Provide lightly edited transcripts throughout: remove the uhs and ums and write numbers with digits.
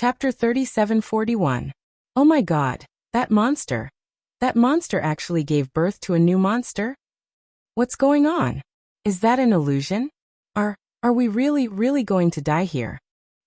Chapter 3741. Oh my god, that monster. That monster actually gave birth to a new monster? What's going on? Is that an illusion? Are we really going to die here?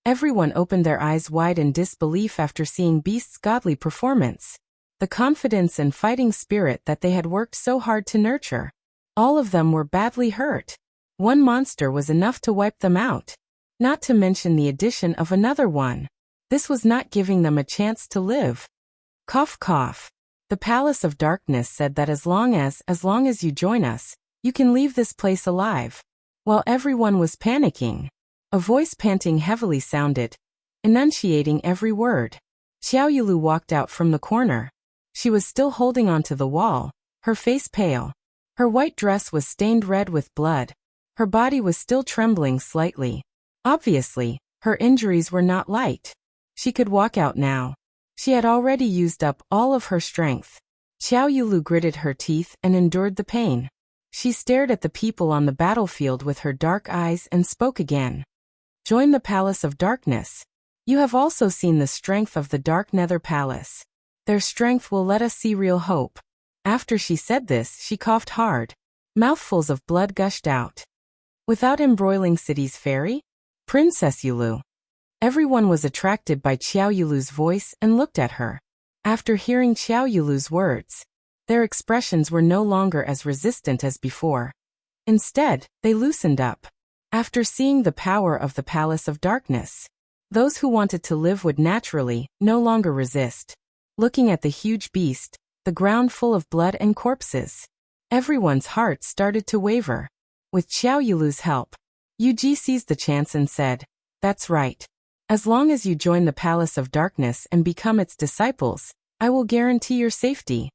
Everyone opened their eyes wide in disbelief after seeing Beast's godly performance. The confidence and fighting spirit that they had worked so hard to nurture. All of them were badly hurt. One monster was enough to wipe them out. Not to mention the addition of another one. This was not giving them a chance to live. Cough cough. The Palace of Darkness said that as long as you join us, you can leave this place alive. While everyone was panicking, a voice panting heavily sounded, enunciating every word. Xiao Yulu walked out from the corner. She was still holding onto the wall, her face pale. Her white dress was stained red with blood. Her body was still trembling slightly. Obviously, her injuries were not light. She could walk out now. She had already used up all of her strength. Xiao Yulu gritted her teeth and endured the pain. She stared at the people on the battlefield with her dark eyes and spoke again. Join the Palace of Darkness. You have also seen the strength of the Dark Nether Palace. Their strength will let us see real hope. After she said this, she coughed hard. Mouthfuls of blood gushed out. Without embroiling City's fairy? Princess Yulu. Everyone was attracted by Xiao Yulu's voice and looked at her. After hearing Xiao Yulu's words, their expressions were no longer as resistant as before. Instead, they loosened up. After seeing the power of the Palace of Darkness, those who wanted to live would naturally no longer resist. Looking at the huge beast, the ground full of blood and corpses, everyone's heart started to waver. With Xiao Yulu's help, Yuji seized the chance and said, "That's right. As long as you join the Palace of Darkness and become its disciples, I will guarantee your safety."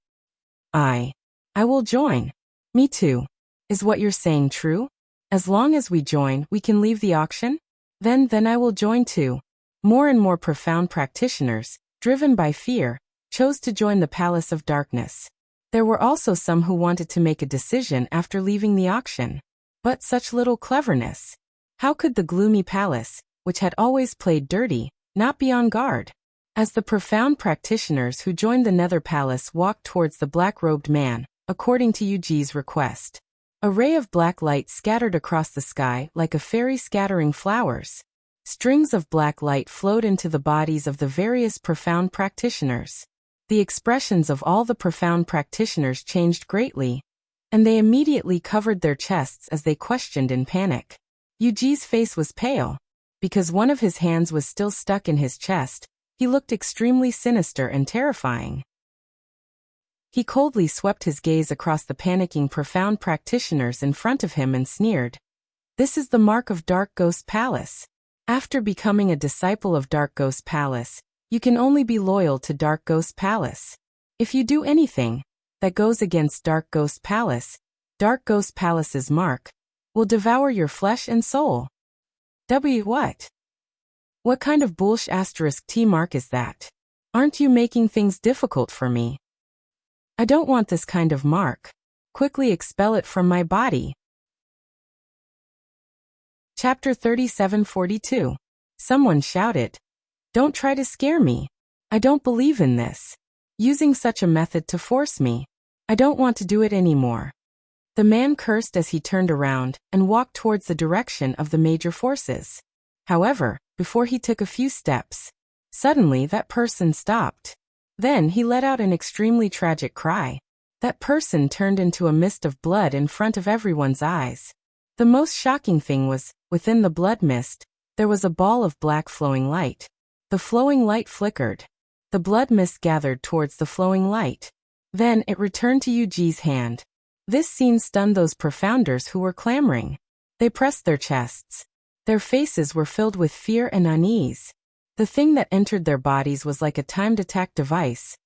I will join. Me too. Is what you're saying true? As long as we join, we can leave the auction? Then I will join too. More and more profound practitioners, driven by fear, chose to join the Palace of Darkness. There were also some who wanted to make a decision after leaving the auction. But such little cleverness. How could the gloomy palace, which had always played dirty, not be on guard? As the profound practitioners who joined the Nether Palace walked towards the black-robed man, according to Yuji's request, a ray of black light scattered across the sky like a fairy scattering flowers. Strings of black light flowed into the bodies of the various profound practitioners. The expressions of all the profound practitioners changed greatly, and they immediately covered their chests as they questioned in panic. Yuji's face was pale. Because one of his hands was still stuck in his chest, he looked extremely sinister and terrifying. He coldly swept his gaze across the panicking profound practitioners in front of him and sneered. "This is the mark of Dark Ghost Palace. After becoming a disciple of Dark Ghost Palace, you can only be loyal to Dark Ghost Palace. If you do anything that goes against Dark Ghost Palace's mark will devour your flesh and soul." What? What kind of bullsh** T mark is that? Aren't you making things difficult for me? I don't want this kind of mark. Quickly expel it from my body. Chapter 3742. Someone shouted. Don't try to scare me. I don't believe in this. Using such a method to force me. I don't want to do it anymore. The man cursed as he turned around and walked towards the direction of the major forces. However, before he took a few steps, suddenly that person stopped. Then he let out an extremely tragic cry. That person turned into a mist of blood in front of everyone's eyes. The most shocking thing was, within the blood mist, there was a ball of black flowing light. The flowing light flickered. The blood mist gathered towards the flowing light. Then it returned to Yuji's hand. This scene stunned those profounders who were clamoring. They pressed their chests. Their faces were filled with fear and unease. The thing that entered their bodies was like a timed attack device.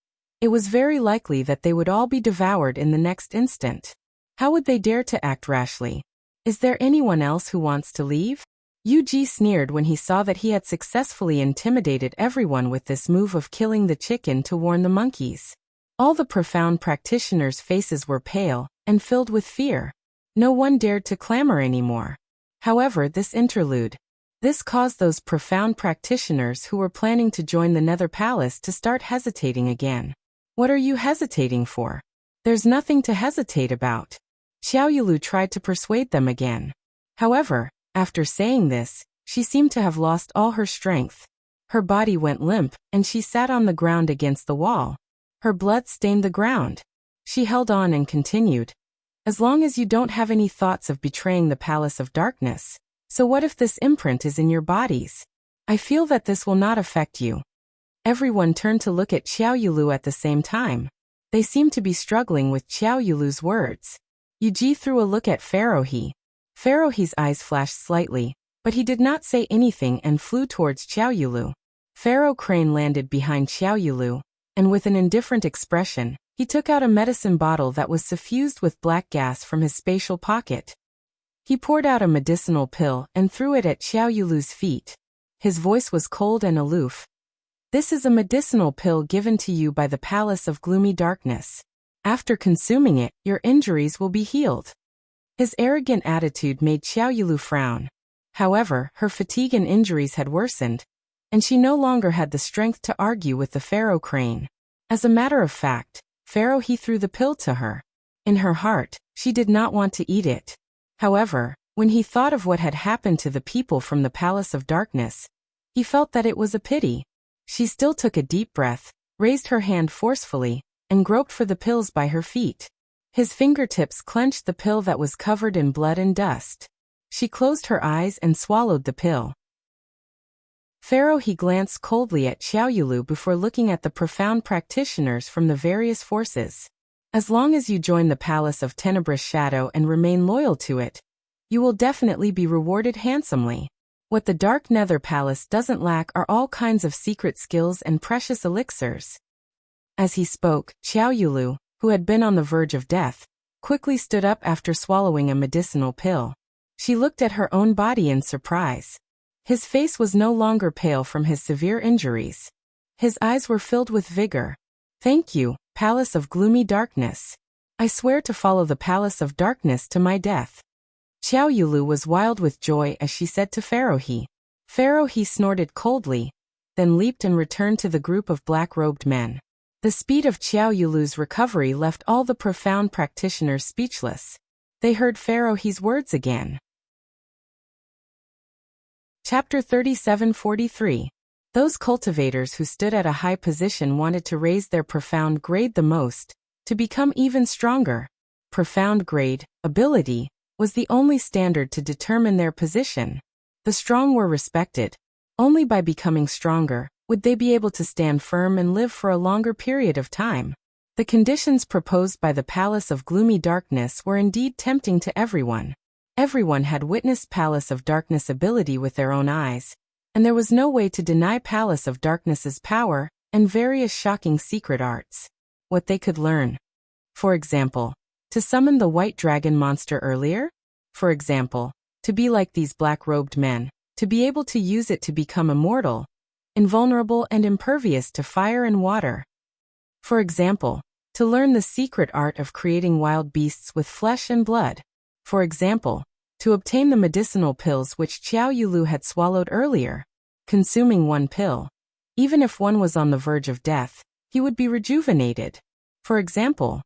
It was very likely that they would all be devoured in the next instant. How would they dare to act rashly? Is there anyone else who wants to leave? Yuji sneered when he saw that he had successfully intimidated everyone with this move of killing the chicken to warn the monkeys. All the profound practitioners' faces were pale and filled with fear. No one dared to clamor anymore. However, this This caused those profound practitioners who were planning to join the Nether Palace to start hesitating again. What are you hesitating for? There's nothing to hesitate about. Xiao Yulu tried to persuade them again. However, after saying this, she seemed to have lost all her strength. Her body went limp, and she sat on the ground against the wall. Her blood stained the ground. She held on and continued. As long as you don't have any thoughts of betraying the Palace of Darkness, so what if this imprint is in your bodies? I feel that this will not affect you. Everyone turned to look at Xiao Yulu at the same time. They seemed to be struggling with Xiao Yulu's words. Yuji threw a look at Pharaoh-He. Pharaoh-He's eyes flashed slightly, but he did not say anything and flew towards Xiao Yulu. Pharaoh Crane landed behind Xiao Yulu, and with an indifferent expression, he took out a medicine bottle that was suffused with black gas from his spatial pocket. He poured out a medicinal pill and threw it at Xiao Yulu's feet. His voice was cold and aloof. This is a medicinal pill given to you by the Palace of Gloomy Darkness. After consuming it, your injuries will be healed. His arrogant attitude made Xiao Yulu frown. However, her fatigue and injuries had worsened, and she no longer had the strength to argue with the Pharaoh Crane. As a matter of fact, Pharaoh-He threw the pill to her. In her heart, she did not want to eat it. However, when he thought of what had happened to the people from the Palace of Darkness, he felt that it was a pity. She still took a deep breath, raised her hand forcefully, and groped for the pills by her feet. His fingertips clenched the pill that was covered in blood and dust. She closed her eyes and swallowed the pill. Pharaoh-He glanced coldly at Xiao Yulu before looking at the profound practitioners from the various forces. As long as you join the Palace of Tenebrous Shadow and remain loyal to it, you will definitely be rewarded handsomely. What the Dark Nether Palace doesn't lack are all kinds of secret skills and precious elixirs. As he spoke, Xiao Yulu, who had been on the verge of death, quickly stood up after swallowing a medicinal pill. She looked at her own body in surprise. His face was no longer pale from his severe injuries. His eyes were filled with vigor. Thank you, Palace of Gloomy Darkness. I swear to follow the Palace of Darkness to my death. Xiao Yulu was wild with joy as she said to Pharaoh-He. Pharaoh-He snorted coldly, then leaped and returned to the group of black-robed men. The speed of Xiao Yulu's recovery left all the profound practitioners speechless. They heard Pharaoh-He's words again. Chapter 37:43. Those cultivators who stood at a high position wanted to raise their profound grade the most, to become even stronger. Profound grade, ability, was the only standard to determine their position. The strong were respected. Only by becoming stronger would they be able to stand firm and live for a longer period of time. The conditions proposed by the Palace of Gloomy Darkness were indeed tempting to everyone. Everyone had witnessed Palace of Darkness ability with their own eyes, and there was no way to deny Palace of Darkness's power and various shocking secret arts. What they could learn. For example, to summon the white dragon monster earlier? For example, to be like these black-robed men, to be able to use it to become immortal, invulnerable and impervious to fire and water. For example, to learn the secret art of creating wild beasts with flesh and blood. For example, to obtain the medicinal pills which Xiao Yulu had swallowed earlier. Consuming one pill, even if one was on the verge of death, he would be rejuvenated. For example,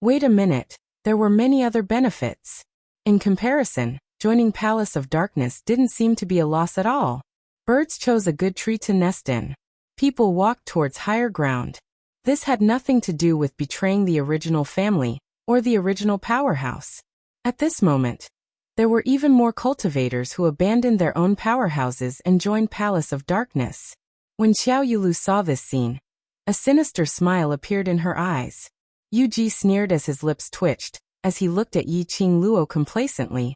wait a minute, there were many other benefits. In comparison, joining Palace of Darkness didn't seem to be a loss at all. Birds chose a good tree to nest in. People walked towards higher ground. This had nothing to do with betraying the original family or the original powerhouse. At this moment, there were even more cultivators who abandoned their own powerhouses and joined Palace of Darkness. When Xiao Yulu saw this scene, a sinister smile appeared in her eyes. Yuji sneered as his lips twitched, as he looked at Yi Qing Luo complacently.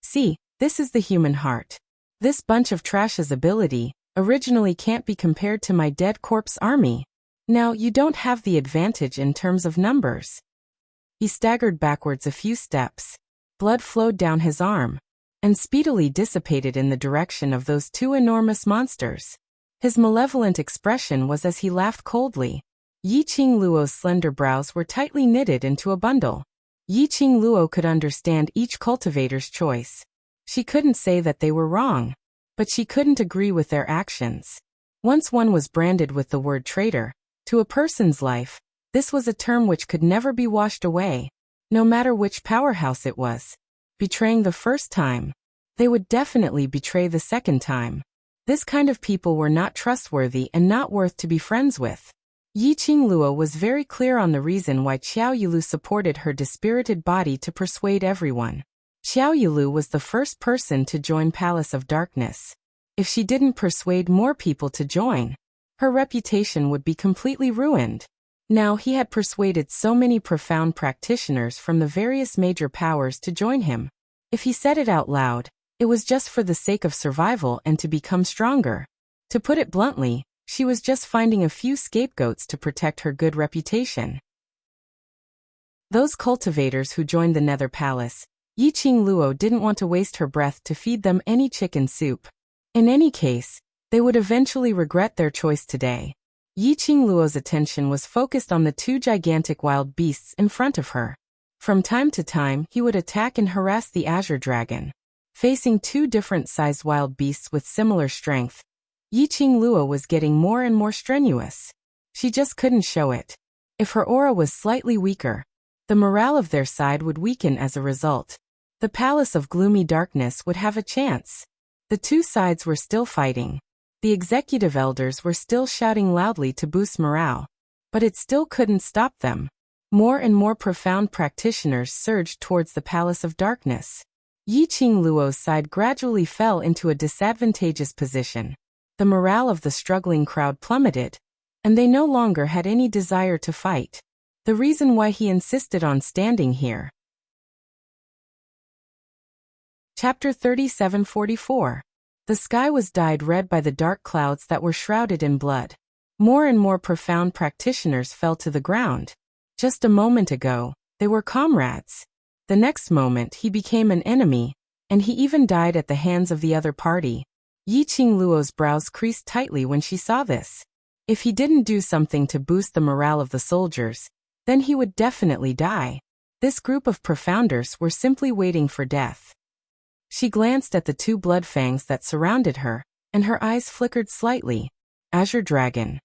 See, this is the human heart. This bunch of trash's ability originally can't be compared to my dead corpse army. Now you don't have the advantage in terms of numbers. He staggered backwards a few steps. Blood flowed down his arm, and speedily dissipated in the direction of those two enormous monsters. His malevolent expression was as he laughed coldly. Yi Qing Luo's slender brows were tightly knitted into a bundle. Yi Qing Luo could understand each cultivator's choice. She couldn't say that they were wrong. but she couldn't agree with their actions. Once one was branded with the word traitor to a person's life, this was a term which could never be washed away, no matter which powerhouse it was. Betraying the first time, they would definitely betray the second time. This kind of people were not trustworthy and not worth to be friends with. Yi Qingluo was very clear on the reason why Xiao Yilu supported her dispirited body to persuade everyone. Xiao Yilu was the first person to join Palace of Darkness. If she didn't persuade more people to join, her reputation would be completely ruined. Now he had persuaded so many profound practitioners from the various major powers to join him. If he said it out loud, it was just for the sake of survival and to become stronger. To put it bluntly, she was just finding a few scapegoats to protect her good reputation. Those cultivators who joined the Nether Palace, Yi Qingluo didn't want to waste her breath to feed them any chicken soup. In any case, they would eventually regret their choice today. Yi Qingluo's attention was focused on the two gigantic wild beasts in front of her. From time to time, he would attack and harass the Azure Dragon. Facing two different-sized wild beasts with similar strength, Yi Qingluo was getting more and more strenuous. She just couldn't show it. If her aura was slightly weaker, the morale of their side would weaken as a result. The Palace of Gloomy Darkness would have a chance. The two sides were still fighting. The executive elders were still shouting loudly to boost morale, but it still couldn't stop them. More and more profound practitioners surged towards the Palace of Darkness. Yi Qingluo's side gradually fell into a disadvantageous position. The morale of the struggling crowd plummeted, and they no longer had any desire to fight. The reason why he insisted on standing here. Chapter 37:44. The sky was dyed red by the dark clouds that were shrouded in blood. More and more profound practitioners fell to the ground. Just a moment ago, they were comrades. The next moment he became an enemy, and he even died at the hands of the other party. Yi Qingluo's brows creased tightly when she saw this. If he didn't do something to boost the morale of the soldiers, then he would definitely die. This group of profounders were simply waiting for death. She glanced at the two blood fangs that surrounded her, and her eyes flickered slightly. Azure Dragon.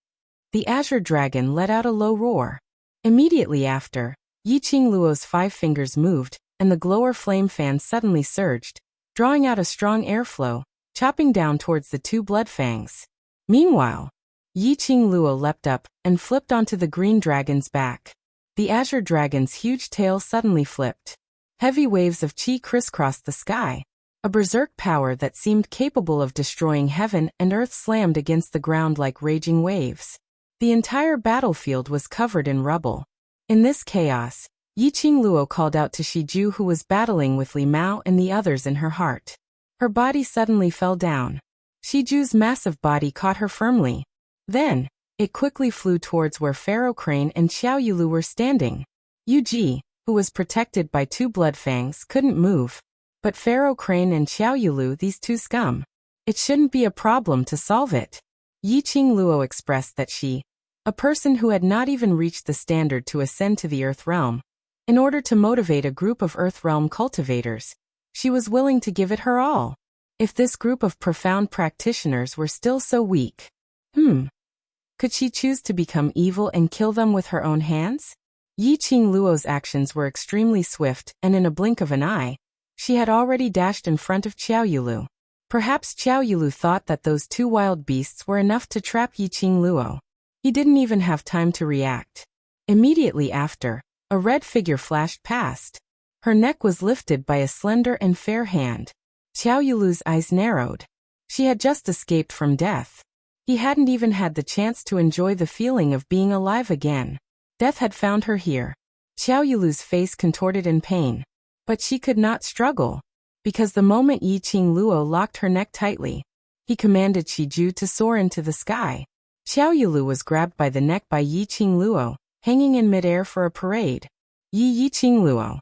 The Azure Dragon let out a low roar. Immediately after, Yi Qingluo's 5 fingers moved, and the glower flame fan suddenly surged, drawing out a strong airflow, chopping down towards the two blood fangs. Meanwhile, Yi Qingluo leapt up and flipped onto the green dragon's back. The Azure Dragon's huge tail suddenly flipped. Heavy waves of chi crisscrossed the sky. A berserk power that seemed capable of destroying heaven and earth slammed against the ground like raging waves. The entire battlefield was covered in rubble. In this chaos, Yi Qingluo called out to Shiju, who was battling with Li Mao and the others in her heart. Her body suddenly fell down. Shiju's massive body caught her firmly. Then, it quickly flew towards where Pharaoh Crane and Xiao Yilu were standing. Yu Ji, who was protected by 2 blood fangs, couldn't move. But Pharaoh Crane and Xiao Yilu, these two scum. It shouldn't be a problem to solve it. Yi Qingluo expressed that she, a person who had not even reached the standard to ascend to the Earth Realm, in order to motivate a group of Earth Realm cultivators, she was willing to give it her all. If this group of profound practitioners were still so weak, could she choose to become evil and kill them with her own hands? Yi Qingluo's actions were extremely swift, and in a blink of an eye, she had already dashed in front of Xiao Yilu. Perhaps Xiao Yilu thought that those 2 wild beasts were enough to trap Yi Qingluo. He didn't even have time to react. Immediately after, a red figure flashed past. Her neck was lifted by a slender and fair hand. Xiao Yilu's eyes narrowed. She had just escaped from death. He hadn't even had the chance to enjoy the feeling of being alive again. Death had found her here. Xiao Yilu's face contorted in pain. But she could not struggle, because the moment Yi Qingluo locked her neck tightly, he commanded Shiju to soar into the sky. Xiao Yilu was grabbed by the neck by Yi Qingluo, hanging in midair for a parade. Yi Qingluo.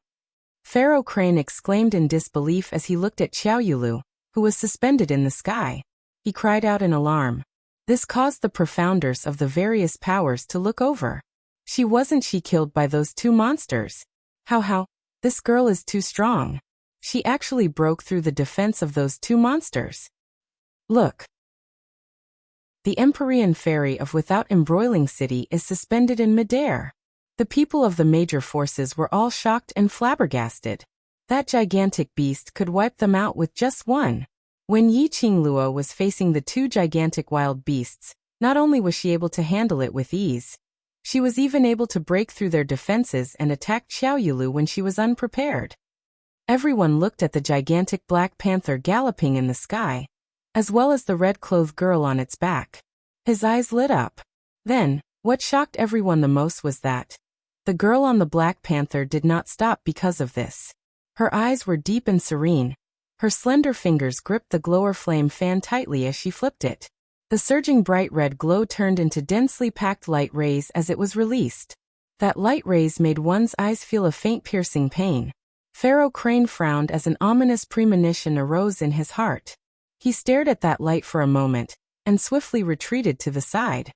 Pharaoh Crane exclaimed in disbelief as he looked at Xiao Yilu, who was suspended in the sky. He cried out in alarm. This caused the profounders of the various powers to look over. Wasn't she killed by those 2 monsters? How? This girl is too strong. She actually broke through the defense of those 2 monsters. Look! The Empyrean ferry of Without Embroiling City is suspended in midair. The people of the major forces were all shocked and flabbergasted. That gigantic beast could wipe them out with just one. When Yi Qingluo was facing the two gigantic wild beasts, not only was she able to handle it with ease, she was even able to break through their defenses and attack Xiao Yulu when she was unprepared. Everyone looked at the gigantic black panther galloping in the sky, as well as the red-clothed girl on its back. His eyes lit up. Then, what shocked everyone the most was that the girl on the black panther did not stop because of this. Her eyes were deep and serene. Her slender fingers gripped the glower flame fan tightly as she flipped it. The surging bright red glow turned into densely packed light rays as it was released. That light rays made one's eyes feel a faint piercing pain. Pharaoh Crane frowned as an ominous premonition arose in his heart. He stared at that light for a moment, and swiftly retreated to the side.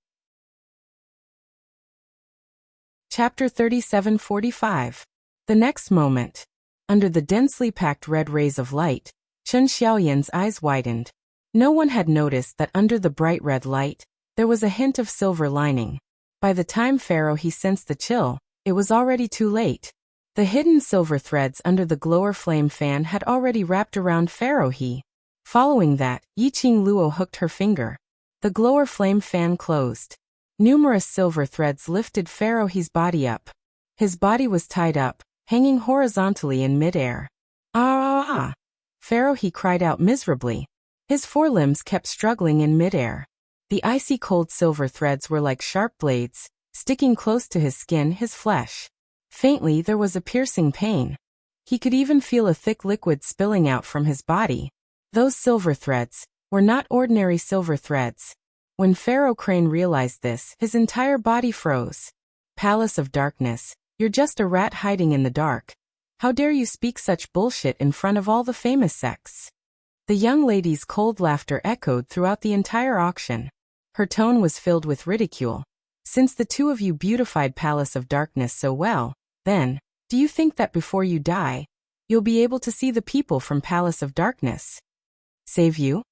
Chapter 37:45. The next moment, under the densely packed red rays of light, Chen Xiaoyan's eyes widened. No one had noticed that under the bright red light, there was a hint of silver lining. By the time Pharaoh he sensed the chill, it was already too late. The hidden silver threads under the glower flame fan had already wrapped around Pharaoh he. Following that, Yi Qingluo hooked her finger. The glower flame fan closed. Numerous silver threads lifted Pharaoh he's body up. His body was tied up, hanging horizontally in midair. Ah! Pharaoh he cried out miserably. His forelimbs kept struggling in midair. The icy cold silver threads were like sharp blades, sticking close to his skin, his flesh. Faintly there was a piercing pain. He could even feel a thick liquid spilling out from his body. Those silver threads were not ordinary silver threads. When Pharaoh Crane realized this, his entire body froze. Palace of Darkness, you're just a rat hiding in the dark. How dare you speak such bullshit in front of all the famous sects? The young lady's cold laughter echoed throughout the entire auction. Her tone was filled with ridicule. Since the two of you beautified Palace of Darkness so well, then, do you think that before you die, you'll be able to see the people from Palace of Darkness? Save you?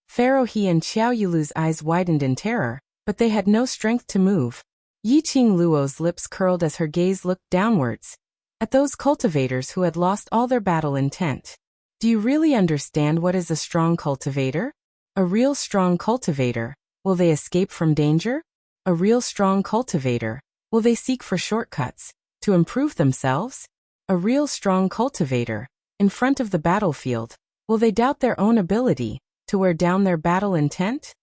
Pharaoh he and Xiao Yulu's eyes widened in terror, but they had no strength to move. Yi Qingluo's lips curled as her gaze looked downwards, at those cultivators who had lost all their battle intent. Do you really understand what is a strong cultivator? A real strong cultivator, will they escape from danger? A real strong cultivator, will they seek for shortcuts, to improve themselves? A real strong cultivator, in front of the battlefield, will they doubt their own ability, to wear down their battle intent?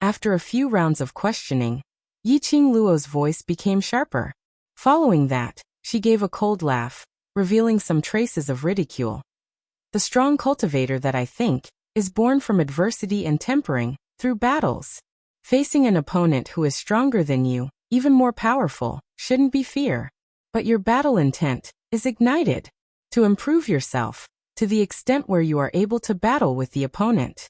After a few rounds of questioning, Yi Qingluo's voice became sharper. Following that, she gave a cold laugh, revealing some traces of ridicule. The strong cultivator that I think, is born from adversity and tempering, through battles. Facing an opponent who is stronger than you, even more powerful, shouldn't be fear. But your battle intent is ignited to improve yourself, to the extent where you are able to battle with the opponent.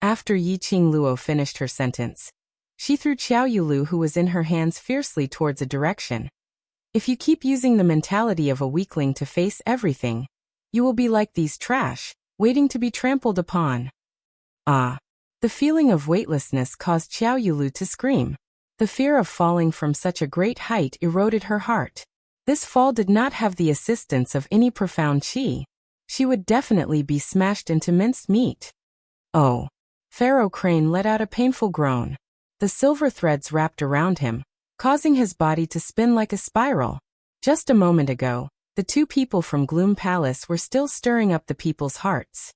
After Yi Qingluo finished her sentence, she threw Xiao Yulu who was in her hands fiercely towards a direction. If you keep using the mentality of a weakling to face everything, you will be like these trash, waiting to be trampled upon. Ah! The feeling of weightlessness caused Xiao Yulu to scream. The fear of falling from such a great height eroded her heart. This fall did not have the assistance of any profound qi. She would definitely be smashed into minced meat. Oh! Pharaoh Crane let out a painful groan. The silver threads wrapped around him, causing his body to spin like a spiral. Just a moment ago, the two people from Gloom Palace were still stirring up the people's hearts.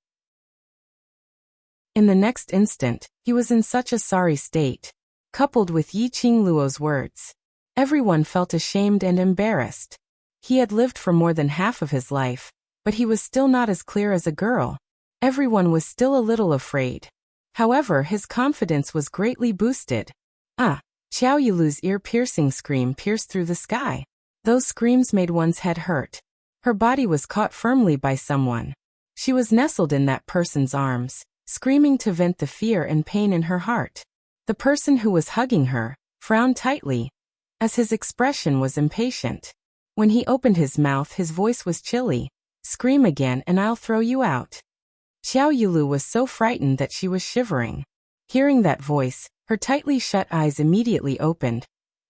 In the next instant, he was in such a sorry state. Coupled with Yi Qingluo's words, everyone felt ashamed and embarrassed. He had lived for more than half of his life, but he was still not as clear as a girl. Everyone was still a little afraid. However, his confidence was greatly boosted. Ah! Xiao Yulu's ear-piercing scream pierced through the sky. Those screams made one's head hurt. Her body was caught firmly by someone. She was nestled in that person's arms, screaming to vent the fear and pain in her heart. The person who was hugging her frowned tightly, as his expression was impatient. When he opened his mouth, his voice was chilly. Scream again and I'll throw you out. Xiao Yulu was so frightened that she was shivering. Hearing that voice, her tightly shut eyes immediately opened,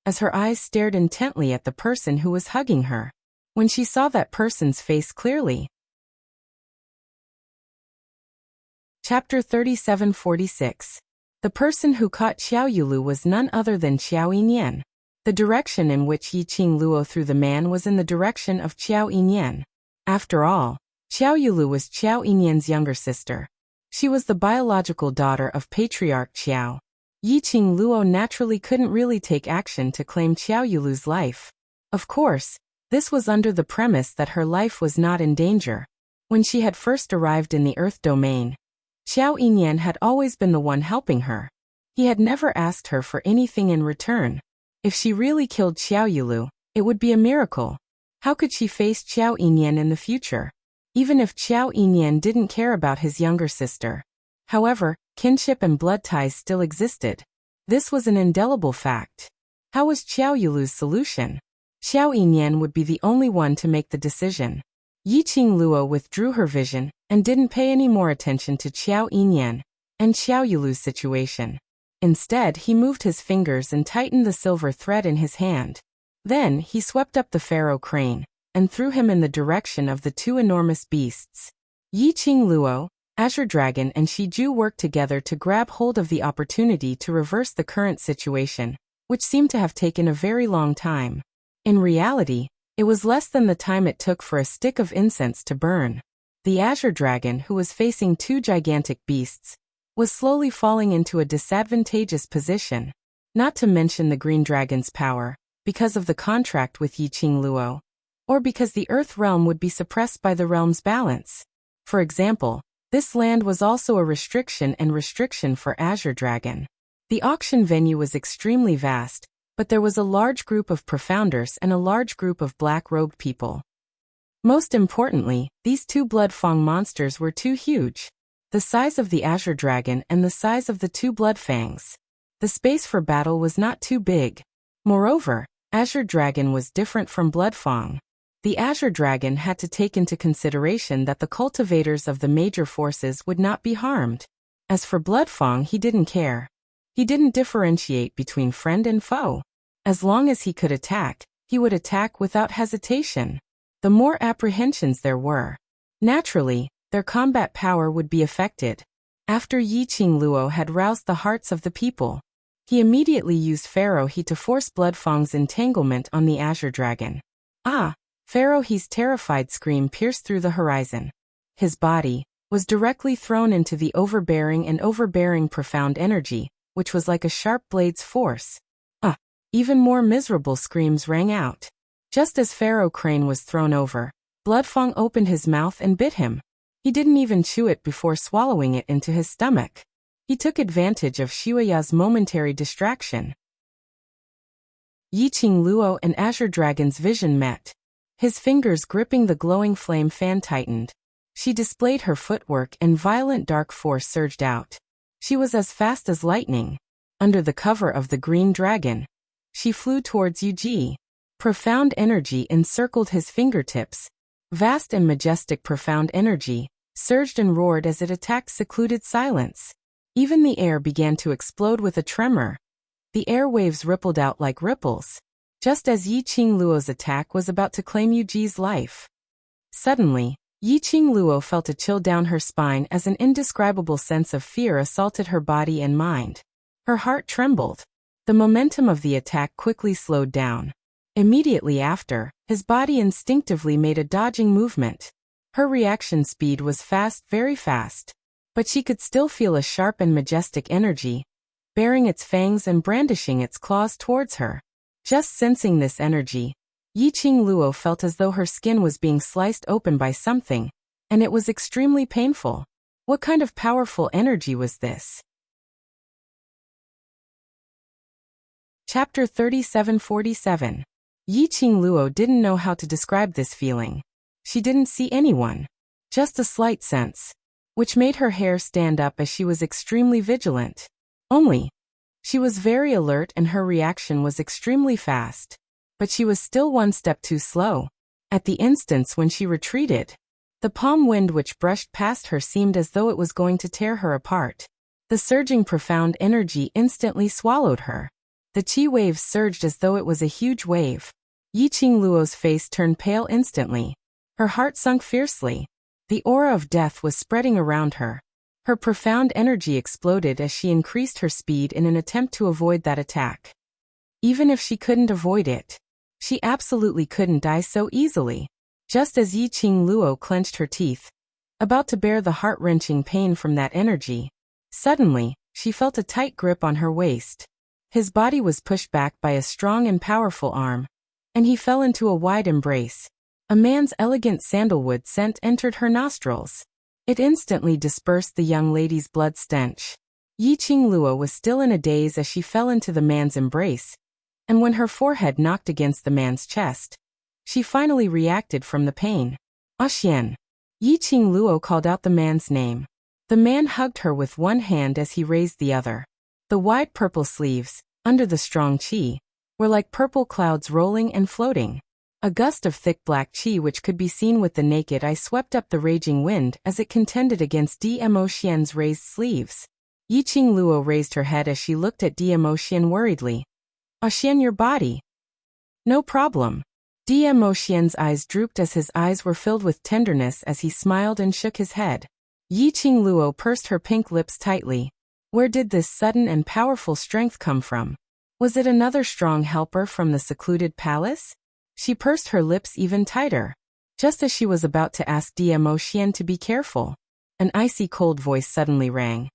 as her eyes stared intently at the person who was hugging her. When she saw that person's face clearly. Chapter 3746. The person who caught Xiao Yulu was none other than Xiao Yinyan. The direction in which Yiqing Luo threw the man was in the direction of Xiao Yinyan. After all, Xiao Yulu was Xiao Yinyan's younger sister. She was the biological daughter of Patriarch Xiao. Yiqing Luo naturally couldn't really take action to claim Xiao Yulu's life. Of course, this was under the premise that her life was not in danger. When she had first arrived in the Earth domain, Xiao Yinyan had always been the one helping her. He had never asked her for anything in return. If she really killed Xiao Yulu, it would be a miracle. How could she face Xiao Yinyan in the future? Even if Xiao Yinyan didn't care about his younger sister. However, kinship and blood ties still existed. This was an indelible fact. How was Xiao Yulu's solution? Xiao Yinyan would be the only one to make the decision. Yiqing Luo withdrew her vision and didn't pay any more attention to Xiao Yinyan and Xiao Yulu's situation. Instead, he moved his fingers and tightened the silver thread in his hand. Then, he swept up the pharaoh crane and threw him in the direction of the two enormous beasts. Yiqing Luo, Azure Dragon and Shiju worked together to grab hold of the opportunity to reverse the current situation, which seemed to have taken a very long time. In reality, it was less than the time it took for a stick of incense to burn. The Azure Dragon, who was facing two gigantic beasts, was slowly falling into a disadvantageous position. Not to mention the Green Dragon's power, because of the contract with Yiqing Luo, or because the Earth realm would be suppressed by the realm's balance. For example, this land was also a restriction for Azure Dragon. The auction venue was extremely vast, but there was a large group of profounders and a large group of black-robed people. Most importantly, these two Bloodfang monsters were too huge. The size of the Azure Dragon and the size of the two Bloodfangs. The space for battle was not too big. Moreover, Azure Dragon was different from Bloodfang. The Azure Dragon had to take into consideration that the cultivators of the major forces would not be harmed. As for Bloodfang, he didn't care. He didn't differentiate between friend and foe. As long as he could attack, he would attack without hesitation. The more apprehensions there were, naturally, their combat power would be affected. After Yiqing Luo had roused the hearts of the people, he immediately used Pharaoh He to force Bloodfang's entanglement on the Azure Dragon. Ah! Pharaoh He's terrified scream pierced through the horizon. His body was directly thrown into the overbearing profound energy, which was like a sharp blade's force. Even more miserable screams rang out. Just as Pharaoh Crane was thrown over, Bloodfang opened his mouth and bit him. He didn't even chew it before swallowing it into his stomach. He took advantage of Shuya's momentary distraction. Yiqing Luo and Azure Dragon's vision met. His fingers gripping the glowing flame fan tightened. She displayed her footwork and violent dark force surged out. She was as fast as lightning. Under the cover of the Green Dragon, she flew towards Yuji. Profound energy encircled his fingertips. Vast and majestic profound energy surged and roared as it attacked secluded silence. Even the air began to explode with a tremor. The airwaves rippled out like ripples, just as Yiqing Luo's attack was about to claim Yuji's life. Suddenly, Yiqing Luo felt a chill down her spine as an indescribable sense of fear assaulted her body and mind. Her heart trembled. The momentum of the attack quickly slowed down. Immediately after, his body instinctively made a dodging movement. Her reaction speed was fast, very fast. But she could still feel a sharp and majestic energy, baring its fangs and brandishing its claws towards her. Just sensing this energy, Yiqing Luo felt as though her skin was being sliced open by something, and it was extremely painful. What kind of powerful energy was this? Chapter 3747. Yiqing Luo didn't know how to describe this feeling. She didn't see anyone. Just a slight sense, which made her hair stand up as she was extremely vigilant. Only, she was very alert and her reaction was extremely fast. But she was still one step too slow. At the instance when she retreated, The palm wind which brushed past her seemed as though it was going to tear her apart. The surging profound energy instantly swallowed her. The qi waves surged as though it was a huge wave. Yiqing Luo's face turned pale instantly. Her heart sunk fiercely. The aura of death was spreading around her. Her profound energy exploded as she increased her speed in an attempt to avoid that attack. Even if she couldn't avoid it, she absolutely couldn't die so easily. Just as Yiqing Luo clenched her teeth, about to bear the heart-wrenching pain from that energy, suddenly, she felt a tight grip on her waist. His body was pushed back by a strong and powerful arm, and he fell into a wide embrace. A man's elegant sandalwood scent entered her nostrils. It instantly dispersed the young lady's blood stench. Yiqing Luo was still in a daze as she fell into the man's embrace, and when her forehead knocked against the man's chest, she finally reacted from the pain. Xian. Yiqing Luo called out the man's name. The man hugged her with one hand as he raised the other. The wide purple sleeves, under the strong qi, were like purple clouds rolling and floating. A gust of thick black qi which could be seen with the naked eye swept up the raging wind as it contended against Dmo Xian's raised sleeves. Yiqing Luo raised her head as she looked at Dmo Xian worriedly. Xian, your body. No problem. Dmo Xian's eyes drooped as his eyes were filled with tenderness as he smiled and shook his head. Yiqing Luo pursed her pink lips tightly. Where did this sudden and powerful strength come from? Was it another strong helper from the secluded palace? She pursed her lips even tighter. Just as she was about to ask Dmo Xian to be careful, an icy cold voice suddenly rang.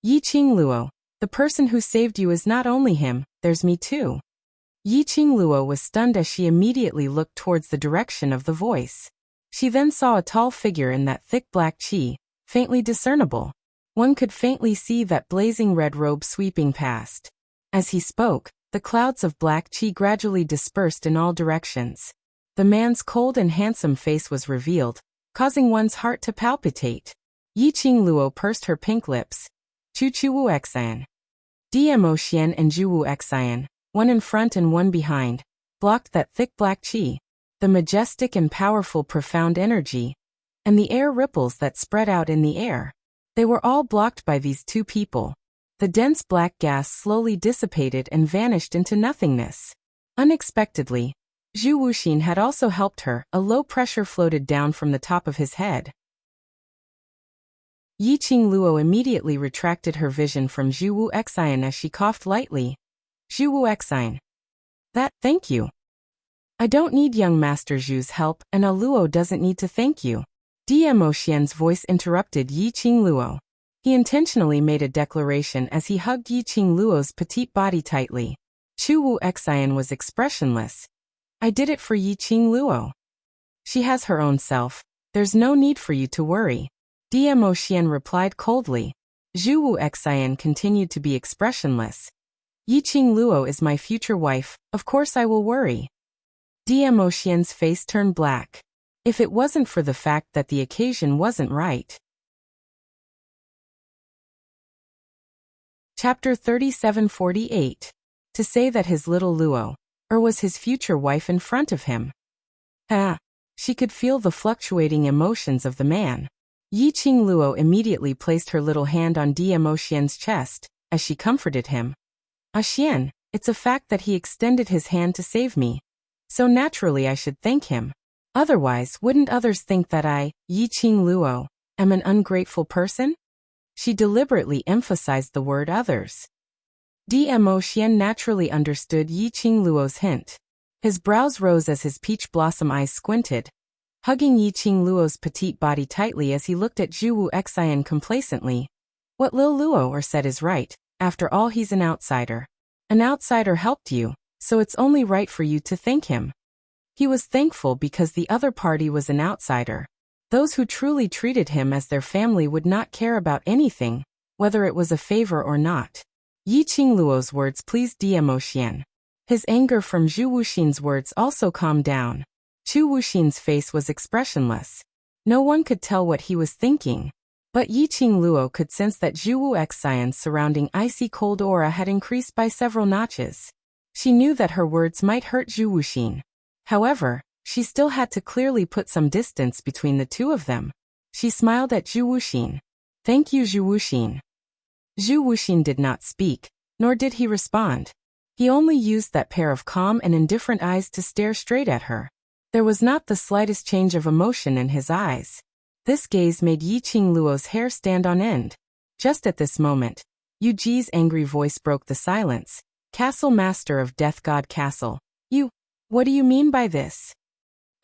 Yiqing Luo, the person who saved you is not only him, there's me too. Yiqing Luo was stunned as she immediately looked towards the direction of the voice. She then saw a tall figure in that thick black qi, faintly discernible. One could faintly see that blazing red robe sweeping past. As he spoke, the clouds of black qi gradually dispersed in all directions. The man's cold and handsome face was revealed, causing one's heart to palpitate. Yiqing Luo pursed her pink lips. Chu Wu Xian. Dmo Xian and Zhu Wu Xian, one in front and one behind, blocked that thick black qi, the majestic and powerful profound energy, and the air ripples that spread out in the air. They were all blocked by these two people. The dense black gas slowly dissipated and vanished into nothingness. Unexpectedly, Zhu Wuxin had also helped her. A low pressure floated down from the top of his head. Yiqing Luo immediately retracted her vision from Zhu Wu Xian as she coughed lightly. Zhu Wu Xian. Thank you. I don't need young Master Zhu's help, and Luo doesn't need to thank you. Dmo Xian's voice interrupted Yiqing Luo. He intentionally made a declaration as he hugged Yiqing Luo's petite body tightly. Chu Wu Xian was expressionless. I did it for Yiqing Luo. She has her own self. There's no need for you to worry. Dmo Xian replied coldly. Zhu Wu Xian continued to be expressionless. Yiqing Luo is my future wife, of course I will worry. Dmo Xian's face turned black. If it wasn't for the fact that the occasion wasn't right. Chapter 3748. To say that his little Luo, was his future wife in front of him. She could feel the fluctuating emotions of the man. Yiqing Luo immediately placed her little hand on Dmo Xian's chest, as she comforted him. Xian, it's a fact that he extended his hand to save me. So naturally I should thank him. Otherwise, wouldn't others think that I, Yiqing Luo, am an ungrateful person? She deliberately emphasized the word others. Dmo Xian naturally understood Yiqing Luo's hint. His brows rose as his peach blossom eyes squinted, hugging Yiqing Luo's petite body tightly as he looked at Zhu Wu Xian complacently. What Lil Luo said is right, after all he's an outsider. An outsider helped you, so it's only right for you to thank him. He was thankful because the other party was an outsider. Those who truly treated him as their family would not care about anything, whether it was a favor or not. Yiqing Luo's words pleased Dmo Xian. His anger from Zhu Wuxin's words also calmed down. Zhu Wuxin's face was expressionless. No one could tell what he was thinking. But Yiqing Luo could sense that Zhu Wu Xian's surrounding icy cold aura had increased by several notches. She knew that her words might hurt Zhu Wuxin. However, she still had to clearly put some distance between the two of them. She smiled at Zhu Wuxin. Thank you, Zhu Wuxin. Zhu Wuxin did not speak, nor did he respond. He only used that pair of calm and indifferent eyes to stare straight at her. There was not the slightest change of emotion in his eyes. This gaze made Yi Qingluo's hair stand on end. Just at this moment, Yu Ji's angry voice broke the silence. Castle Master of Death God Castle. What do you mean by this?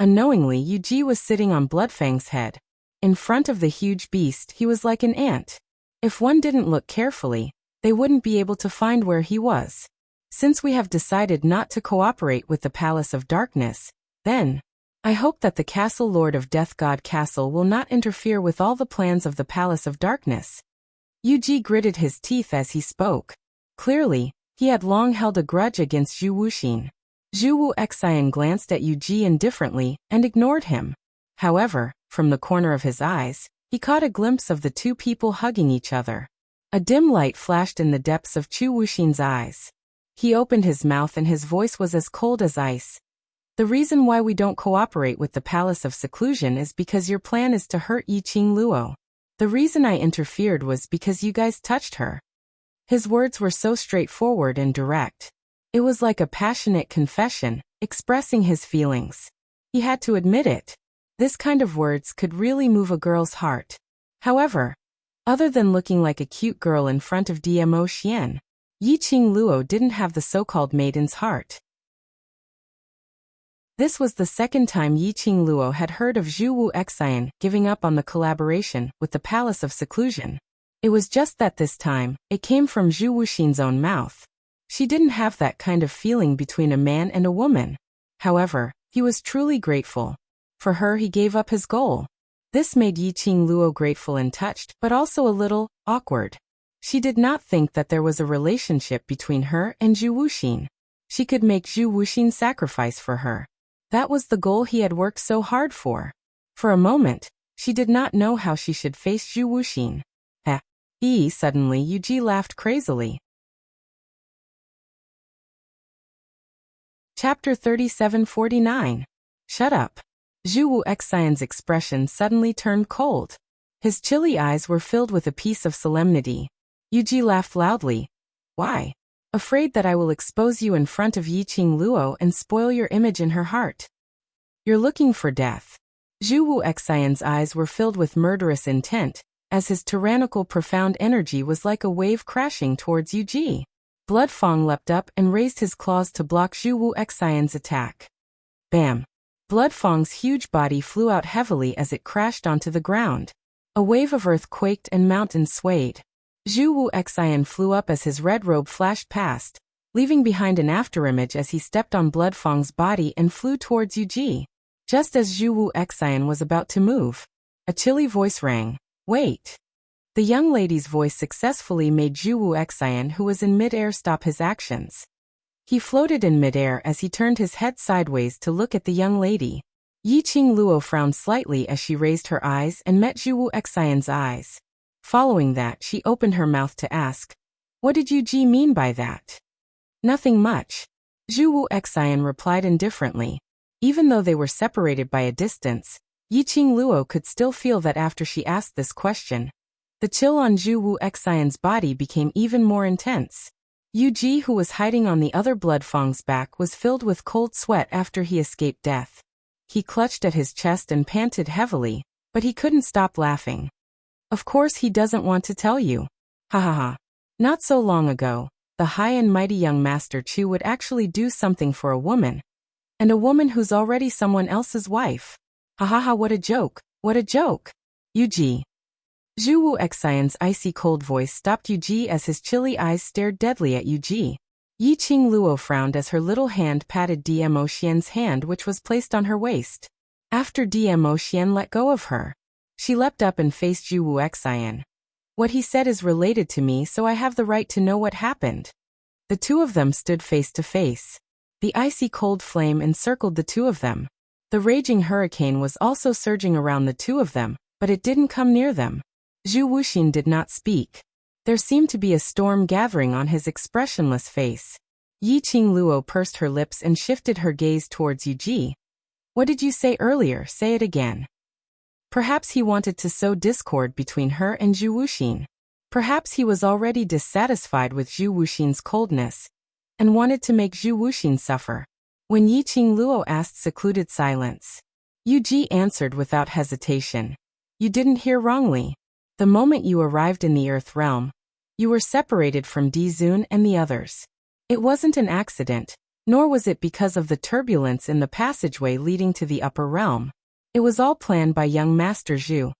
Unknowingly, Yu Ji was sitting on Bloodfang's head. In front of the huge beast, he was like an ant. If one didn't look carefully, they wouldn't be able to find where he was. Since we have decided not to cooperate with the Palace of Darkness, then, I hope that the Castle Lord of Death God Castle will not interfere with all the plans of the Palace of Darkness. Yu Ji gritted his teeth as he spoke. Clearly, he had long held a grudge against Zhu Wuxin. Zhu Wu Xian glanced at Yu Ji indifferently and ignored him. However, from the corner of his eyes, he caught a glimpse of the two people hugging each other. A dim light flashed in the depths of Zhu Wuxin's eyes. He opened his mouth and his voice was as cold as ice. The reason why we don't cooperate with the Palace of Seclusion is because your plan is to hurt Yi Qingluo. The reason I interfered was because you guys touched her. His words were so straightforward and direct. It was like a passionate confession, expressing his feelings. He had to admit it. This kind of words could really move a girl's heart. However, other than looking like a cute girl in front of DMO Xian, Yi Qingluo didn't have the so-called maiden's heart. This was the second time Yi Qingluo had heard of Zhu Wu Xian giving up on the collaboration with the Palace of Seclusion. It was just that this time, it came from Zhu Wuxin's own mouth. She didn't have that kind of feeling between a man and a woman. However, he was truly grateful. For her, he gave up his goal. This made Yi Qingluo grateful and touched, but also a little awkward. She did not think that there was a relationship between her and Zhu Wuxin. She could make Zhu Wuxin sacrifice for her. That was the goal he had worked so hard for. For a moment, she did not know how she should face Zhu Wuxin. Suddenly Yu Ji laughed crazily. Chapter 3749. Shut up. Zhu Wu Xian's expression suddenly turned cold. His chilly eyes were filled with a piece of solemnity. Yu Ji laughed loudly. Why? Afraid that I will expose you in front of Yi Qingluo and spoil your image in her heart. You're looking for death. Zhu Wu Xian's eyes were filled with murderous intent, as his tyrannical profound energy was like a wave crashing towards Yu Ji. Bloodfang leapt up and raised his claws to block Zhu Wu Xian's attack. Bam! Bloodfang's huge body flew out heavily as it crashed onto the ground. A wave of earth quaked and mountains swayed. Zhu Wu Xian flew up as his red robe flashed past, leaving behind an afterimage as he stepped on Bloodfang's body and flew towards Yu Ji. Just as Zhu Wu Xian was about to move, a chilly voice rang. Wait. The young lady's voice successfully made Zhu Wu Xian, who was in midair, stop his actions. He floated in midair as he turned his head sideways to look at the young lady. Yi Qingluo frowned slightly as she raised her eyes and met Zhu Wu Xian's eyes. Following that, she opened her mouth to ask, "What did Yu Ji mean by that?" "Nothing much." Zhu Wu Xian replied indifferently. Even though they were separated by a distance, Yi Qingluo could still feel that after she asked this question, the chill on Zhu Wu Xian's body became even more intense. Yu Ji, who was hiding on the other Bloodfang's back, was filled with cold sweat after he escaped death. He clutched at his chest and panted heavily, but he couldn't stop laughing. Of course he doesn't want to tell you. Ha ha ha. Not so long ago, the high and mighty young Master Chu would actually do something for a woman. And a woman who's already someone else's wife. Ha ha ha, what a joke, what a joke. Yu Ji. Zhu Wu Xian's icy cold voice stopped Yu Ji as his chilly eyes stared deadly at Yu Ji. Yi Qingluo frowned as her little hand patted DMO Xian's hand, which was placed on her waist. After DMO Xian let go of her, she leapt up and faced Zhu Wu Xian. What he said is related to me, so I have the right to know what happened. The two of them stood face to face. The icy cold flame encircled the two of them. The raging hurricane was also surging around the two of them, but it didn't come near them. Zhu Wuxin did not speak. There seemed to be a storm gathering on his expressionless face. Yi Qingluo pursed her lips and shifted her gaze towards Yu Ji. What did you say earlier? Say it again. Perhaps he wanted to sow discord between her and Zhu Wuxin. Perhaps he was already dissatisfied with Zhu Wuxin's coldness and wanted to make Zhu Wuxin suffer. When Yiqing Luo asked secluded silence, Yu Ji answered without hesitation. You didn't hear wrongly. The moment you arrived in the Earth realm, you were separated from Di Zun and the others. It wasn't an accident, nor was it because of the turbulence in the passageway leading to the upper realm. It was all planned by young Master Zhu.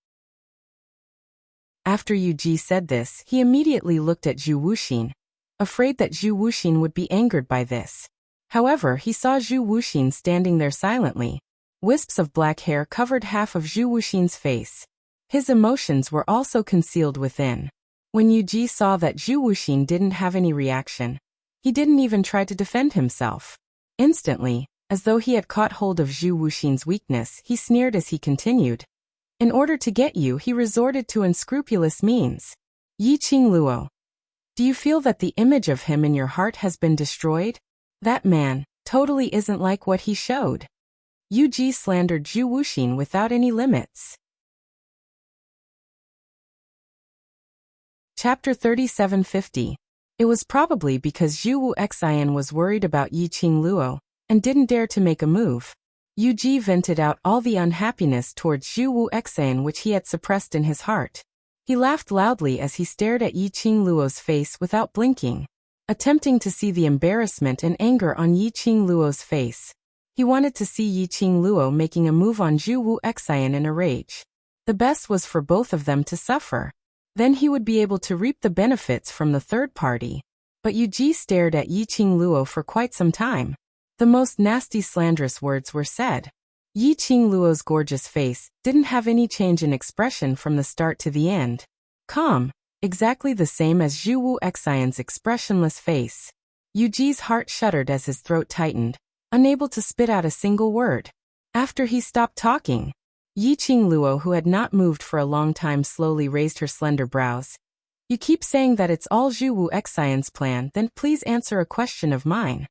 After Yu Ji said this, he immediately looked at Zhu Wuxin, afraid that Zhu Wuxin would be angered by this. However, he saw Zhu Wuxin standing there silently. Wisps of black hair covered half of Zhu Wuxin's face. His emotions were also concealed within. When Yu Ji saw that Zhu Wuxin didn't have any reaction, he didn't even try to defend himself. Instantly, as though he had caught hold of Zhu Wuxin's weakness, he sneered as he continued. In order to get you, he resorted to unscrupulous means. Yiqing Luo. Do you feel that the image of him in your heart has been destroyed? That man totally isn't like what he showed. Yu Ji slandered Zhu Wuxin without any limits. Chapter 3750. It was probably because Zhu Wu Xian was worried about Yiqing Luo and didn't dare to make a move. Yu Ji vented out all the unhappiness towards Zhu Wu Xian which he had suppressed in his heart. He laughed loudly as he stared at Yiqing Luo's face without blinking, attempting to see the embarrassment and anger on Yiqing Luo's face. He wanted to see Yiqing Luo making a move on Zhu Wu Xian in a rage. The best was for both of them to suffer. Then he would be able to reap the benefits from the third party. But Yu Ji stared at Yiqing Luo for quite some time. The most nasty slanderous words were said. Yiqing Luo's gorgeous face didn't have any change in expression from the start to the end. Calm, exactly the same as Zhu Wu Xian's expressionless face. Yu Ji's heart shuddered as his throat tightened, unable to spit out a single word. After he stopped talking, Yiqing Luo, who had not moved for a long time, slowly raised her slender brows. You keep saying that it's all Zhu Wu Xian's plan, then please answer a question of mine.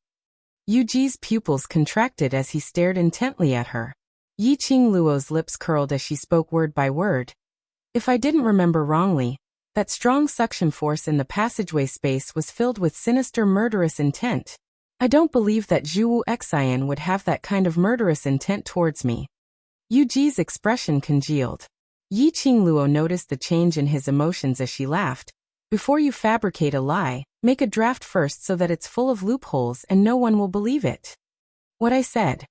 Yu Ji's pupils contracted as he stared intently at her. Yiqing Luo's lips curled as she spoke word by word. If I didn't remember wrongly, that strong suction force in the passageway space was filled with sinister murderous intent. I don't believe that Zhu Wu Xian would have that kind of murderous intent towards me. Yu Ji's expression congealed. Yiqing Luo noticed the change in his emotions as she laughed. Before you fabricate a lie, make a draft first so that it's full of loopholes and no one will believe it. What I said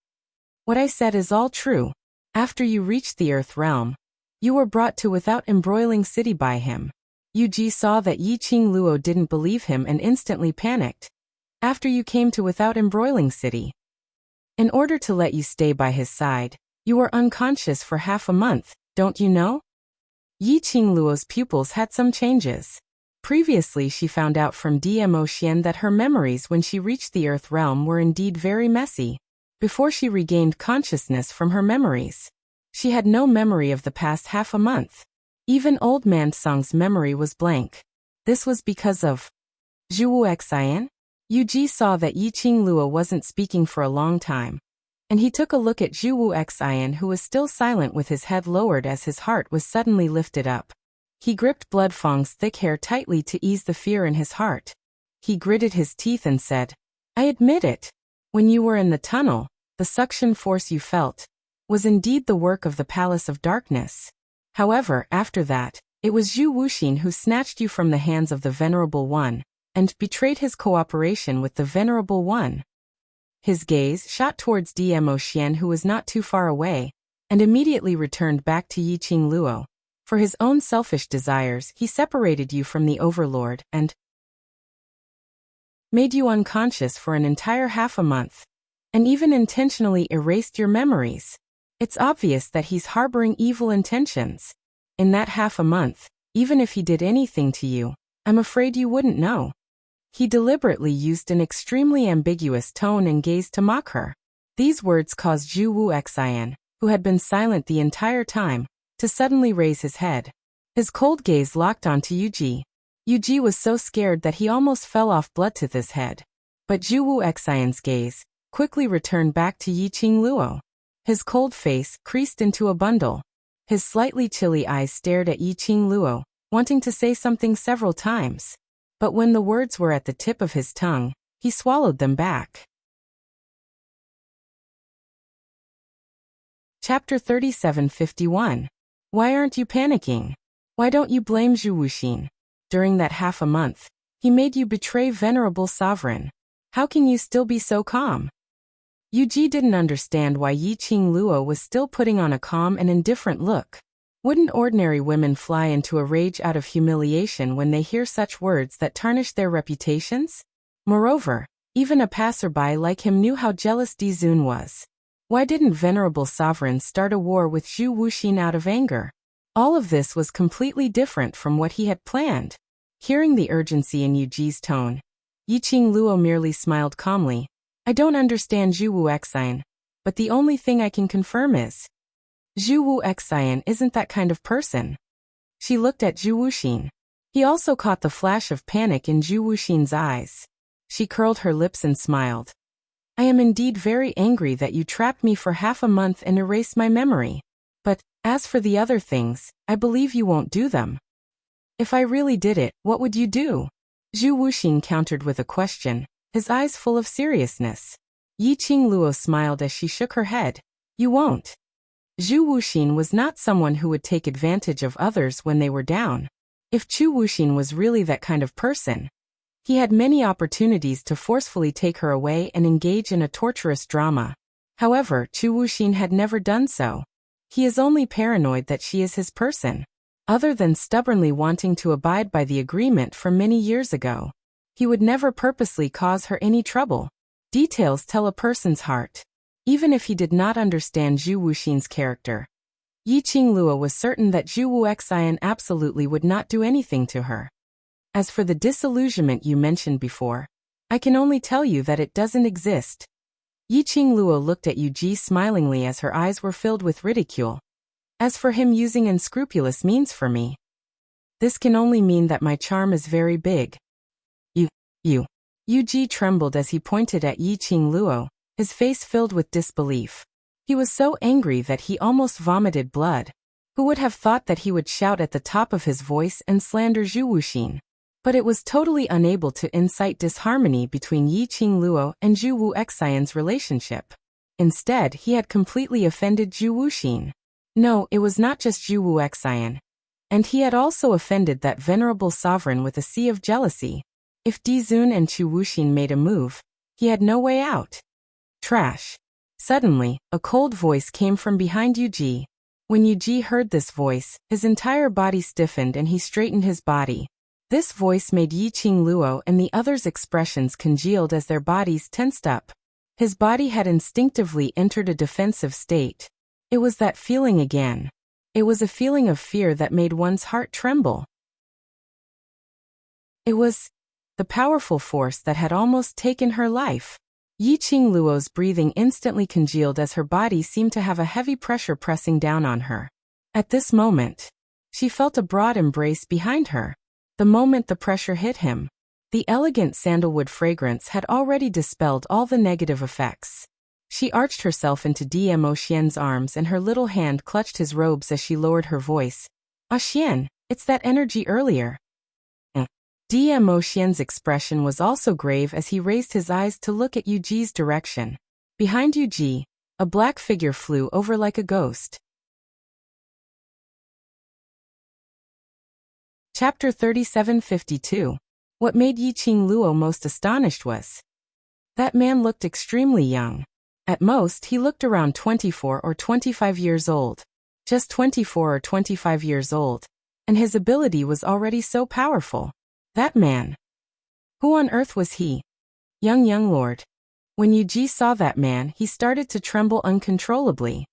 is all true. After you reached the Earth realm, you were brought to Without Embroiling City by him. Yu Ji saw that Yiqing Luo didn't believe him and instantly panicked. After you came to Without Embroiling City, in order to let you stay by his side, you were unconscious for half a month, don't you know? Yiqing Luo's pupils had some changes. Previously she found out from Dmo Xian that her memories when she reached the Earth realm were indeed very messy. Before she regained consciousness from her memories, she had no memory of the past half a month. Even old man Song's memory was blank. This was because of Zhu Wu Xian? Yu Ji saw that Yiqing Luo wasn't speaking for a long time, and he took a look at Zhu Wu Xian, who was still silent with his head lowered as his heart was suddenly lifted up. He gripped Bloodfang's thick hair tightly to ease the fear in his heart. He gritted his teeth and said, I admit it. When you were in the tunnel, the suction force you felt was indeed the work of the Palace of Darkness. However, after that, it was Zhu Wuxin who snatched you from the hands of the Venerable One and betrayed his cooperation with the Venerable One. His gaze shot towards Dmo Xian, who was not too far away, and immediately returned back to Yiqing Luo. For his own selfish desires, he separated you from the Overlord and made you unconscious for an entire half a month, and even intentionally erased your memories. It's obvious that he's harboring evil intentions. In that half a month, even if he did anything to you, I'm afraid you wouldn't know. He deliberately used an extremely ambiguous tone and gaze to mock her. These words caused Zhu Wu Xian, who had been silent the entire time, to suddenly raise his head. His cold gaze locked onto Yu Ji. Yu Ji was so scared that he almost fell off Bloodtooth's head. But Zhu Wu Xian's gaze quickly returned back to Yiqing Luo. His cold face creased into a bundle. His slightly chilly eyes stared at Yiqing Luo, wanting to say something several times. But when the words were at the tip of his tongue, he swallowed them back. Chapter 37:51. Why aren't you panicking? Why don't you blame Zhu Wuxin? During that half a month, he made you betray venerable sovereign. How can you still be so calm? Yu Ji didn't understand why Yiqing Luo was still putting on a calm and indifferent look. Wouldn't ordinary women fly into a rage out of humiliation when they hear such words that tarnish their reputations? Moreover, even a passerby like him knew how jealous Di Zun was. Why didn't venerable sovereign start a war with Zhu Wuxin out of anger? All of this was completely different from what he had planned. Hearing the urgency in Yu Ji's tone, Yiqing Luo merely smiled calmly. I don't understand Zhu Wuxian, but the only thing I can confirm is Zhu Wuxian isn't that kind of person. She looked at Zhu Wuxin. He also caught the flash of panic in Zhu Wuxin's eyes. She curled her lips and smiled. I am indeed very angry that you trapped me for half a month and erased my memory. But, as for the other things, I believe you won't do them. If I really did it, what would you do? Zhu Wuxin countered with a question, his eyes full of seriousness. Yiqing Luo smiled as she shook her head. You won't. Zhu Wuxin was not someone who would take advantage of others when they were down. If Zhu Wuxin was really that kind of person, he had many opportunities to forcefully take her away and engage in a torturous drama. However, Zhu Wuxin had never done so. He is only paranoid that she is his person. Other than stubbornly wanting to abide by the agreement from many years ago, he would never purposely cause her any trouble. Details tell a person's heart. Even if he did not understand Zhu Wuxin's character, Yiqing Luo was certain that Zhu Wuxian absolutely would not do anything to her. As for the disillusionment you mentioned before, I can only tell you that it doesn't exist. Yiqing Luo looked at Yu Ji smilingly as her eyes were filled with ridicule. As for him using unscrupulous means for me, this can only mean that my charm is very big. Yu Ji trembled as he pointed at Yiqing Luo, his face filled with disbelief. He was so angry that he almost vomited blood. Who would have thought that he would shout at the top of his voice and slander Zhu Wuxin? But it was totally unable to incite disharmony between Yiqing Luo and Zhu Wuxian's relationship. Instead, he had completely offended Zhu Wuxin. No, it was not just Zhu Wuxian. And he had also offended that venerable sovereign with a sea of jealousy. If Di Zun and Zhu Wuxin made a move, he had no way out. Trash. Suddenly, a cold voice came from behind Yu Ji. When Yu Ji heard this voice, his entire body stiffened and he straightened his body. This voice made Yiqing Luo and the others' expressions congealed as their bodies tensed up. His body had instinctively entered a defensive state. It was that feeling again. It was a feeling of fear that made one's heart tremble. It was the powerful force that had almost taken her life. Yiqing Luo's breathing instantly congealed as her body seemed to have a heavy pressure pressing down on her. At this moment, she felt a broad embrace behind her. The moment the pressure hit him, the elegant sandalwood fragrance had already dispelled all the negative effects. She arched herself into Dmo Xian's arms and her little hand clutched his robes as she lowered her voice. Ah Xian, it's that energy earlier. Dmo Xian's expression was also grave as he raised his eyes to look at Yu Ji's direction. Behind Yu Ji, a black figure flew over like a ghost. Chapter 37:52. What made Yiqing Luo most astonished was that man looked extremely young. At most, he looked around 24 or 25 years old. Just 24 or 25 years old. And his ability was already so powerful. That man. Who on earth was he? Young lord. When Yu Ji saw that man, he started to tremble uncontrollably.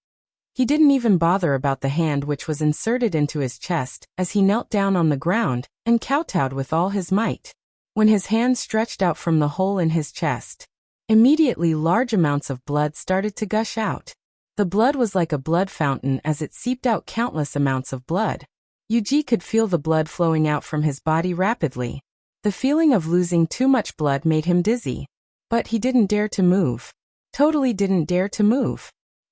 He didn't even bother about the hand which was inserted into his chest, as he knelt down on the ground and kowtowed with all his might. When his hand stretched out from the hole in his chest, immediately large amounts of blood started to gush out. The blood was like a blood fountain as it seeped out countless amounts of blood. Yu Ji could feel the blood flowing out from his body rapidly. The feeling of losing too much blood made him dizzy. But he didn't dare to move. Totally didn't dare to move.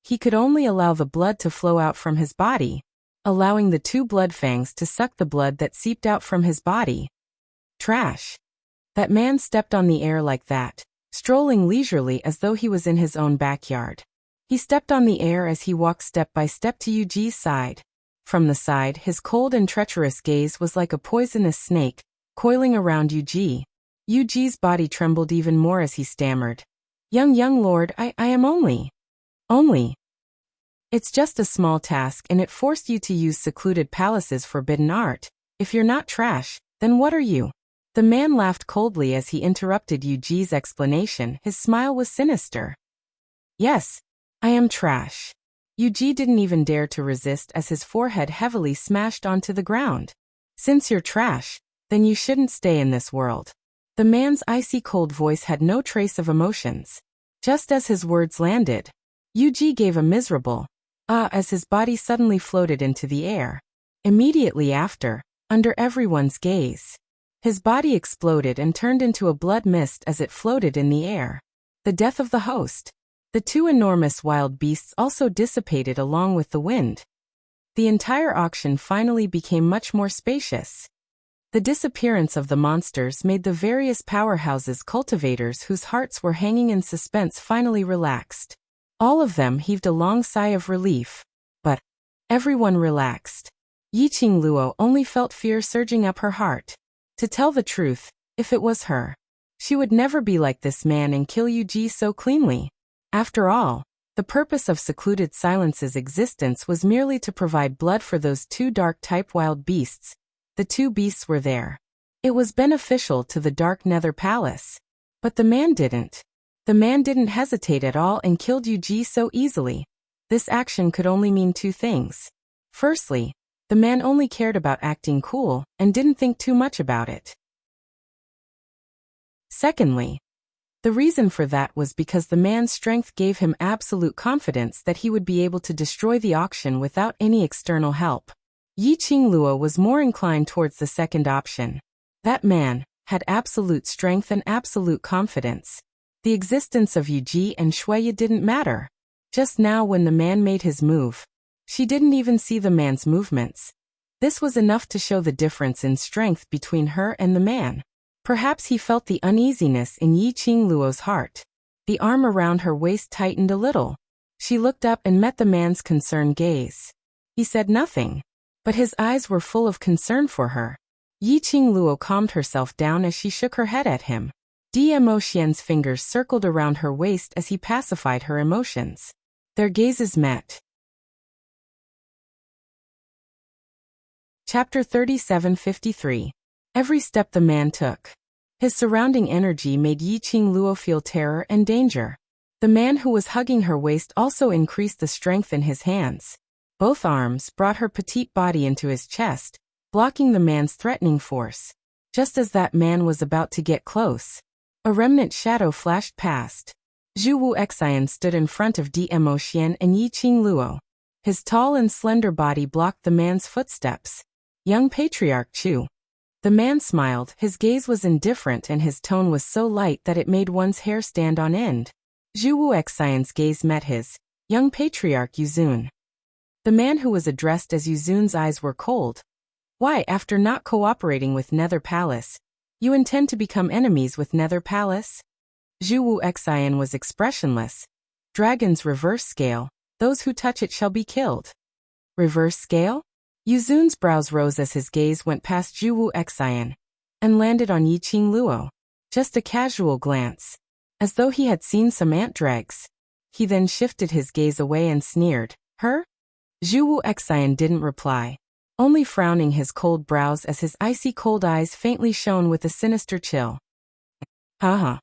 He could only allow the blood to flow out from his body, allowing the two blood fangs to suck the blood that seeped out from his body. Trash. That man stepped on the air like that, strolling leisurely as though he was in his own backyard. He stepped on the air as he walked step by step to Yuji's side. From the side, his cold and treacherous gaze was like a poisonous snake, coiling around Yuji. Yuji's body trembled even more as he stammered. Young lord, I am only. It's just a small task and it forced you to use secluded palace's forbidden art. If you're not trash, then what are you? The man laughed coldly as he interrupted Yuji's explanation. His smile was sinister. Yes, I am trash. Yuji didn't even dare to resist as his forehead heavily smashed onto the ground. Since you're trash, then you shouldn't stay in this world. The man's icy cold voice had no trace of emotions. Just as his words landed, Yuji gave a miserable ah as his body suddenly floated into the air. Immediately after, under everyone's gaze, his body exploded and turned into a blood mist as it floated in the air. The death of the host. The two enormous wild beasts also dissipated along with the wind. The entire auction finally became much more spacious. The disappearance of the monsters made the various powerhouses cultivators whose hearts were hanging in suspense finally relaxed. All of them heaved a long sigh of relief. But everyone relaxed. Yiqing Luo only felt fear surging up her heart. To tell the truth, if it was her, she would never be like this man and kill Yuji so cleanly. After all, the purpose of secluded silence's existence was merely to provide blood for those two dark-type wild beasts. The two beasts were there. It was beneficial to the Dark Nether Palace. But the man didn't. The man didn't hesitate at all and killed Yuji so easily. This action could only mean two things. Firstly, the man only cared about acting cool and didn't think too much about it. Secondly, the reason for that was because the man's strength gave him absolute confidence that he would be able to destroy the auction without any external help. Yiqing Luo was more inclined towards the second option. That man had absolute strength and absolute confidence. The existence of Yuji and Shuya didn't matter. Just now when the man made his move, she didn't even see the man's movements. This was enough to show the difference in strength between her and the man. Perhaps he felt the uneasiness in Yiqing Luo's heart. The arm around her waist tightened a little. She looked up and met the man's concerned gaze. He said nothing, but his eyes were full of concern for her. Yiqing Luo calmed herself down as she shook her head at him. Dmo Xian's fingers circled around her waist as he pacified her emotions. Their gazes met. Chapter 37:53. Every step the man took. His surrounding energy made Yiqing Luo feel terror and danger. The man who was hugging her waist also increased the strength in his hands. Both arms brought her petite body into his chest, blocking the man's threatening force. Just as that man was about to get close, a remnant shadow flashed past. Zhu Wu Xian stood in front of Dmo Xian and Yiqing Luo. His tall and slender body blocked the man's footsteps. Young Patriarch Chu. The man smiled, his gaze was indifferent and his tone was so light that it made one's hair stand on end. Zhu Wu Xian's gaze met his. Young Patriarch Yuzun. The man who was addressed as Yuzun's eyes were cold. Why, after not cooperating with Nether Palace, you intend to become enemies with Nether Palace? Zhu Wu Xian was expressionless. Dragon's reverse scale, those who touch it shall be killed. Reverse scale? Yuzun's brows rose as his gaze went past Zhu Wu Xian and landed on Yiqing Luo. Just a casual glance, as though he had seen some ant dregs. He then shifted his gaze away and sneered. Her? Zhu Wu Xian didn't reply, only frowning his cold brows as his icy cold eyes faintly shone with a sinister chill. Haha.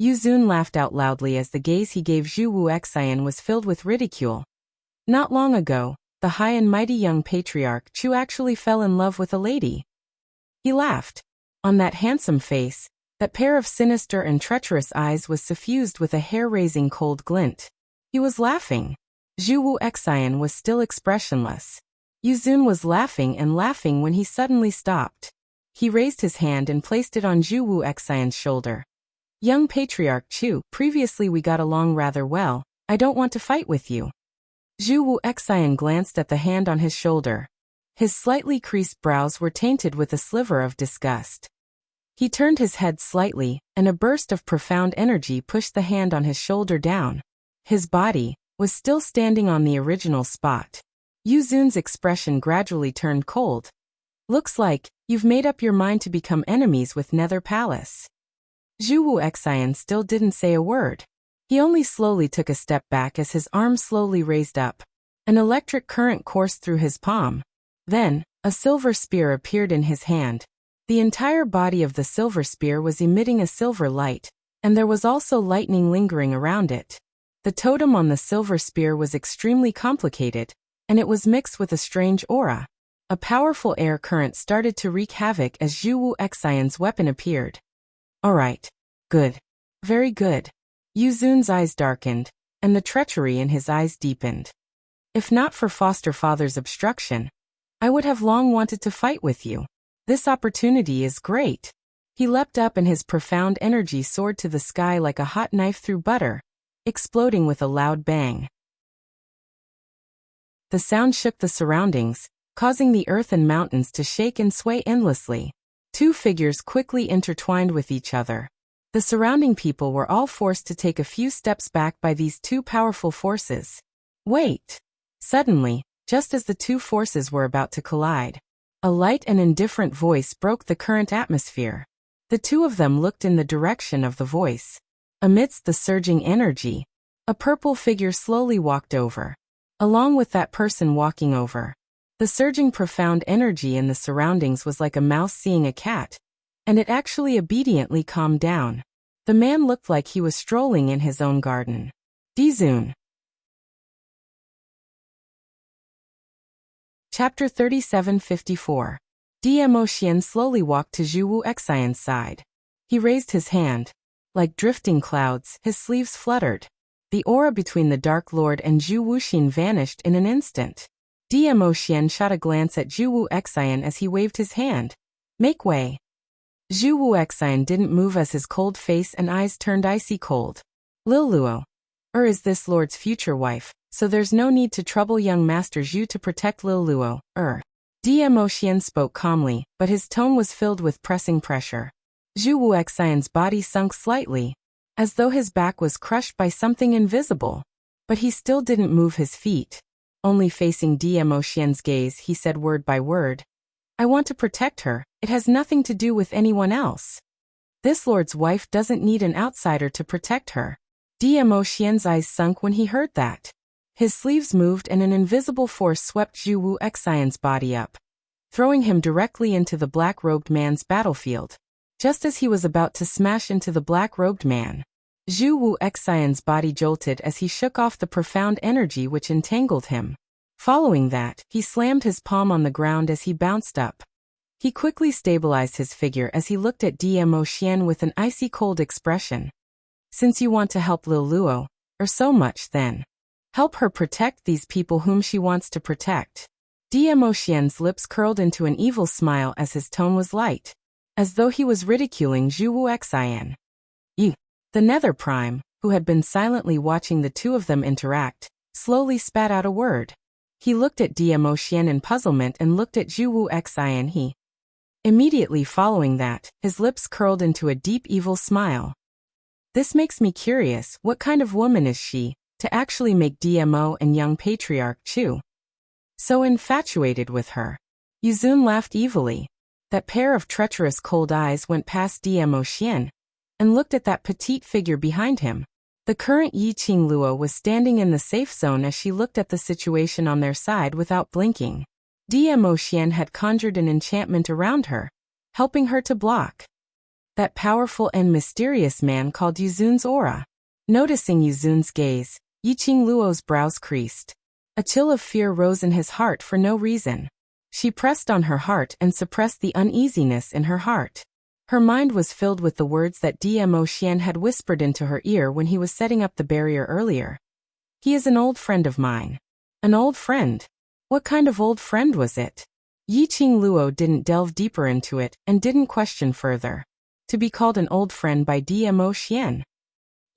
Yuzun laughed out loudly as the gaze he gave Zhu Wu Xian was filled with ridicule. Not long ago, the high and mighty young patriarch Chu actually fell in love with a lady. He laughed. On that handsome face, that pair of sinister and treacherous eyes was suffused with a hair-raising cold glint. He was laughing. Zhu Wu Xian was still expressionless. Yuzun was laughing and laughing when he suddenly stopped. He raised his hand and placed it on Zhu Wu Xian's shoulder. Young Patriarch Chu, previously we got along rather well. I don't want to fight with you. Zhu Wu Xian glanced at the hand on his shoulder. His slightly creased brows were tainted with a sliver of disgust. He turned his head slightly, and a burst of profound energy pushed the hand on his shoulder down. His body was still standing on the original spot. Yu Zun's expression gradually turned cold. Looks like you've made up your mind to become enemies with Nether Palace. Zhu Wu Xian still didn't say a word. He only slowly took a step back as his arm slowly raised up. An electric current coursed through his palm. Then, a silver spear appeared in his hand. The entire body of the silver spear was emitting a silver light, and there was also lightning lingering around it. The totem on the silver spear was extremely complicated, and it was mixed with a strange aura. A powerful air current started to wreak havoc as Zhu Wu Xian's weapon appeared. Alright. Good. Very good. Yu Zun's eyes darkened, and the treachery in his eyes deepened. If not for foster father's obstruction, I would have long wanted to fight with you. This opportunity is great. He leapt up and his profound energy soared to the sky like a hot knife through butter, exploding with a loud bang. The sound shook the surroundings, causing the earth and mountains to shake and sway endlessly. Two figures quickly intertwined with each other. The surrounding people were all forced to take a few steps back by these two powerful forces. Wait! Suddenly, just as the two forces were about to collide, a light and indifferent voice broke the current atmosphere. The two of them looked in the direction of the voice. Amidst the surging energy, a purple figure slowly walked over. Along with that person walking over, the surging profound energy in the surroundings was like a mouse seeing a cat, and it actually obediently calmed down. The man looked like he was strolling in his own garden. Dizun. Chapter 3754. Dmo Xian slowly walked to Zhu Wu Xian's side. He raised his hand. Like drifting clouds, his sleeves fluttered. The aura between the Dark Lord and Zhu Wuxin vanished in an instant. Dmo Xian shot a glance at Zhu Wu Xian as he waved his hand. Make way. Zhu Wu Xian didn't move as his cold face and eyes turned icy cold. Lil Luo. Is this Lord's future wife, so there's no need to trouble young Master Zhu to protect Lil Luo. Dmo Xian spoke calmly, but his tone was filled with pressing pressure. Zhu Wu Xian's body sunk slightly, as though his back was crushed by something invisible. But he still didn't move his feet. Only facing Dmo Xian's gaze, he said word by word. I want to protect her, it has nothing to do with anyone else. This Lord's wife doesn't need an outsider to protect her. Dmo Xian's eyes sunk when he heard that. His sleeves moved and an invisible force swept Zhu Wu Xian's body up, throwing him directly into the black-robed man's battlefield. Just as he was about to smash into the black-robed man, Zhu Wu Xian's body jolted as he shook off the profound energy which entangled him. Following that, he slammed his palm on the ground as he bounced up. He quickly stabilized his figure as he looked at Dmo Xian with an icy-cold expression. Since you want to help Lil Luo, so much then. Help her protect these people whom she wants to protect. Dmo Xian's lips curled into an evil smile as his tone was light, as though he was ridiculing Zhu Wu Xian. The Nether Prime, who had been silently watching the two of them interact, slowly spat out a word. He looked at Dmo Xian in puzzlement and looked at Zhu Wu Xian. Immediately following that, his lips curled into a deep evil smile. This makes me curious, what kind of woman is she, to actually make Dmo and young Patriarch Chu so infatuated with her? Yu Zun laughed evilly. That pair of treacherous cold eyes went past Dmo Xian and looked at that petite figure behind him. The current Yiqing Luo was standing in the safe zone as she looked at the situation on their side without blinking. Dmo Xian had conjured an enchantment around her, helping her to block that powerful and mysterious man called Yu Zun's aura. Noticing Yu Zun's gaze, Yiqing Luo's brows creased. A chill of fear rose in his heart for no reason. She pressed on her heart and suppressed the uneasiness in her heart. Her mind was filled with the words that Dmo Xian had whispered into her ear when he was setting up the barrier earlier. He is an old friend of mine. An old friend? What kind of old friend was it? Yiqing Luo didn't delve deeper into it and didn't question further. To be called an old friend by Dmo Xian?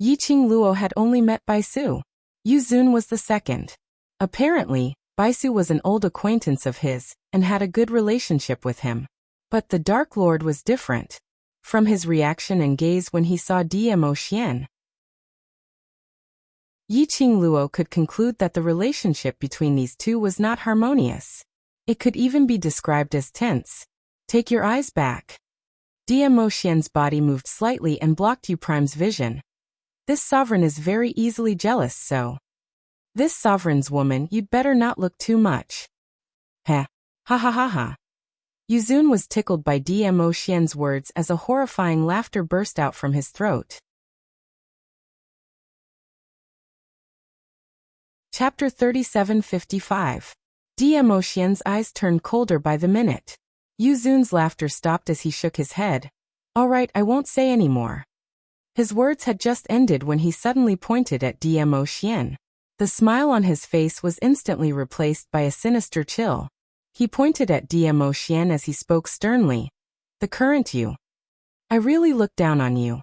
Yiqing Luo had only met Bai Su. Yu Zun was the second. Apparently, Baisu was an old acquaintance of his and had a good relationship with him. But the Dark Lord was different. From his reaction and gaze when he saw Dmo Xian, Yi Qingluo could conclude that the relationship between these two was not harmonious. It could even be described as tense. Take your eyes back. Dmo Xian's body moved slightly and blocked Yu Prime's vision. This sovereign is very easily jealous, so. This sovereign's woman, you'd better not look too much. Heh. Ha ha ha ha. Yuzun was tickled by Dmo Xian's words as a horrifying laughter burst out from his throat. Chapter 3755. Dmo Xian's eyes turned colder by the minute. Yuzun's laughter stopped as he shook his head. All right, I won't say any more. His words had just ended when he suddenly pointed at Dmo Xian. The smile on his face was instantly replaced by a sinister chill. He pointed at Dmo Xian as he spoke sternly. The current you. I really look down on you.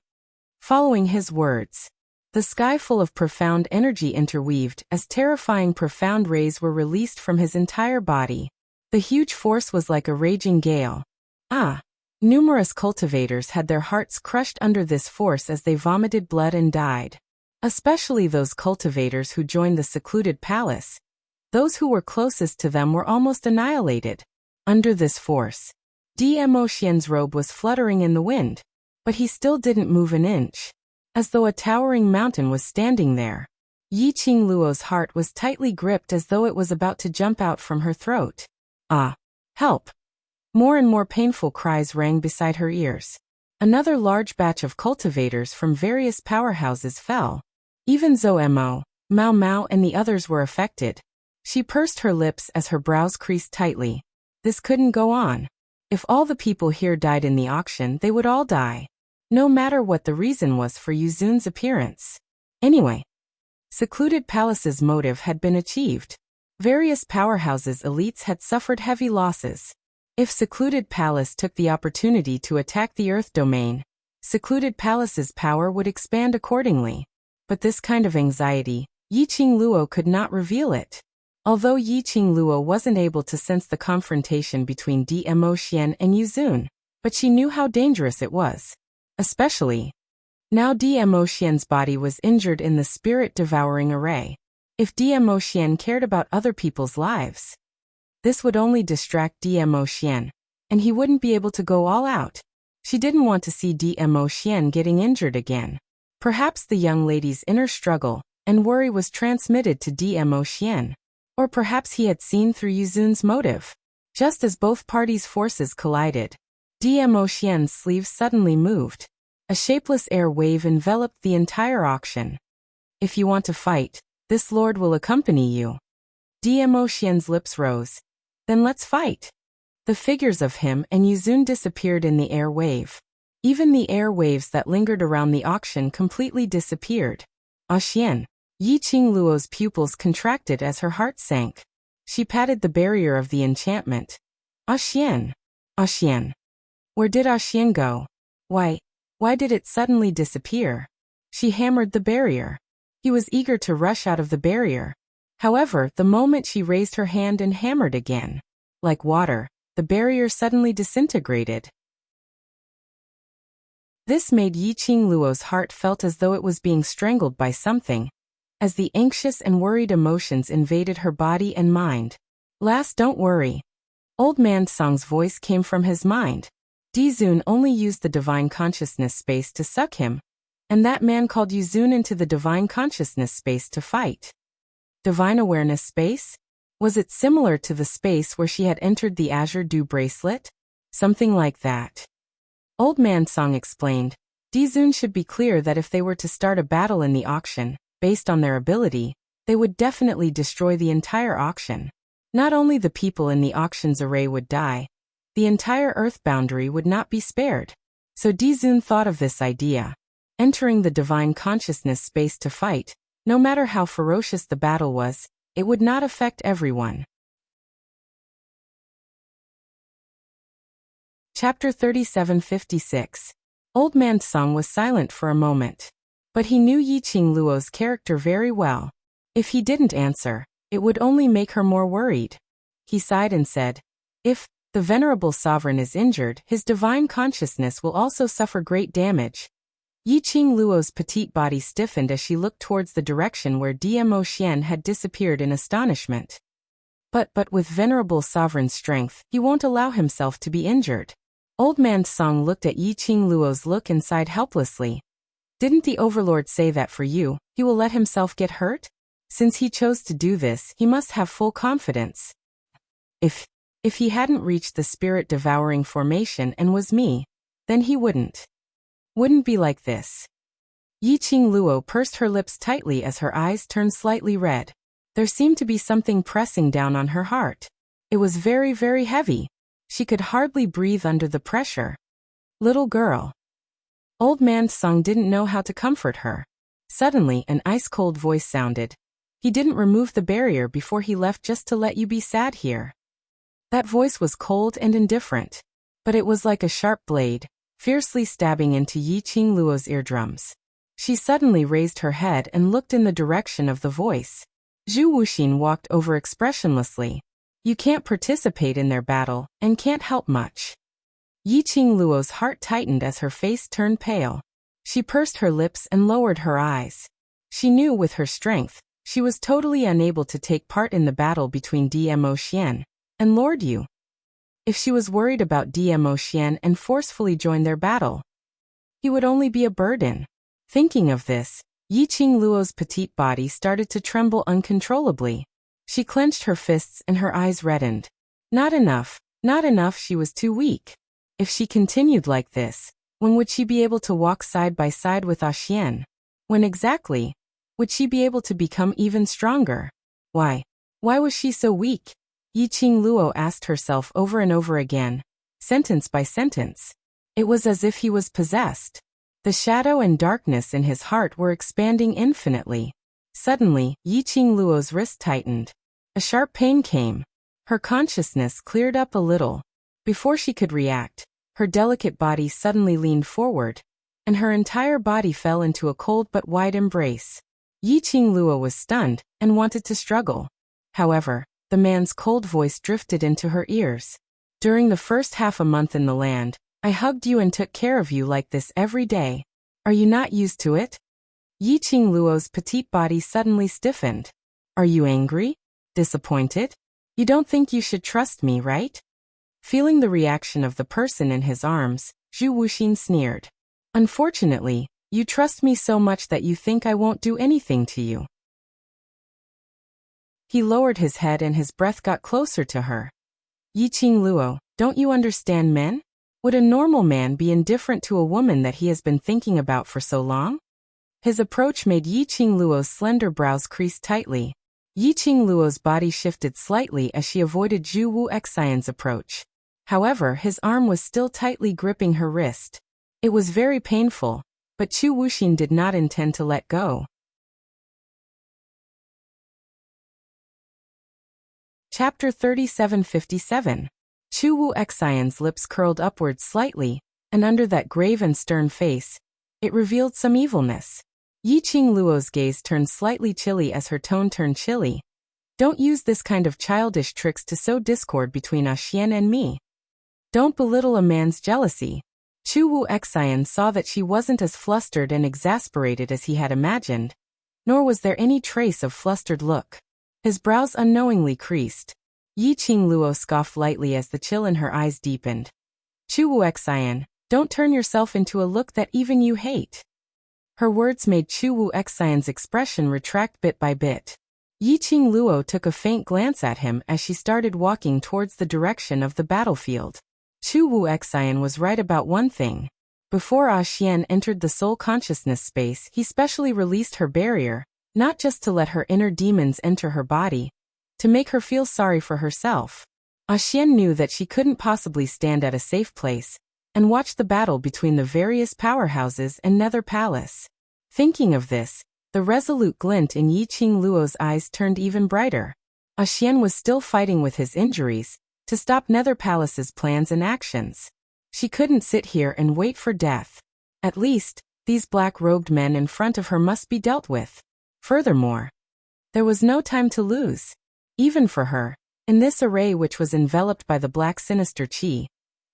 Following his words, the sky full of profound energy interweaved as terrifying profound rays were released from his entire body. The huge force was like a raging gale. Numerous cultivators had their hearts crushed under this force as they vomited blood and died. Especially those cultivators who joined the secluded palace. Those who were closest to them were almost annihilated. Under this force, Dmo Xian's robe was fluttering in the wind, but he still didn't move an inch. As though a towering mountain was standing there. Yi Qingluo's heart was tightly gripped as though it was about to jump out from her throat. Help! More and more painful cries rang beside her ears. Another large batch of cultivators from various powerhouses fell. Even Zhou Mo, Mao Mao and the others were affected. She pursed her lips as her brows creased tightly. This couldn't go on. If all the people here died in the auction, they would all die. No matter what the reason was for Yuzun's appearance. Anyway, Secluded Palace's motive had been achieved. Various powerhouses' elites had suffered heavy losses. If Secluded Palace took the opportunity to attack the Earth domain, Secluded Palace's power would expand accordingly. But this kind of anxiety, Yi Qingluo could not reveal it. Although Yi Qingluo wasn't able to sense the confrontation between Dmo Xian and Yuzun, but she knew how dangerous it was. Especially, now Dmo Xian's body was injured in the spirit-devouring array. If Dmo Xian cared about other people's lives, this would only distract Dmo Xian, and he wouldn't be able to go all out. She didn't want to see Dmo Xian getting injured again. Perhaps the young lady's inner struggle and worry was transmitted to Dmo Xian. Or perhaps he had seen through Yuzun's motive. Just as both parties' forces collided, Dmo Xian's sleeves suddenly moved. A shapeless air wave enveloped the entire auction. If you want to fight, this lord will accompany you. Dmo Xian's lips rose. Then let's fight. The figures of him and Yuzun disappeared in the air wave. Even the air waves that lingered around the auction completely disappeared. Xian. Yi Qingluo's pupils contracted as her heart sank. She patted the barrier of the enchantment. Xian. Xian. Where did Xian go? Why did it suddenly disappear? She hammered the barrier. He was eager to rush out of the barrier. However, the moment she raised her hand and hammered again, like water, the barrier suddenly disintegrated. This made Yi Qingluo's heart felt as though it was being strangled by something, as the anxious and worried emotions invaded her body and mind. Don't worry. Old Man Song's voice came from his mind. Dizun only used the divine consciousness space to suck him, and that man called Yuzun into the divine consciousness space to fight. Divine awareness space? Was it similar to the space where she had entered the Azure Dew bracelet? Something like that. Old Man Song explained. Dizun should be clear that if they were to start a battle in the auction, based on their ability, they would definitely destroy the entire auction. Not only the people in the auction's array would die, the entire Earth boundary would not be spared. So Dizun thought of this idea. Entering the divine consciousness space to fight, no matter how ferocious the battle was, it would not affect everyone. Chapter 3756. Old Man Song was silent for a moment. But he knew Yi Qingluo's character very well. If he didn't answer, It would only make her more worried. He sighed and said, "If the venerable sovereign is injured, his divine consciousness will also suffer great damage." Yi Qingluo's petite body stiffened as she looked towards the direction where Dmo Xian had disappeared in astonishment. But with venerable sovereign's strength, he won't allow himself to be injured. Old man Song looked at Yi Qingluo's look and sighed helplessly. Didn't the overlord say that for you, he will let himself get hurt? Since he chose to do this, he must have full confidence. If he hadn't reached the spirit-devouring formation and was me, then he wouldn't be like this. Yi Qingluo pursed her lips tightly as her eyes turned slightly red. There seemed to be something pressing down on her heart. It was very, very heavy. She could hardly breathe under the pressure. Little girl. Old man Song didn't know how to comfort her. Suddenly, an ice-cold voice sounded. He didn't remove the barrier before he left just to let you be sad here. That voice was cold and indifferent. But it was like a sharp blade, fiercely stabbing into Yi Qingluo's eardrums. She suddenly raised her head and looked in the direction of the voice. Zhu Wuxin walked over expressionlessly. You can't participate in their battle, and can't help much. Yi Qingluo's heart tightened as her face turned pale. She pursed her lips and lowered her eyes. She knew with her strength, she was totally unable to take part in the battle between Dmo Xian and Lord Yu. If she was worried about Dmo Xian and forcefully joined their battle, he would only be a burden. Thinking of this, Yi Qingluo's petite body started to tremble uncontrollably. She clenched her fists and her eyes reddened. Not enough, she was too weak. If she continued like this, when would she be able to walk side by side with Xian? When exactly would she be able to become even stronger? Why was she so weak? Yi Qingluo asked herself over and over again, sentence by sentence. It was as if he was possessed. The shadow and darkness in his heart were expanding infinitely. Suddenly, Yi Qingluo's wrist tightened. A sharp pain came. Her consciousness cleared up a little. Before she could react, her delicate body suddenly leaned forward, and her entire body fell into a cold but wide embrace. Yi Qingluo was stunned and wanted to struggle. However, the man's cold voice drifted into her ears. During the first half a month in the land, I hugged you and took care of you like this every day. Are you not used to it? Yi Qingluo's petite body suddenly stiffened. Are you angry? Disappointed? You don't think you should trust me, right? Feeling the reaction of the person in his arms, Zhu Wuxin sneered. Unfortunately, you trust me so much that you think I won't do anything to you. He lowered his head and his breath got closer to her. Yi Qingluo, don't you understand men? Would a normal man be indifferent to a woman that he has been thinking about for so long? His approach made Yi Qingluo's slender brows crease tightly. Yi Qingluo's body shifted slightly as she avoided Zhu Wuxian's approach. However, his arm was still tightly gripping her wrist. It was very painful, but Zhu Wuxin did not intend to let go. Chapter 3757. Zhu Wuxian's lips curled upward slightly, and under that grave and stern face, it revealed some evilness. Yi Qingluo's gaze turned slightly chilly as her tone turned chilly. Don't use this kind of childish tricks to sow discord between Xian and me. Don't belittle a man's jealousy. Zhu Wuxian saw that she wasn't as flustered and exasperated as he had imagined, nor was there any trace of flustered look. His brows unknowingly creased. Yi Qingluo scoffed lightly as the chill in her eyes deepened. Zhu Wuxian, don't turn yourself into a look that even you hate. Her words made Zhu Wuxian's expression retract bit by bit. Yi Qingluo took a faint glance at him as she started walking towards the direction of the battlefield. Zhu Wuxian was right about one thing. Before Xian entered the soul consciousness space, he specially released her barrier, not just to let her inner demons enter her body, to make her feel sorry for herself. Xian knew that she couldn't possibly stand at a safe place and watch the battle between the various powerhouses and Nether Palace. Thinking of this, the resolute glint in Yi Qingluo's eyes turned even brighter. Xian was still fighting with his injuries to stop Nether Palace's plans and actions. She couldn't sit here and wait for death. At least, these black-robed men in front of her must be dealt with. Furthermore, There was no time to lose. Even for her, in this array which was enveloped by the black sinister chi,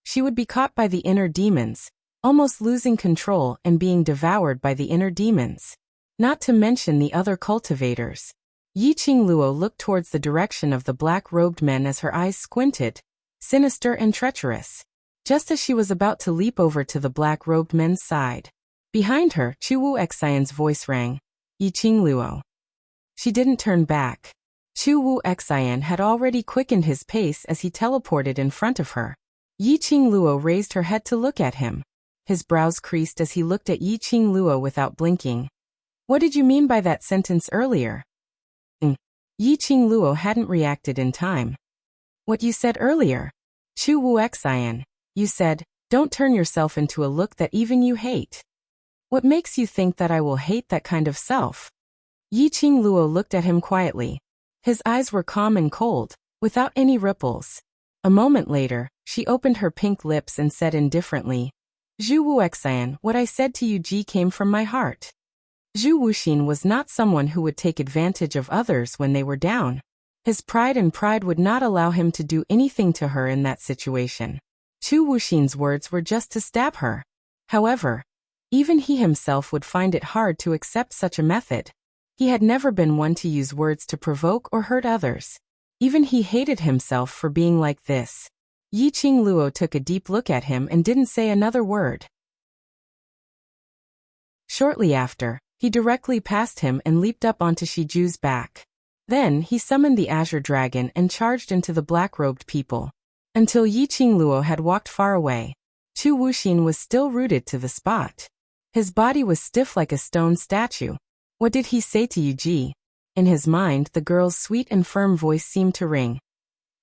she would be caught by the inner demons, almost losing control and being devoured by the inner demons. Not to mention the other cultivators. Yi Qingluo looked towards the direction of the black-robed men as her eyes squinted, sinister and treacherous. Just as she was about to leap over to the black-robed men's side. Behind her, Chu Wu Xian's voice rang. Yi Qingluo. She didn't turn back. Chu Wu Xian had already quickened his pace as he teleported in front of her. Yi Qingluo raised her head to look at him. His brows creased as he looked at Yi Qingluo without blinking. What did you mean by that sentence earlier? Yi Qingluo hadn't reacted in time. What you said earlier? Chu Wu Xian, you said, don't turn yourself into a look that even you hate. What makes you think that I will hate that kind of self? Yi Qingluo looked at him quietly. His eyes were calm and cold, without any ripples. A moment later, she opened her pink lips and said indifferently, Zhu Wuxian, what I said to you came from my heart. Zhu Wuxin was not someone who would take advantage of others when they were down. His pride would not allow him to do anything to her in that situation. Zhu Wuxin's words were just to stab her. However, even he himself would find it hard to accept such a method. He had never been one to use words to provoke or hurt others. Even he hated himself for being like this. Yi Qingluo took a deep look at him and didn't say another word. Shortly after, he directly passed him and leaped up onto Shiju's back. Then he summoned the Azure Dragon and charged into the black-robed people. Until Yi Qingluo had walked far away, Chu Wuxin was still rooted to the spot. His body was stiff like a stone statue. What did he say to Yuji? In his mind, the girl's sweet and firm voice seemed to ring.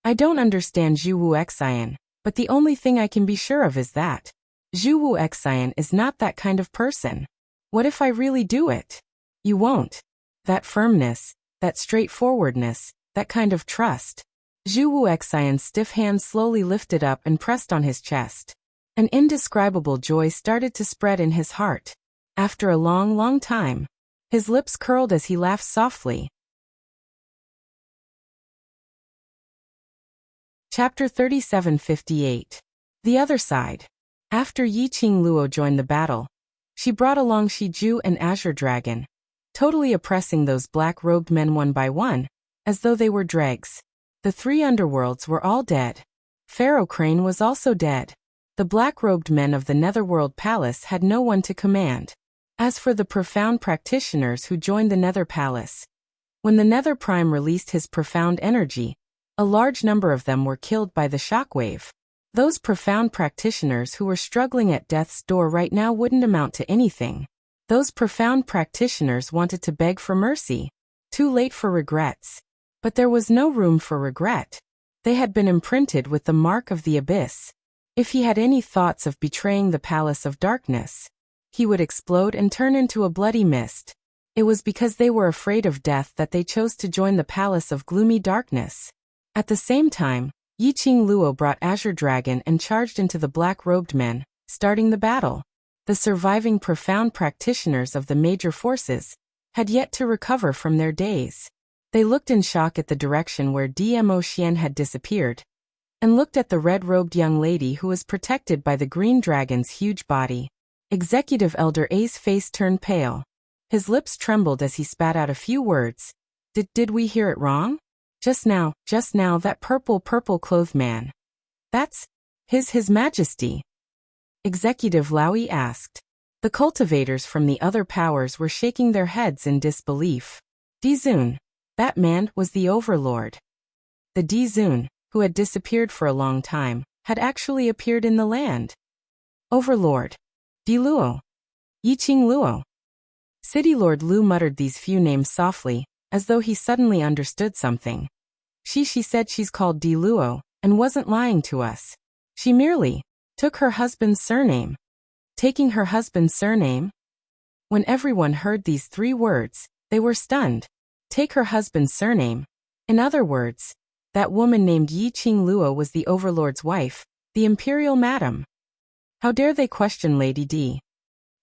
I don't understand Zhu Wuxian, but the only thing I can be sure of is that Zhu Wuxian is not that kind of person. What if I really do it? You won't. That firmness, that straightforwardness, that kind of trust. Zhu Wuxian's stiff hand slowly lifted up and pressed on his chest. An indescribable joy started to spread in his heart. After a long, long time, his lips curled as he laughed softly. Chapter 3758. The Other Side. After Yi Qingluo joined the battle, she brought along Shiju and Azure Dragon, totally oppressing those black-robed men one by one, as though they were dregs. The three underworlds were all dead. Pharaoh Crane was also dead. The black-robed men of the Netherworld Palace had no one to command. As for the profound practitioners who joined the Nether Palace, when the Nether Prime released his profound energy, a large number of them were killed by the shockwave. Those profound practitioners who were struggling at death's door right now wouldn't amount to anything. Those profound practitioners wanted to beg for mercy. Too late for regrets. But there was no room for regret. They had been imprinted with the mark of the abyss. If he had any thoughts of betraying the Palace of Darkness, he would explode and turn into a bloody mist. It was because they were afraid of death that they chose to join the Palace of Gloomy Darkness. At the same time, Yi Qingluo brought Azure Dragon and charged into the black-robed men, starting the battle. The surviving profound practitioners of the major forces had yet to recover from their daze. They looked in shock at the direction where Dmo Xian had disappeared, and looked at the red-robed young lady who was protected by the green dragon's huge body. Executive Elder A's face turned pale. His lips trembled as he spat out a few words. Did we hear it wrong? Just now, that purple-clothed man. That's His Majesty. Executive Laui asked. The cultivators from the other powers were shaking their heads in disbelief. Dizun. That man was the Overlord. The Dizun, who had disappeared for a long time, had actually appeared in the land. Overlord. Diluo. Yi Qingluo. City Lord Lu muttered these few names softly, as though he suddenly understood something. She said she's called Diluo, and wasn't lying to us. She merely took her husband's surname. Taking her husband's surname? When everyone heard these three words, they were stunned. Take her husband's surname. In other words, that woman named Yi Qingluo was the Overlord's wife, the Imperial Madam. How dare they question Lady D?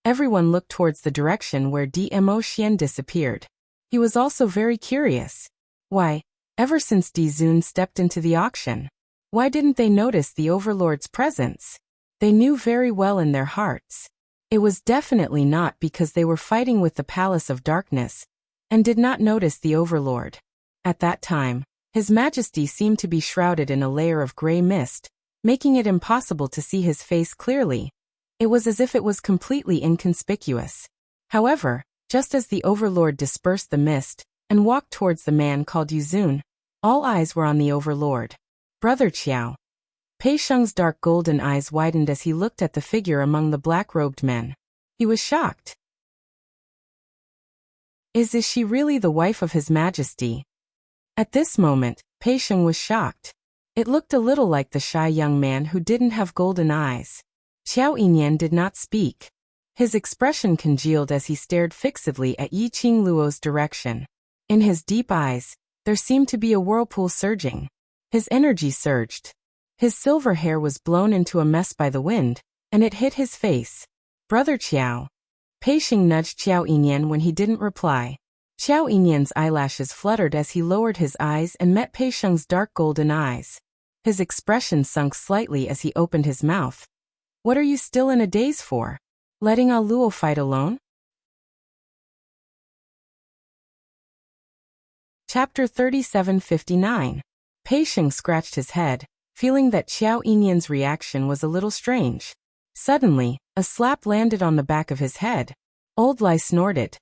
Everyone looked towards the direction where Dmo Xian disappeared. He was also very curious. Why, ever since Dizun stepped into the auction, why didn't they notice the overlord's presence? They knew very well in their hearts. It was definitely not because they were fighting with the Palace of Darkness and did not notice the overlord. At that time, His Majesty seemed to be shrouded in a layer of gray mist, making it impossible to see his face clearly. It was as if it was completely inconspicuous. However, just as the overlord dispersed the mist and walked towards the man called Yuzun, all eyes were on the overlord. Brother Qiao. Pei Sheng's dark golden eyes widened as he looked at the figure among the black-robed men. He was shocked. Is she really the wife of His Majesty? At this moment, Pei Sheng was shocked. It looked a little like the shy young man who didn't have golden eyes. Xiao Yinyan did not speak. His expression congealed as he stared fixedly at Yi Qingluo's direction. In his deep eyes, there seemed to be a whirlpool surging. His energy surged. His silver hair was blown into a mess by the wind, and it hit his face. Brother Qiao. Pei Sheng nudged Xiao Yinyan when he didn't reply. Xiao Yinyan's eyelashes fluttered as he lowered his eyes and met Pei Sheng's dark golden eyes. His expression sunk slightly as he opened his mouth. What are you still in a daze for? Letting Ah Luo fight alone? Chapter 3759. Pei Sheng scratched his head, feeling that Xiao Yinyan's reaction was a little strange. Suddenly, a slap landed on the back of his head. Old Lai snorted.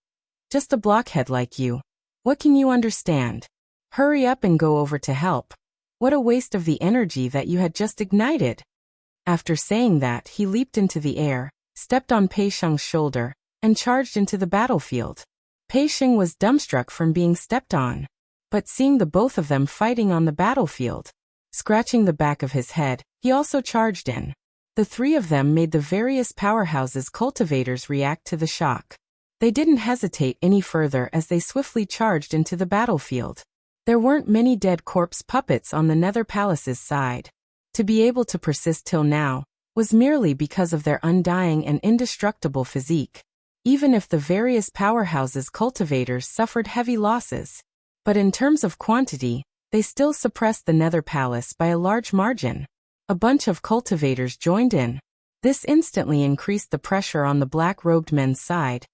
Just a blockhead like you. What can you understand? Hurry up and go over to help. What a waste of the energy that you had just ignited. After saying that, he leaped into the air, stepped on Pei Sheng's shoulder, and charged into the battlefield. Pei Sheng was dumbstruck from being stepped on. But seeing the both of them fighting on the battlefield, scratching the back of his head, he also charged in. The three of them made the various powerhouses cultivators react to the shock. They didn't hesitate any further as they swiftly charged into the battlefield. There weren't many dead corpse puppets on the Nether Palace's side. To be able to persist till now was merely because of their undying and indestructible physique, even if the various powerhouses cultivators suffered heavy losses. But in terms of quantity, they still suppressed the Nether Palace by a large margin. A bunch of cultivators joined in. This instantly increased the pressure on the black-robed men's side,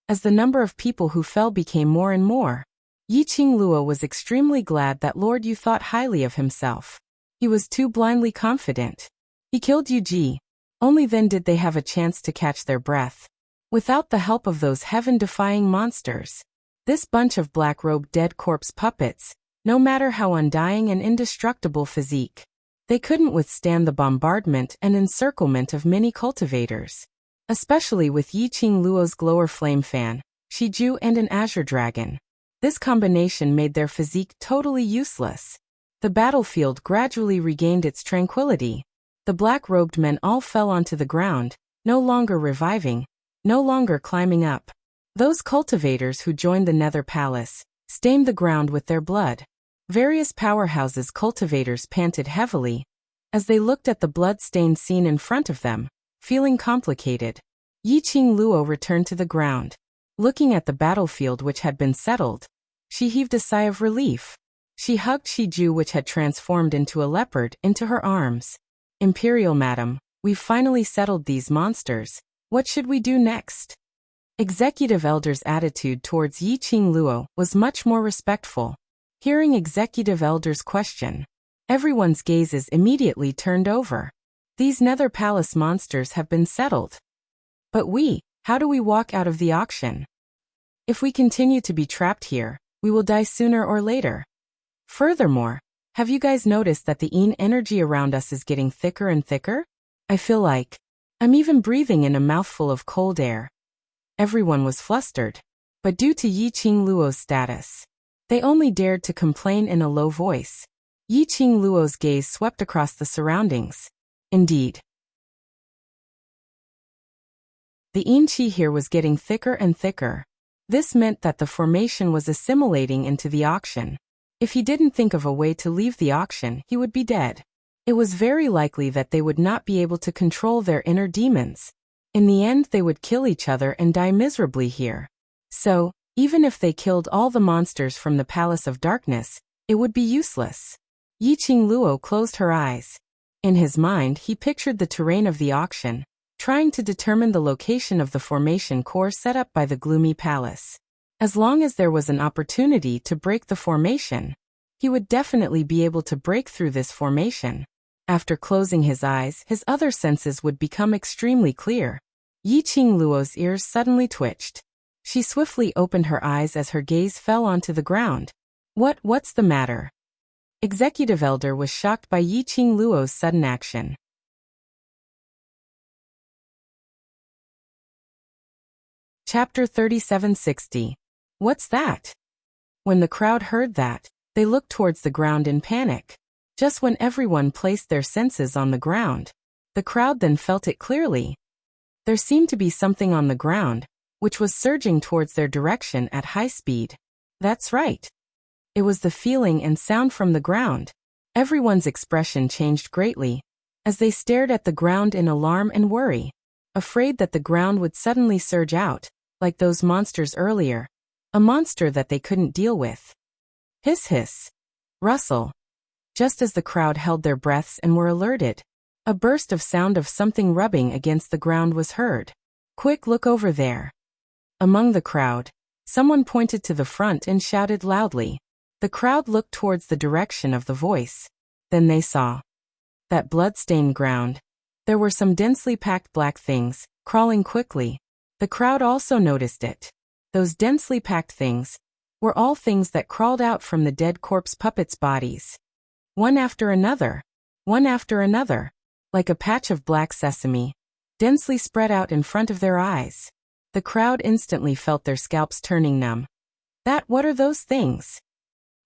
as the number of people who fell became more and more. Yi Qingluo was extremely glad that Lord Yu thought highly of himself. He was too blindly confident. He killed Yu Ji. Only then did they have a chance to catch their breath. Without the help of those heaven-defying monsters, this bunch of black-robed dead corpse puppets, no matter how undying and indestructible physique, they couldn't withstand the bombardment and encirclement of many cultivators. Especially with Yi Qingluo's glower flame fan, Shiju and an azure dragon. This combination made their physique totally useless. The battlefield gradually regained its tranquility. The black-robed men all fell onto the ground, no longer reviving, no longer climbing up. Those cultivators who joined the Nether Palace stained the ground with their blood. Various powerhouses cultivators panted heavily as they looked at the blood-stained scene in front of them, feeling complicated. Yi Qingluo returned to the ground. Looking at the battlefield which had been settled, she heaved a sigh of relief. She hugged Shiju, which had transformed into a leopard, into her arms. Imperial Madam, we've finally settled these monsters. What should we do next? Executive Elder's attitude towards Yi Qingluo was much more respectful. Hearing Executive Elder's question, everyone's gazes immediately turned over. These Nether Palace monsters have been settled. But how do we walk out of the auction? If we continue to be trapped here, we will die sooner or later. Furthermore, have you guys noticed that the Yin energy around us is getting thicker and thicker? I feel like I'm even breathing in a mouthful of cold air. Everyone was flustered. But due to Yi Qingluo's status, they only dared to complain in a low voice. Yi Qingluo's gaze swept across the surroundings. Indeed, the yin qi here was getting thicker and thicker. This meant that the formation was assimilating into the auction. If he didn't think of a way to leave the auction, he would be dead. It was very likely that they would not be able to control their inner demons. In the end, they would kill each other and die miserably here. So, Even if they killed all the monsters from the Palace of Darkness, it would be useless. Yiqing Luo closed her eyes. In his mind, he pictured the terrain of the auction, trying to determine the location of the formation core set up by the gloomy palace. As long as there was an opportunity to break the formation, he would definitely be able to break through this formation. After closing his eyes, his other senses would become extremely clear. Yiqing Luo's ears suddenly twitched. She swiftly opened her eyes as her gaze fell onto the ground. What's the matter? Executive Elder was shocked by Yiqing Luo's sudden action. Chapter 3760. What's that? When the crowd heard that, they looked towards the ground in panic. Just when everyone placed their senses on the ground, the crowd then felt it clearly. There seemed to be something on the ground, which was surging towards their direction at high speed. That's right. It was the feeling and sound from the ground. Everyone's expression changed greatly, as they stared at the ground in alarm and worry, afraid that the ground would suddenly surge out, like those monsters earlier, a monster that they couldn't deal with. Hiss hiss. Rustle. Just as the crowd held their breaths and were alerted, a burst of sound of something rubbing against the ground was heard. Quick, look over there. Among the crowd, someone pointed to the front and shouted loudly. The crowd looked towards the direction of the voice. Then they saw that blood-stained ground. There were some densely packed black things, crawling quickly. The crowd also noticed it. Those densely packed things were all things that crawled out from the dead corpse puppets' bodies. One after another, like a patch of black sesame, densely spread out in front of their eyes. The crowd instantly felt their scalps turning numb. What are those things?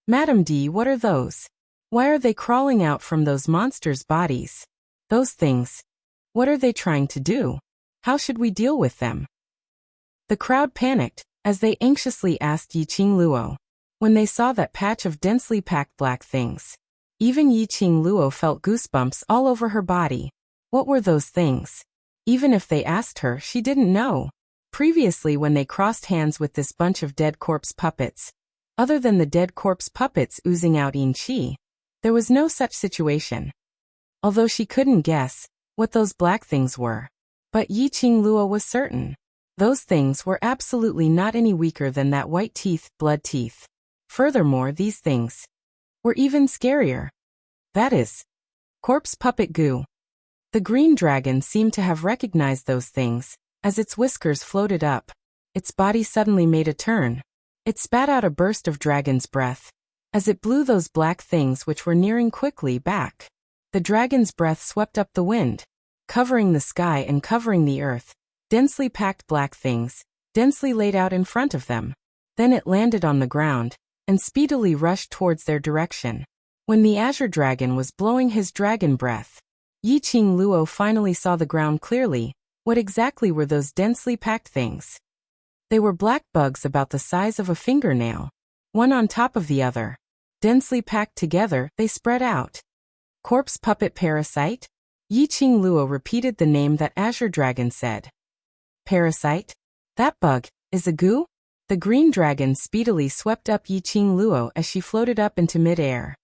Madam D, what are those? Why are they crawling out from those monsters' bodies? Those things. What are they trying to do? How should we deal with them? The crowd panicked, as they anxiously asked Yiqing Luo. When they saw that patch of densely packed black things, even Yiqing Luo felt goosebumps all over her body. What were those things? Even if they asked her, she didn't know. Previously, when they crossed hands with this bunch of dead corpse puppets, other than the dead corpse puppets oozing out yin qi, there was no such situation. Although she couldn't guess what those black things were. But Yiqing Luo was certain. Those things were absolutely not any weaker than that white teeth, blood teeth. Furthermore, these things were even scarier. That is, corpse puppet goo. The green dragon seemed to have recognized those things. As its whiskers floated up, its body suddenly made a turn. It spat out a burst of dragon's breath, as it blew those black things which were nearing quickly back. The dragon's breath swept up the wind, covering the sky and covering the earth. Densely packed black things, densely laid out in front of them. Then it landed on the ground, and speedily rushed towards their direction. When the azure dragon was blowing his dragon breath, Yiqing Luo finally saw the ground clearly. What exactly were those densely packed things? They were black bugs about the size of a fingernail, one on top of the other. Densely packed together, they spread out. Corpse puppet parasite? Yiqing Luo repeated the name that Azure Dragon said. Parasite? That bug is a goo? The green dragon speedily swept up Yiqing Luo as she floated up into mid-air.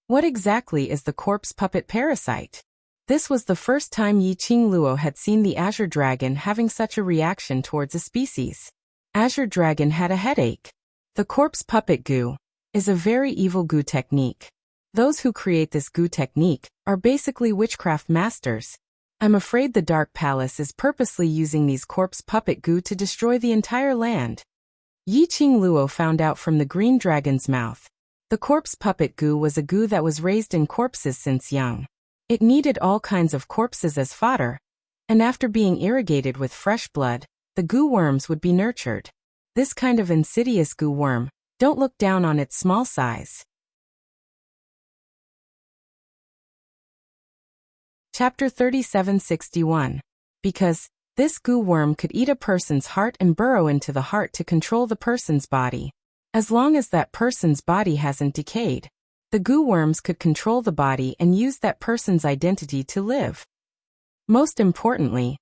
What exactly is the corpse puppet parasite? This was the first time Yiqing Luo had seen the Azure Dragon having such a reaction towards a species. Azure Dragon had a headache. The corpse puppet goo is a very evil goo technique. Those who create this goo technique are basically witchcraft masters. I'm afraid the Dark Palace is purposely using these corpse puppet goo to destroy the entire land. Yiqing Luo found out from the green dragon's mouth. The corpse puppet goo was a goo that was raised in corpses since young. It needed all kinds of corpses as fodder, and after being irrigated with fresh blood, the goo worms would be nurtured. This kind of insidious goo worm, don't look down on its small size. Chapter 3761. Because this goo worm could eat a person's heart and burrow into the heart to control the person's body. As long as that person's body hasn't decayed, the goo worms could control the body and use that person's identity to live. Most importantly,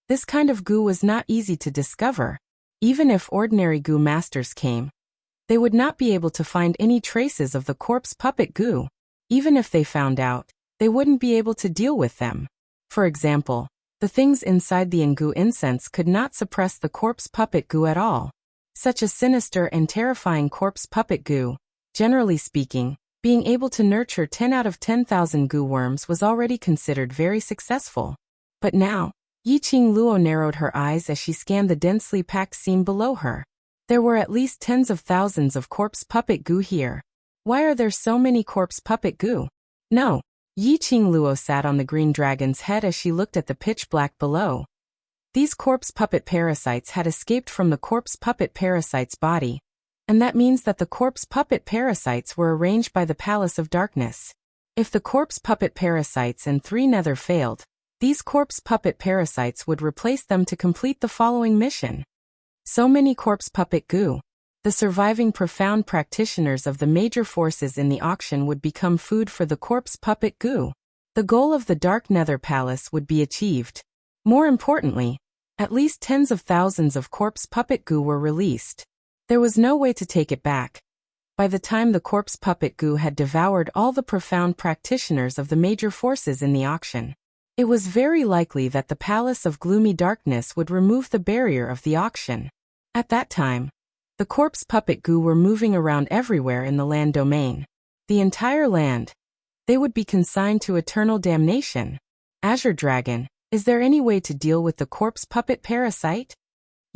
this kind of goo was not easy to discover. Even if ordinary goo masters came, they would not be able to find any traces of the corpse puppet goo. Even if they found out, they wouldn't be able to deal with them. For example, the things inside the Ngoo incense could not suppress the corpse puppet goo at all. Such a sinister and terrifying corpse puppet goo, generally speaking, being able to nurture 10 out of 10,000 goo worms was already considered very successful. But now, Yiqing Luo narrowed her eyes as she scanned the densely packed scene below her. There were at least tens of thousands of corpse puppet goo here. Why are there so many corpse puppet goo? No. Yiqing Luo sat on the green dragon's head as she looked at the pitch black below. These corpse puppet parasites had escaped from the corpse puppet parasite's body, and that means that the corpse puppet parasites were arranged by the Palace of Darkness. If the corpse puppet parasites and 3 nether failed, these corpse puppet parasites would replace them to complete the following mission. So many corpse puppet goo. The surviving profound practitioners of the major forces in the auction would become food for the corpse puppet goo. The goal of the Dark Nether Palace would be achieved. More importantly, at least tens of thousands of corpse puppet goo were released. There was no way to take it back. By the time the corpse puppet goo had devoured all the profound practitioners of the major forces in the auction, it was very likely that the Palace of Gloomy Darkness would remove the barrier of the auction. At that time, the corpse puppet goo were moving around everywhere in the land domain. The entire land. They would be consigned to eternal damnation. Azure Dragon, is there any way to deal with the corpse puppet parasite?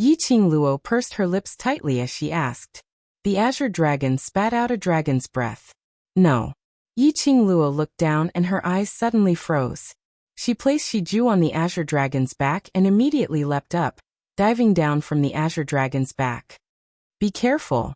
Yiqing Luo pursed her lips tightly as she asked. The Azure Dragon spat out a dragon's breath. No. Yiqing Luo looked down and her eyes suddenly froze. She placed Shiju on the Azure Dragon's back and immediately leapt up, diving down from the Azure Dragon's back. Be careful.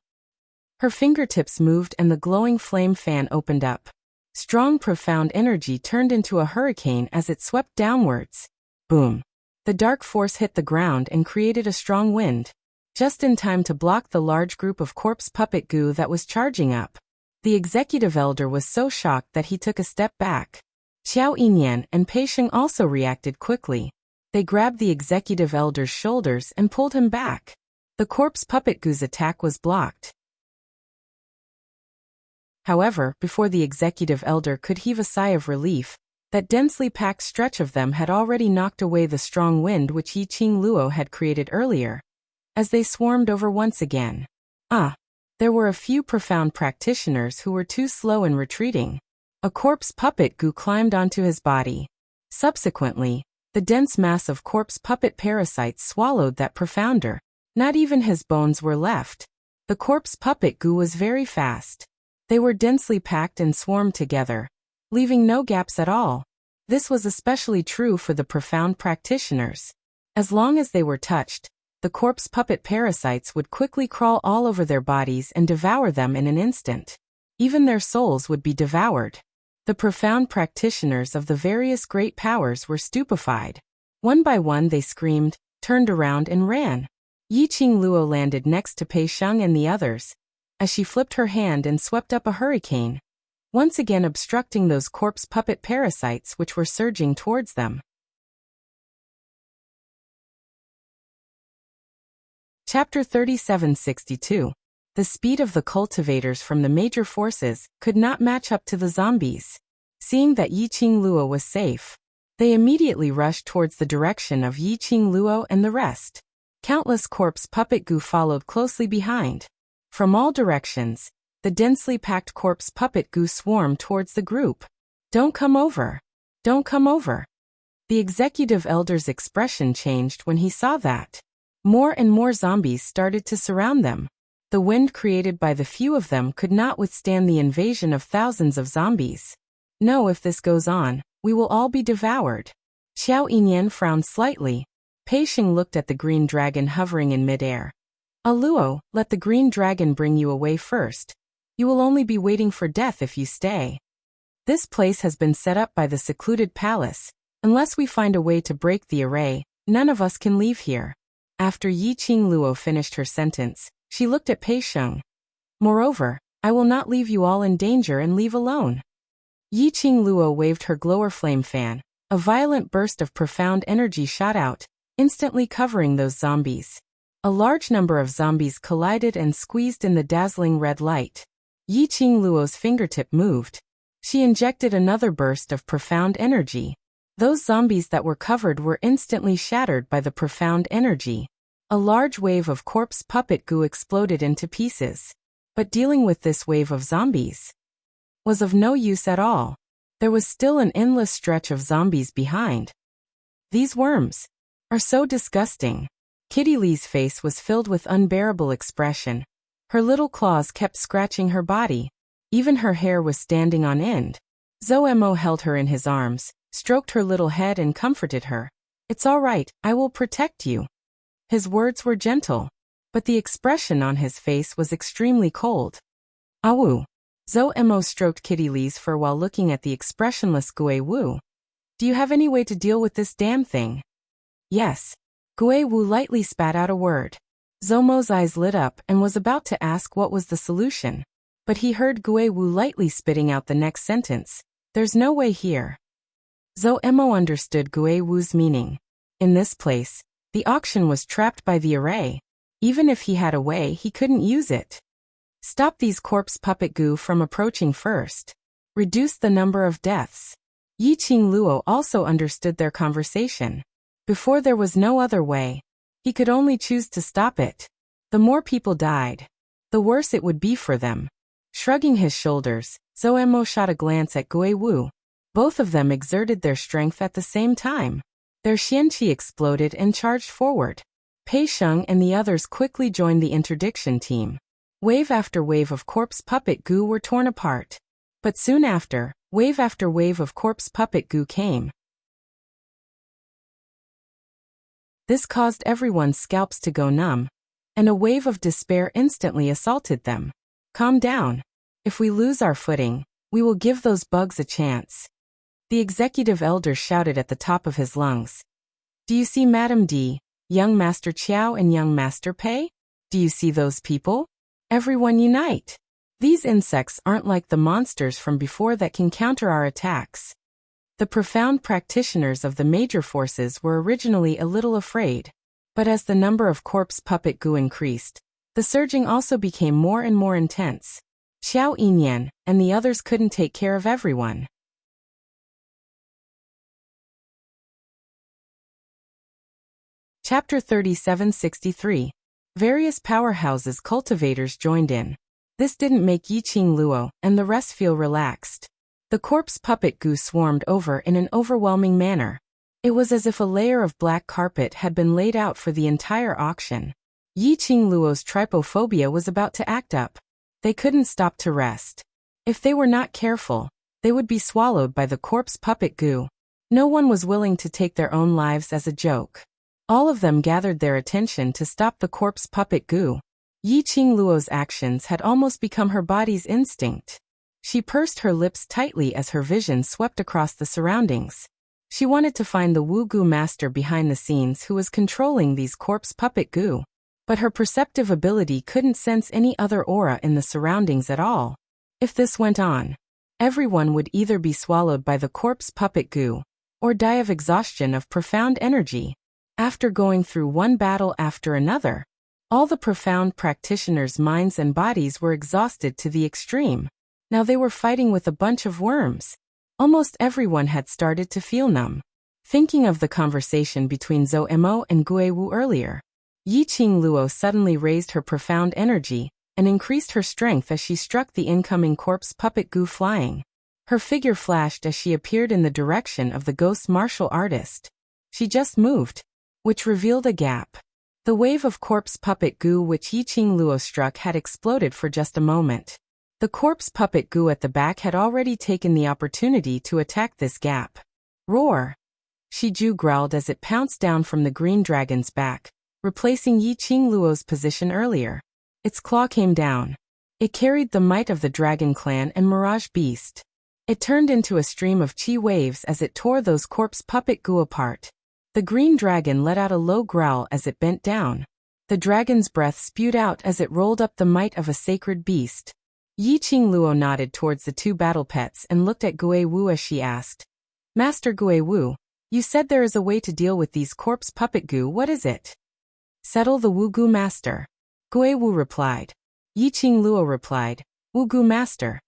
Her fingertips moved and the glowing flame fan opened up. Strong profound energy turned into a hurricane as it swept downwards. Boom. The dark force hit the ground and created a strong wind, just in time to block the large group of corpse puppet goo that was charging up. The executive elder was so shocked that he took a step back. Xiao Yinyan and Pei Sheng also reacted quickly. They grabbed the executive elder's shoulders and pulled him back. The corpse puppet goo's attack was blocked. However, before the executive elder could heave a sigh of relief, that densely packed stretch of them had already knocked away the strong wind which Yiqing Luo had created earlier. As they swarmed over once again. There were a few profound practitioners who were too slow in retreating. A corpse puppet goo climbed onto his body. Subsequently, the dense mass of corpse puppet parasites swallowed that profounder. Not even his bones were left. The corpse puppet goo was very fast. They were densely packed and swarmed together, leaving no gaps at all. This was especially true for the profound practitioners. As long as they were touched, the corpse puppet parasites would quickly crawl all over their bodies and devour them in an instant. Even their souls would be devoured. The profound practitioners of the various great powers were stupefied. One by one they screamed, turned around and ran. Yiqing Luo landed next to Pei Sheng and the others, as she flipped her hand and swept up a hurricane, once again obstructing those corpse puppet parasites which were surging towards them. Chapter 3762. The speed of the cultivators from the major forces could not match up to the zombies. Seeing that Yiqing Luo was safe, they immediately rushed towards the direction of Yiqing Luo and the rest. Countless corpse puppet goo followed closely behind. From all directions, the densely packed corpse puppet goo swarmed towards the group. Don't come over. Don't come over. The executive elder's expression changed when he saw that. More and more zombies started to surround them. The wind created by the few of them could not withstand the invasion of thousands of zombies. No, if this goes on, we will all be devoured. Xiao Yinyan frowned slightly. Pei Sheng looked at the green dragon hovering in midair. Luo, let the green dragon bring you away first. You will only be waiting for death if you stay. This place has been set up by the secluded palace. Unless we find a way to break the array, none of us can leave here. After Yiqing Luo finished her sentence, she looked at Pei Sheng. Moreover, I will not leave you all in danger and leave alone. Yiqing Luo waved her glower flame fan. A violent burst of profound energy shot out, instantly covering those zombies. A large number of zombies collided and squeezed in the dazzling red light. Yi Qingluo's fingertip moved. She injected another burst of profound energy. Those zombies that were covered were instantly shattered by the profound energy. A large wave of corpse puppet goo exploded into pieces. But dealing with this wave of zombies was of no use at all. There was still an endless stretch of zombies behind. These worms are so disgusting. Kitty Lee's face was filled with unbearable expression. Her little claws kept scratching her body. Even her hair was standing on end. Zoemo held her in his arms, stroked her little head and comforted her. "It's all right, I will protect you." His words were gentle, but the expression on his face was extremely cold. "Awu." Zoemo stroked Kitty Lee's fur while looking at the expressionless Gui Wu. "Do you have any way to deal with this damn thing?" "Yes." Gui Wu lightly spat out a word. Zomo's eyes lit up and was about to ask what was the solution. But he heard Gui Wu lightly spitting out the next sentence. "There's no way here." Zoemo understood Gui Wu's meaning. In this place, the auction was trapped by the array. Even if he had a way, he couldn't use it. Stop these corpse puppet goo from approaching first. Reduce the number of deaths. Yi Qingluo also understood their conversation. Before there was no other way. He could only choose to stop it. The more people died, the worse it would be for them. Shrugging his shoulders, Zoemo shot a glance at Gui Wu. Both of them exerted their strength at the same time. Their xianqi exploded and charged forward. Pei Sheng and the others quickly joined the interdiction team. Wave after wave of corpse puppet goo were torn apart. But soon after wave of corpse puppet goo came. This caused everyone's scalps to go numb, and a wave of despair instantly assaulted them. "Calm down. If we lose our footing, we will give those bugs a chance." The executive elder shouted at the top of his lungs. "Do you see Madame D, young Master Qiao and young Master Pei? Do you see those people? Everyone unite. These insects aren't like the monsters from before that can counter our attacks." The profound practitioners of the major forces were originally a little afraid. But as the number of corpse puppet goo increased, the surging also became more and more intense. Xiao Yinyan and the others couldn't take care of everyone. Chapter 3763. Various powerhouses cultivators joined in. This didn't make Yi Qingluo and the rest feel relaxed. The corpse puppet goo swarmed over in an overwhelming manner. It was as if a layer of black carpet had been laid out for the entire auction. Yi Qingluo's trypophobia was about to act up. They couldn't stop to rest. If they were not careful, they would be swallowed by the corpse puppet goo. No one was willing to take their own lives as a joke. All of them gathered their attention to stop the corpse puppet goo. Yi Qingluo's actions had almost become her body's instinct. She pursed her lips tightly as her vision swept across the surroundings. She wanted to find the Wu Goo master behind the scenes who was controlling these corpse puppet goo. But her perceptive ability couldn't sense any other aura in the surroundings at all. If this went on, everyone would either be swallowed by the corpse puppet goo, or die of exhaustion of profound energy. After going through one battle after another, all the profound practitioners' minds and bodies were exhausted to the extreme. Now they were fighting with a bunch of worms. Almost everyone had started to feel numb. Thinking of the conversation between Zoemo and Gui Wu earlier, Yi Qingluo suddenly raised her profound energy and increased her strength as she struck the incoming corpse puppet goo flying. Her figure flashed as she appeared in the direction of the ghost martial artist. She just moved, which revealed a gap. The wave of corpse puppet goo which Yi Qingluo struck had exploded for just a moment. The corpse puppet goo at the back had already taken the opportunity to attack this gap. "Roar!" Shiju growled as it pounced down from the green dragon's back, replacing Yi Qingluo's position earlier. Its claw came down. It carried the might of the Dragon Clan and Mirage Beast. It turned into a stream of chi waves as it tore those corpse puppet goo apart. The green dragon let out a low growl as it bent down. The dragon's breath spewed out as it rolled up the might of a sacred beast. Yi Qingluo nodded towards the two battle pets and looked at Gui Wu as she asked, "Master Gui Wu, you said there is a way to deal with these corpse puppet goo, what is it?" Settle the Wu Gu master. Gui Wu replied. Yiqing Luo replied, Wu Gu master.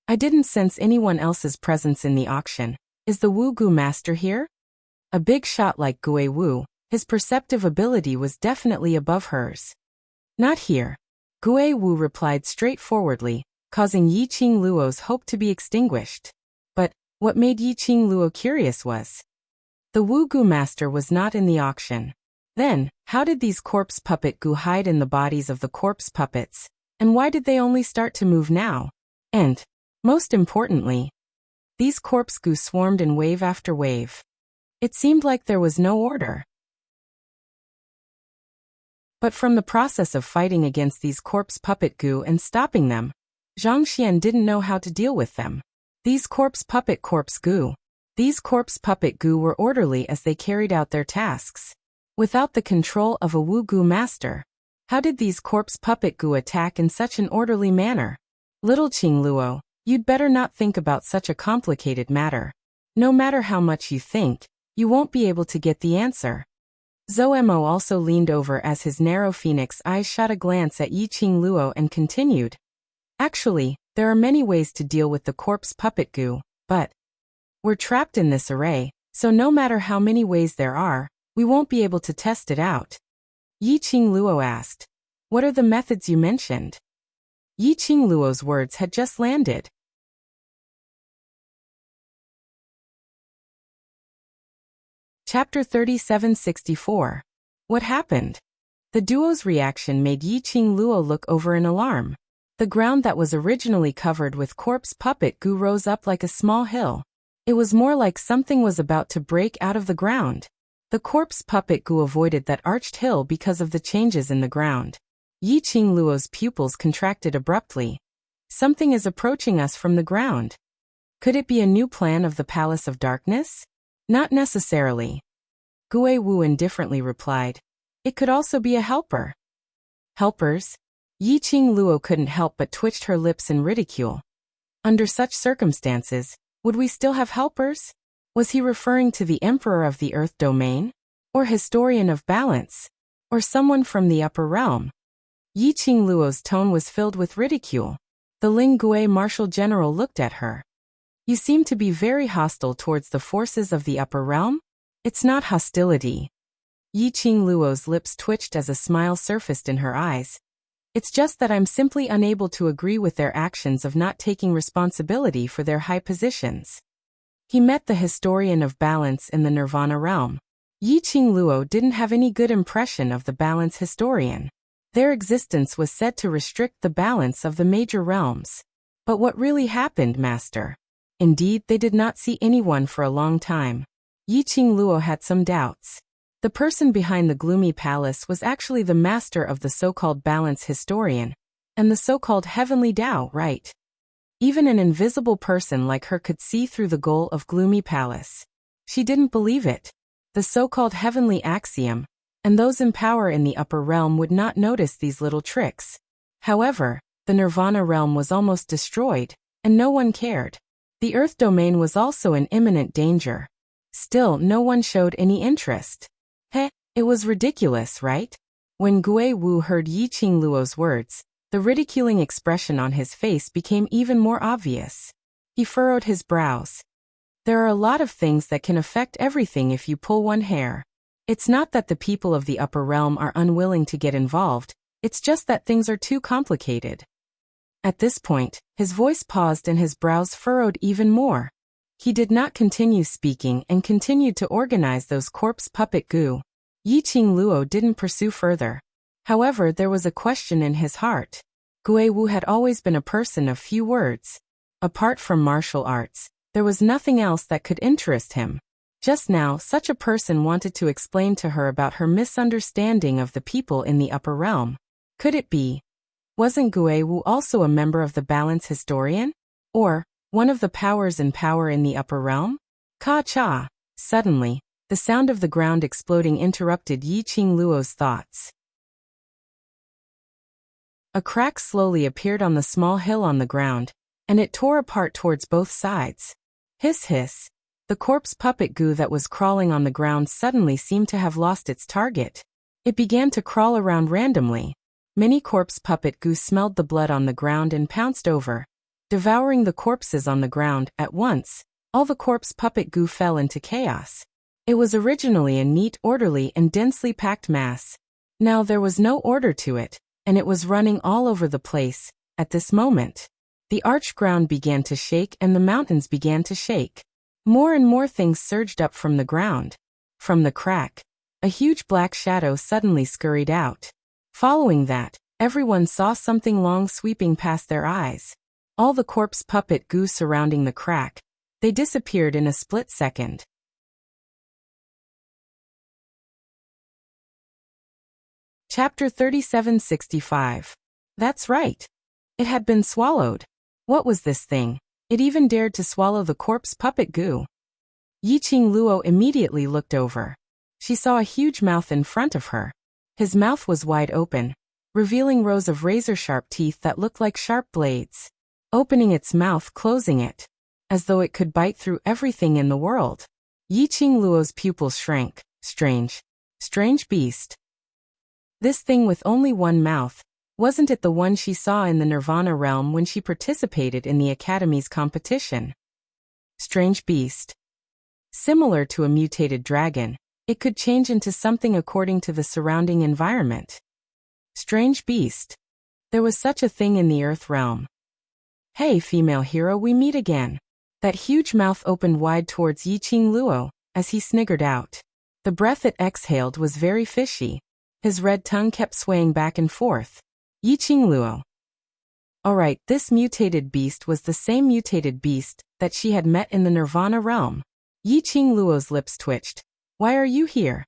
I didn't sense anyone else's presence in the auction. Is the Wu Gu master here? A big shot like Gui Wu, his perceptive ability was definitely above hers. Not here. Gui Wu replied straightforwardly, causing Yiqing Luo's hope to be extinguished. But what made Yiqing Luo curious was the Wu Gu master was not in the auction. Then, how did these corpse puppet Gu hide in the bodies of the corpse puppets, and why did they only start to move now? And, most importantly, these corpse Gu swarmed in wave after wave. It seemed like there was no order. But from the process of fighting against these corpse puppet Gu and stopping them, Zhang Xian didn't know how to deal with them. These corpse puppet Gu were orderly as they carried out their tasks. Without the control of a Wu Gu master, how did these corpse puppet Gu attack in such an orderly manner? Little Qing Luo, you'd better not think about such a complicated matter. No matter how much you think, you won't be able to get the answer. Zhou Mo also leaned over as his narrow phoenix eyes shot a glance at Yiqing Luo and continued. Actually, there are many ways to deal with the corpse puppet Gu, but we're trapped in this array, so no matter how many ways there are, we won't be able to test it out. Yiqing Luo asked, what are the methods you mentioned? Yiqing Luo's words had just landed. Chapter 3764. What happened? The duo's reaction made Yiqing Luo look over in alarm. The ground that was originally covered with corpse puppet Gu rose up like a small hill. It was more like something was about to break out of the ground. The corpse puppet Gu avoided that arched hill because of the changes in the ground. Yiqing Luo's pupils contracted abruptly. Something is approaching us from the ground. Could it be a new plan of the Palace of Darkness? Not necessarily. Gui Wu indifferently replied. It could also be a helper. Helpers? Yiqing Luo couldn't help but twitched her lips in ridicule. Under such circumstances, would we still have helpers? Was he referring to the Emperor of the Earth Domain? Or Historian of Balance? Or someone from the Upper Realm? Yiqing Luo's tone was filled with ridicule. The Ling Gui Marshal General looked at her. You seem to be very hostile towards the forces of the Upper Realm? It's not hostility. Yiqing Luo's lips twitched as a smile surfaced in her eyes. It's just that I'm simply unable to agree with their actions of not taking responsibility for their high positions. He met the Historian of Balance in the Nirvana realm. Yiqing Luo didn't have any good impression of the Balance Historian. Their existence was said to restrict the balance of the major realms. But what really happened, Master? Indeed, they did not see anyone for a long time. Yiqing Luo had some doubts. The person behind the gloomy palace was actually the master of the so-called Balance Historian, and the so-called Heavenly Tao, right? Even an invisible person like her could see through the goal of gloomy palace. She didn't believe it. The so-called heavenly axiom, and those in power in the upper realm would not notice these little tricks. However, the Nirvana realm was almost destroyed, and no one cared. The Earth domain was also in imminent danger. Still, no one showed any interest. It was ridiculous, right? When Gui Wu heard Yiqing Luo's words, the ridiculing expression on his face became even more obvious. He furrowed his brows. There are a lot of things that can affect everything if you pull one hair. It's not that the people of the upper realm are unwilling to get involved, it's just that things are too complicated. At this point, his voice paused and his brows furrowed even more. He did not continue speaking and continued to organize those corpse puppet Gu. Yiqing Luo didn't pursue further. However, there was a question in his heart. Gui Wu had always been a person of few words. Apart from martial arts, there was nothing else that could interest him. Just now, such a person wanted to explain to her about her misunderstanding of the people in the upper realm. Could it be? Wasn't Gui Wu also a member of the Balance Historian? Or one of the powers in power in the upper realm? Ka-cha! Suddenly, the sound of the ground exploding interrupted Yiqing Luo's thoughts. A crack slowly appeared on the small hill on the ground, and it tore apart towards both sides. Hiss hiss. The corpse puppet Gu that was crawling on the ground suddenly seemed to have lost its target. It began to crawl around randomly. Many corpse puppet goo smelled the blood on the ground and pounced over, devouring the corpses on the ground. At once, all the corpse puppet goo fell into chaos. It was originally a neat, orderly, and densely packed mass. Now there was no order to it, and it was running all over the place. At this moment, the arched ground began to shake and the mountains began to shake. More and more things surged up from the ground. From the crack, a huge black shadow suddenly scurried out. Following that, everyone saw something long sweeping past their eyes. All the corpse puppet goo surrounding the crack. They disappeared in a split second. Chapter 3765. That's right. It had been swallowed. What was this thing? It even dared to swallow the corpse puppet goo. Yiqing Luo immediately looked over. She saw a huge mouth in front of her. His mouth was wide open, revealing rows of razor-sharp teeth that looked like sharp blades. Opening its mouth, closing it, as though it could bite through everything in the world. Yiqing Luo's pupils shrank. Strange beast. This thing with only one mouth, wasn't it the one she saw in the Nirvana realm when she participated in the Academy's competition? Strange beast. Similar to a mutated dragon, it could change into something according to the surrounding environment. Strange beast. There was such a thing in the Earth realm. Hey, female hero, we meet again. That huge mouth opened wide towards Yiqing Luo, as he sniggered out. The breath it exhaled was very fishy. His red tongue kept swaying back and forth. Yiqing Luo. Alright, this mutated beast was the same mutated beast that she had met in the Nirvana realm. Yiqing Luo's lips twitched. Why are you here?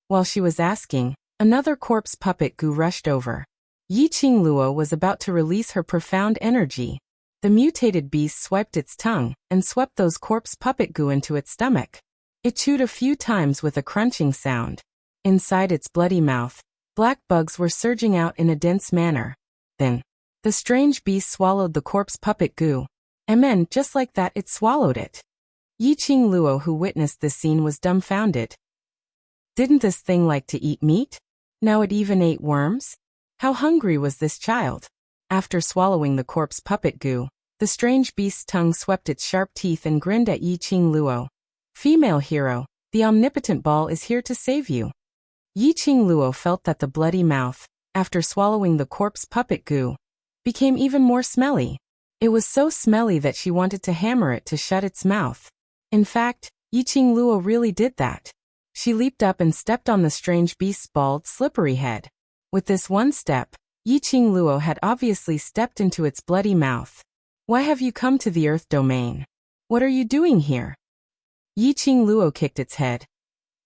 While she was asking, another corpse puppet goo rushed over. Yiqing Luo was about to release her profound energy. The mutated beast swiped its tongue and swept those corpse puppet goo into its stomach. It chewed a few times with a crunching sound. Inside its bloody mouth, black bugs were surging out in a dense manner. Then, the strange beast swallowed the corpse puppet goo. And then, just like that, it swallowed it. Yiqing Luo, who witnessed this scene, was dumbfounded. Didn't this thing like to eat meat? Now it even ate worms? How hungry was this child? After swallowing the corpse puppet goo, the strange beast's tongue swept its sharp teeth and grinned at Yiqing Luo. Female hero, the omnipotent ball is here to save you. Yiqing Luo felt that the bloody mouth, after swallowing the corpse puppet goo, became even more smelly. It was so smelly that she wanted to hammer it to shut its mouth. In fact, Yiqing Luo really did that. She leaped up and stepped on the strange beast's bald, slippery head. With this one step, Yiqing Luo had obviously stepped into its bloody mouth. Why have you come to the Earth domain? What are you doing here? Yiqing Luo kicked its head.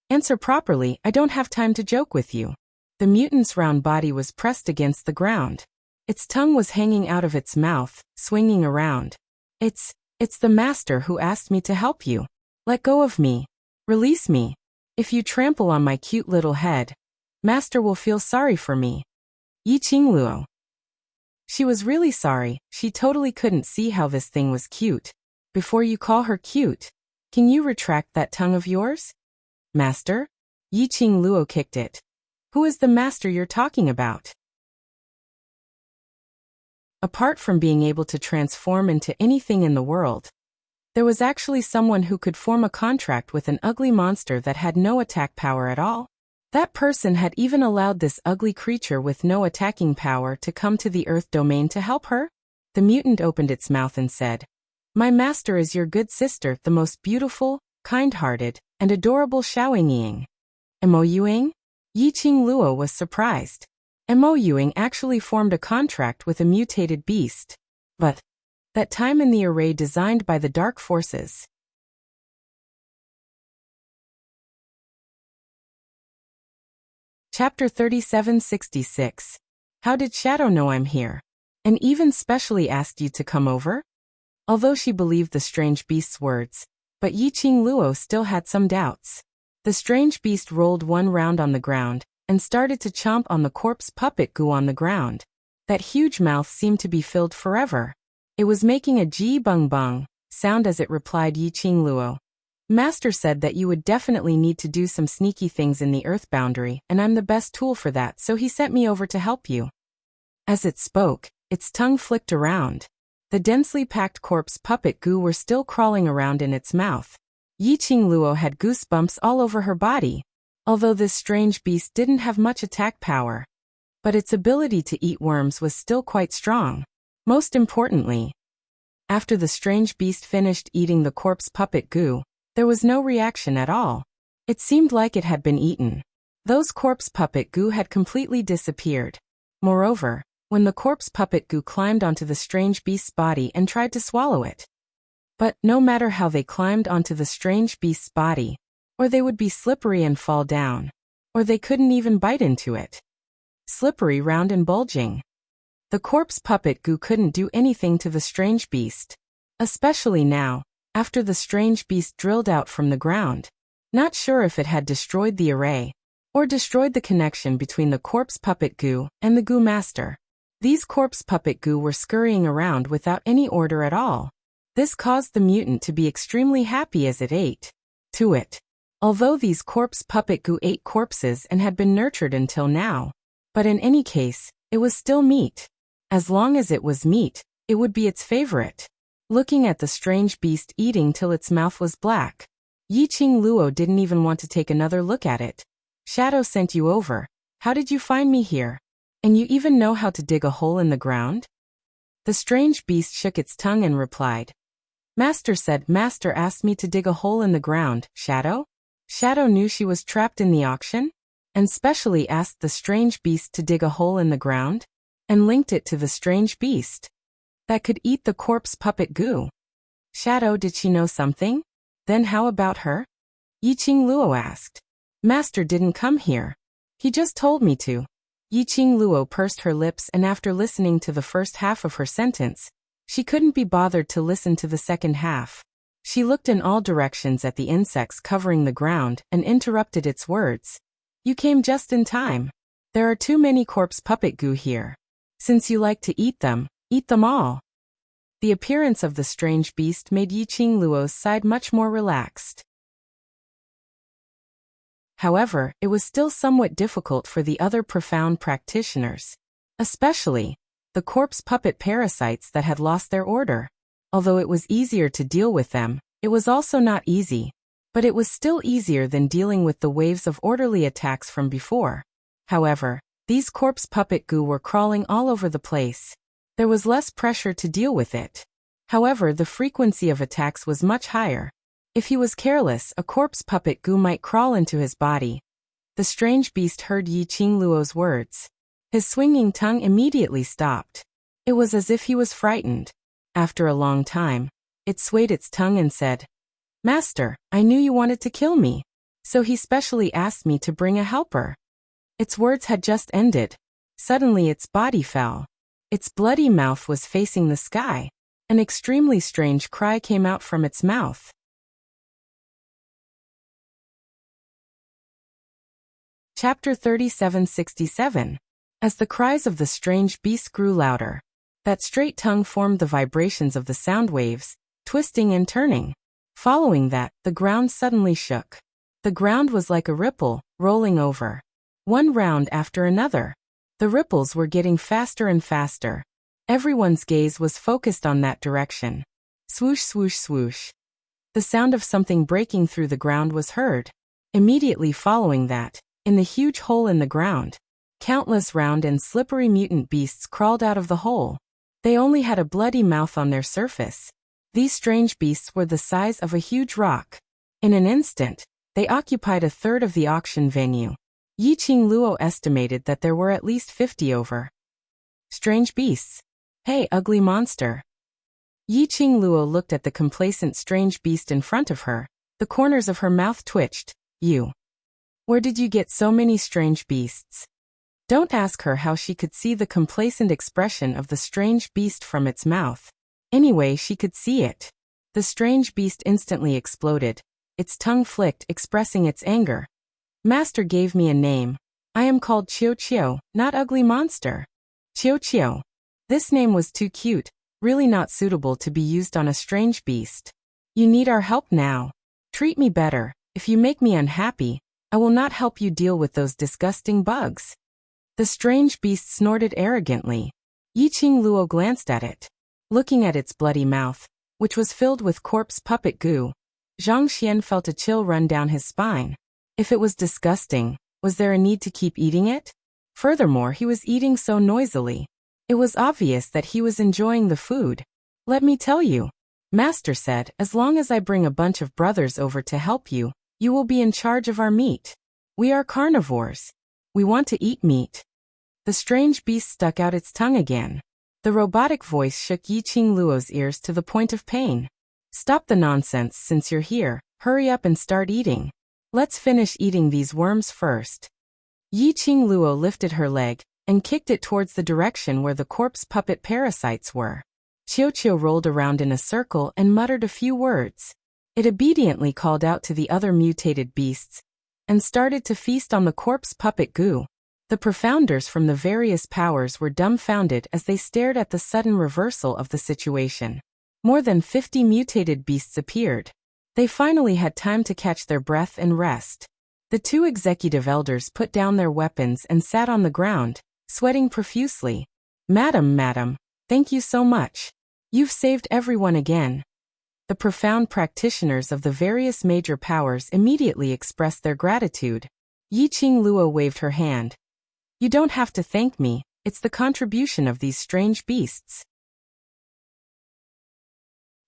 Answer properly, I don't have time to joke with you. The mutant's round body was pressed against the ground. Its tongue was hanging out of its mouth, swinging around. It's the master who asked me to help you. Let go of me. Release me. If you trample on my cute little head, master will feel sorry for me. Yiqing Luo. She was really sorry. She totally couldn't see how this thing was cute. Before you call her cute, can you retract that tongue of yours? Master? Yiqing Luo kicked it. Who is the master you're talking about? Apart from being able to transform into anything in the world, there was actually someone who could form a contract with an ugly monster that had no attack power at all. That person had even allowed this ugly creature with no attacking power to come to the Earth domain to help her. The mutant opened its mouth and said, My master is your good sister, the most beautiful, kind-hearted, and adorable Xiaoying. Moyuing? Yiqing Luo was surprised. Moyuing actually formed a contract with a mutated beast. But that time in the array designed by the dark forces. Chapter 3766. How did Shadow know I'm here? And even specially asked you to come over? Although she believed the strange beast's words, but Yiqing Luo still had some doubts. The strange beast rolled one round on the ground, and started to chomp on the corpse puppet goo on the ground. That huge mouth seemed to be filled forever. It was making a ji bung bung sound as it replied Yiqing Luo. Master said that you would definitely need to do some sneaky things in the earth boundary, and I'm the best tool for that, so he sent me over to help you. As it spoke, its tongue flicked around. The densely packed corpse puppet goo were still crawling around in its mouth. Yiqing Luo had goosebumps all over her body, although this strange beast didn't have much attack power. But its ability to eat worms was still quite strong. Most importantly, after the strange beast finished eating the corpse puppet goo, there was no reaction at all. It seemed like it had been eaten. Those corpse puppet goo had completely disappeared. Moreover, when the corpse puppet goo climbed onto the strange beast's body and tried to swallow it. But no matter how they climbed onto the strange beast's body, or they would be slippery and fall down, or they couldn't even bite into it. Slippery, round and bulging. The corpse puppet goo couldn't do anything to the strange beast. Especially now, after the strange beast drilled out from the ground. Not sure if it had destroyed the array, or destroyed the connection between the corpse puppet goo and the goo master. These corpse puppet goo were scurrying around without any order at all. This caused the mutant to be extremely happy as it ate to it. Although these corpse puppet goo ate corpses and had been nurtured until now. But in any case, it was still meat. As long as it was meat, it would be its favorite. Looking at the strange beast eating till its mouth was black, Yiqing Luo didn't even want to take another look at it. Shadow sent you over. How did you find me here? And you even know how to dig a hole in the ground? The strange beast shook its tongue and replied. Master said Master asked me to dig a hole in the ground, Shadow? Shadow knew she was trapped in the auction, and specially asked the strange beast to dig a hole in the ground, and linked it to the strange beast that could eat the corpse puppet goo. Shadow, did she know something? Then how about her? Yiqing Luo asked. Master didn't come here. He just told me to. Yiqing Luo pursed her lips, and after listening to the first half of her sentence, she couldn't be bothered to listen to the second half. She looked in all directions at the insects covering the ground and interrupted its words. You came just in time. There are too many corpse puppet goo here. Since you like to eat them all. The appearance of the strange beast made Yiqing Luo's side much more relaxed. However, it was still somewhat difficult for the other profound practitioners, especially the corpse puppet parasites that had lost their order. Although it was easier to deal with them, it was also not easy, but it was still easier than dealing with the waves of orderly attacks from before. However, these corpse puppet goo were crawling all over the place. There was less pressure to deal with it. However, the frequency of attacks was much higher. If he was careless, a corpse puppet goo might crawl into his body. The strange beast heard Yiqing Luo's words. His swinging tongue immediately stopped. It was as if he was frightened. After a long time, it swayed its tongue and said, Master, I knew you wanted to kill me, so he specially asked me to bring a helper. Its words had just ended. Suddenly its body fell. Its bloody mouth was facing the sky. An extremely strange cry came out from its mouth. Chapter 3767. As the cries of the strange beast grew louder, that straight tongue formed the vibrations of the sound waves, twisting and turning. Following that, the ground suddenly shook. The ground was like a ripple, rolling over. One round after another. The ripples were getting faster and faster. Everyone's gaze was focused on that direction. Swoosh, swoosh, swoosh. The sound of something breaking through the ground was heard. Immediately following that, in the huge hole in the ground, countless round and slippery mutant beasts crawled out of the hole. They only had a bloody mouth on their surface. These strange beasts were the size of a huge rock. In an instant, they occupied a third of the auction venue. Yiqing Luo estimated that there were at least 50 over. Strange beasts. Hey, ugly monster. Yiqing Luo looked at the complacent strange beast in front of her. The corners of her mouth twitched. You. Where did you get so many strange beasts? Don't ask her how she could see the complacent expression of the strange beast from its mouth. Anyway, she could see it. The strange beast instantly exploded. Its tongue flicked, expressing its anger. Master gave me a name. I am called Qiu Qiu, not ugly monster. Qiu Qiu. This name was too cute, really not suitable to be used on a strange beast. You need our help now. Treat me better. If you make me unhappy, I will not help you deal with those disgusting bugs. The strange beast snorted arrogantly. Yiqing Luo glanced at it. Looking at its bloody mouth, which was filled with corpse puppet goo, Zhang Xian felt a chill run down his spine. If it was disgusting, was there a need to keep eating it? Furthermore, he was eating so noisily. It was obvious that he was enjoying the food. Let me tell you, Master said, as long as I bring a bunch of brothers over to help you, you will be in charge of our meat. We are carnivores. We want to eat meat. The strange beast stuck out its tongue again. The robotic voice shook Yiqing Luo's ears to the point of pain. Stop the nonsense since you're here. Hurry up and start eating. Let's finish eating these worms first. Yiqing Luo lifted her leg and kicked it towards the direction where the corpse puppet parasites were. Qiu rolled around in a circle and muttered a few words. It obediently called out to the other mutated beasts and started to feast on the corpse puppet goo. The profounders from the various powers were dumbfounded as they stared at the sudden reversal of the situation. More than 50 mutated beasts appeared. They finally had time to catch their breath and rest. The two executive elders put down their weapons and sat on the ground, sweating profusely. Madam, thank you so much. You've saved everyone again. The profound practitioners of the various major powers immediately expressed their gratitude. Yiqing Luo waved her hand. You don't have to thank me, it's the contribution of these strange beasts.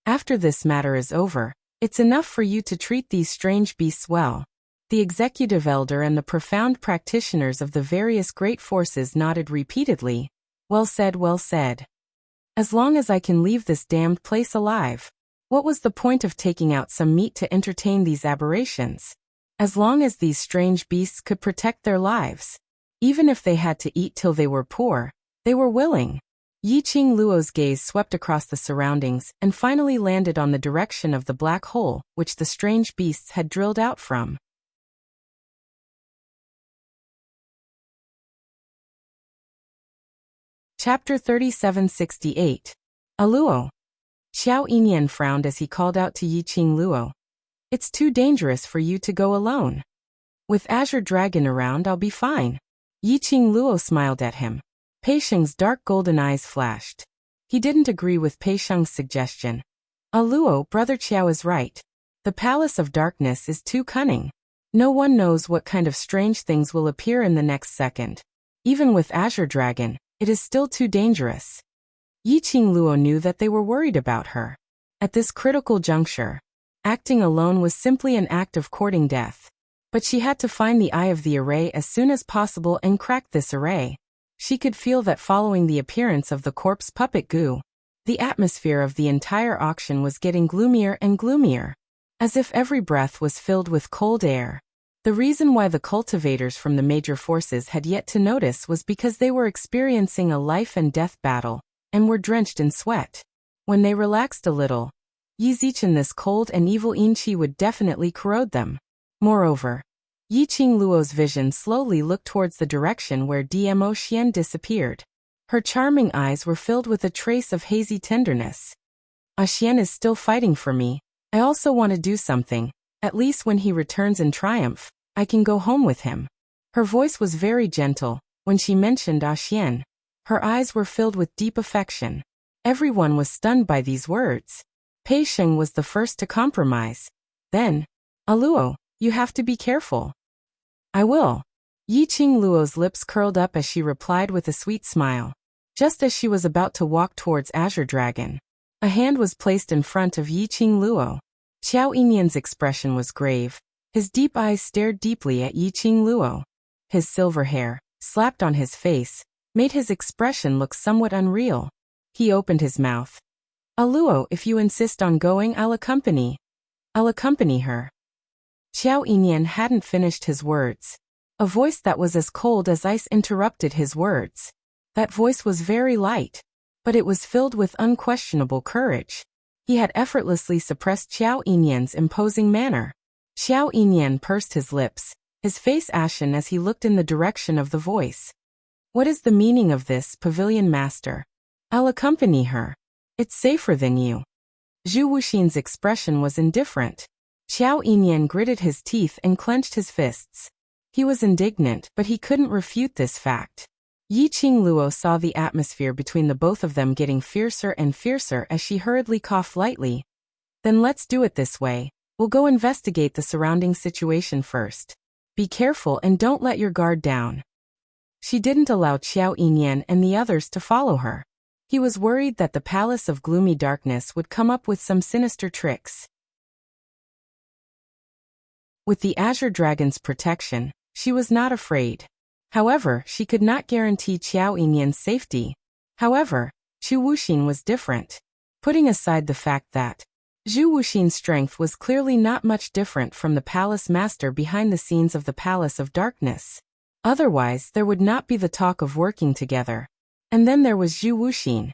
After this matter is over, it's enough for you to treat these strange beasts well. The executive elder and the profound practitioners of the various great forces nodded repeatedly. Well said, well said. As long as I can leave this damned place alive. What was the point of taking out some meat to entertain these aberrations? As long as these strange beasts could protect their lives. Even if they had to eat till they were poor, they were willing. Yiqing Luo's gaze swept across the surroundings and finally landed on the direction of the black hole, which the strange beasts had drilled out from. Chapter 3768. Luo. Xiao Yinyan frowned as he called out to Yiqing Luo. It's too dangerous for you to go alone. With Azure Dragon around, I'll be fine. Yiqing Luo smiled at him. Pei Sheng's dark golden eyes flashed. He didn't agree with Pei Sheng's suggestion. Luo, Brother Qiao is right. The Palace of Darkness is too cunning. No one knows what kind of strange things will appear in the next second. Even with Azure Dragon, it is still too dangerous. Yiqing Luo knew that they were worried about her. At this critical juncture, acting alone was simply an act of courting death. But she had to find the eye of the array as soon as possible and crack this array. She could feel that following the appearance of the corpse puppet goo, the atmosphere of the entire auction was getting gloomier and gloomier, as if every breath was filled with cold air. The reason why the cultivators from the major forces had yet to notice was because they were experiencing a life and death battle, and were drenched in sweat. When they relaxed a little, Yizichin, this cold and evil Inchi, would definitely corrode them. Moreover, Yiqing Luo's vision slowly looked towards the direction where Dmo Xian disappeared. Her charming eyes were filled with a trace of hazy tenderness. Xian is still fighting for me. I also want to do something. At least when he returns in triumph, I can go home with him. Her voice was very gentle. When she mentioned Xian, her eyes were filled with deep affection. Everyone was stunned by these words. Pei Sheng was the first to compromise. Then, Luo, you have to be careful. I will. Yiqing Luo's lips curled up as she replied with a sweet smile. Just as she was about to walk towards Azure Dragon, a hand was placed in front of Yiqing Luo. Xiao Yinyan's expression was grave. His deep eyes stared deeply at Yiqing Luo. His silver hair, slapped on his face, made his expression look somewhat unreal. He opened his mouth. Luo, if you insist on going, I'll accompany her. Xiao Yinyan hadn't finished his words. A voice that was as cold as ice interrupted his words. That voice was very light, but it was filled with unquestionable courage. He had effortlessly suppressed Xiao Yinyan's imposing manner. Xiao Yinyan pursed his lips, his face ashen as he looked in the direction of the voice. What is the meaning of this, Pavilion Master? I'll accompany her. It's safer than you. Zhu Wuxin's expression was indifferent. Xiao Yinyan gritted his teeth and clenched his fists. He was indignant, but he couldn't refute this fact. Yi Qingluo saw the atmosphere between the both of them getting fiercer and fiercer as she hurriedly coughed lightly. Then let's do it this way. We'll go investigate the surrounding situation first. Be careful and don't let your guard down. She didn't allow Xiao Yinyan and the others to follow her. He was worried that the Palace of Gloomy Darkness would come up with some sinister tricks. With the Azure Dragon's protection, she was not afraid. However, she could not guarantee Xiao Yinyan's safety. However, Zhu Wuxin was different. Putting aside the fact that Zhu Wuxin's strength was clearly not much different from the palace master behind the scenes of the Palace of Darkness. Otherwise, there would not be the talk of working together. And then there was Zhu Wuxin.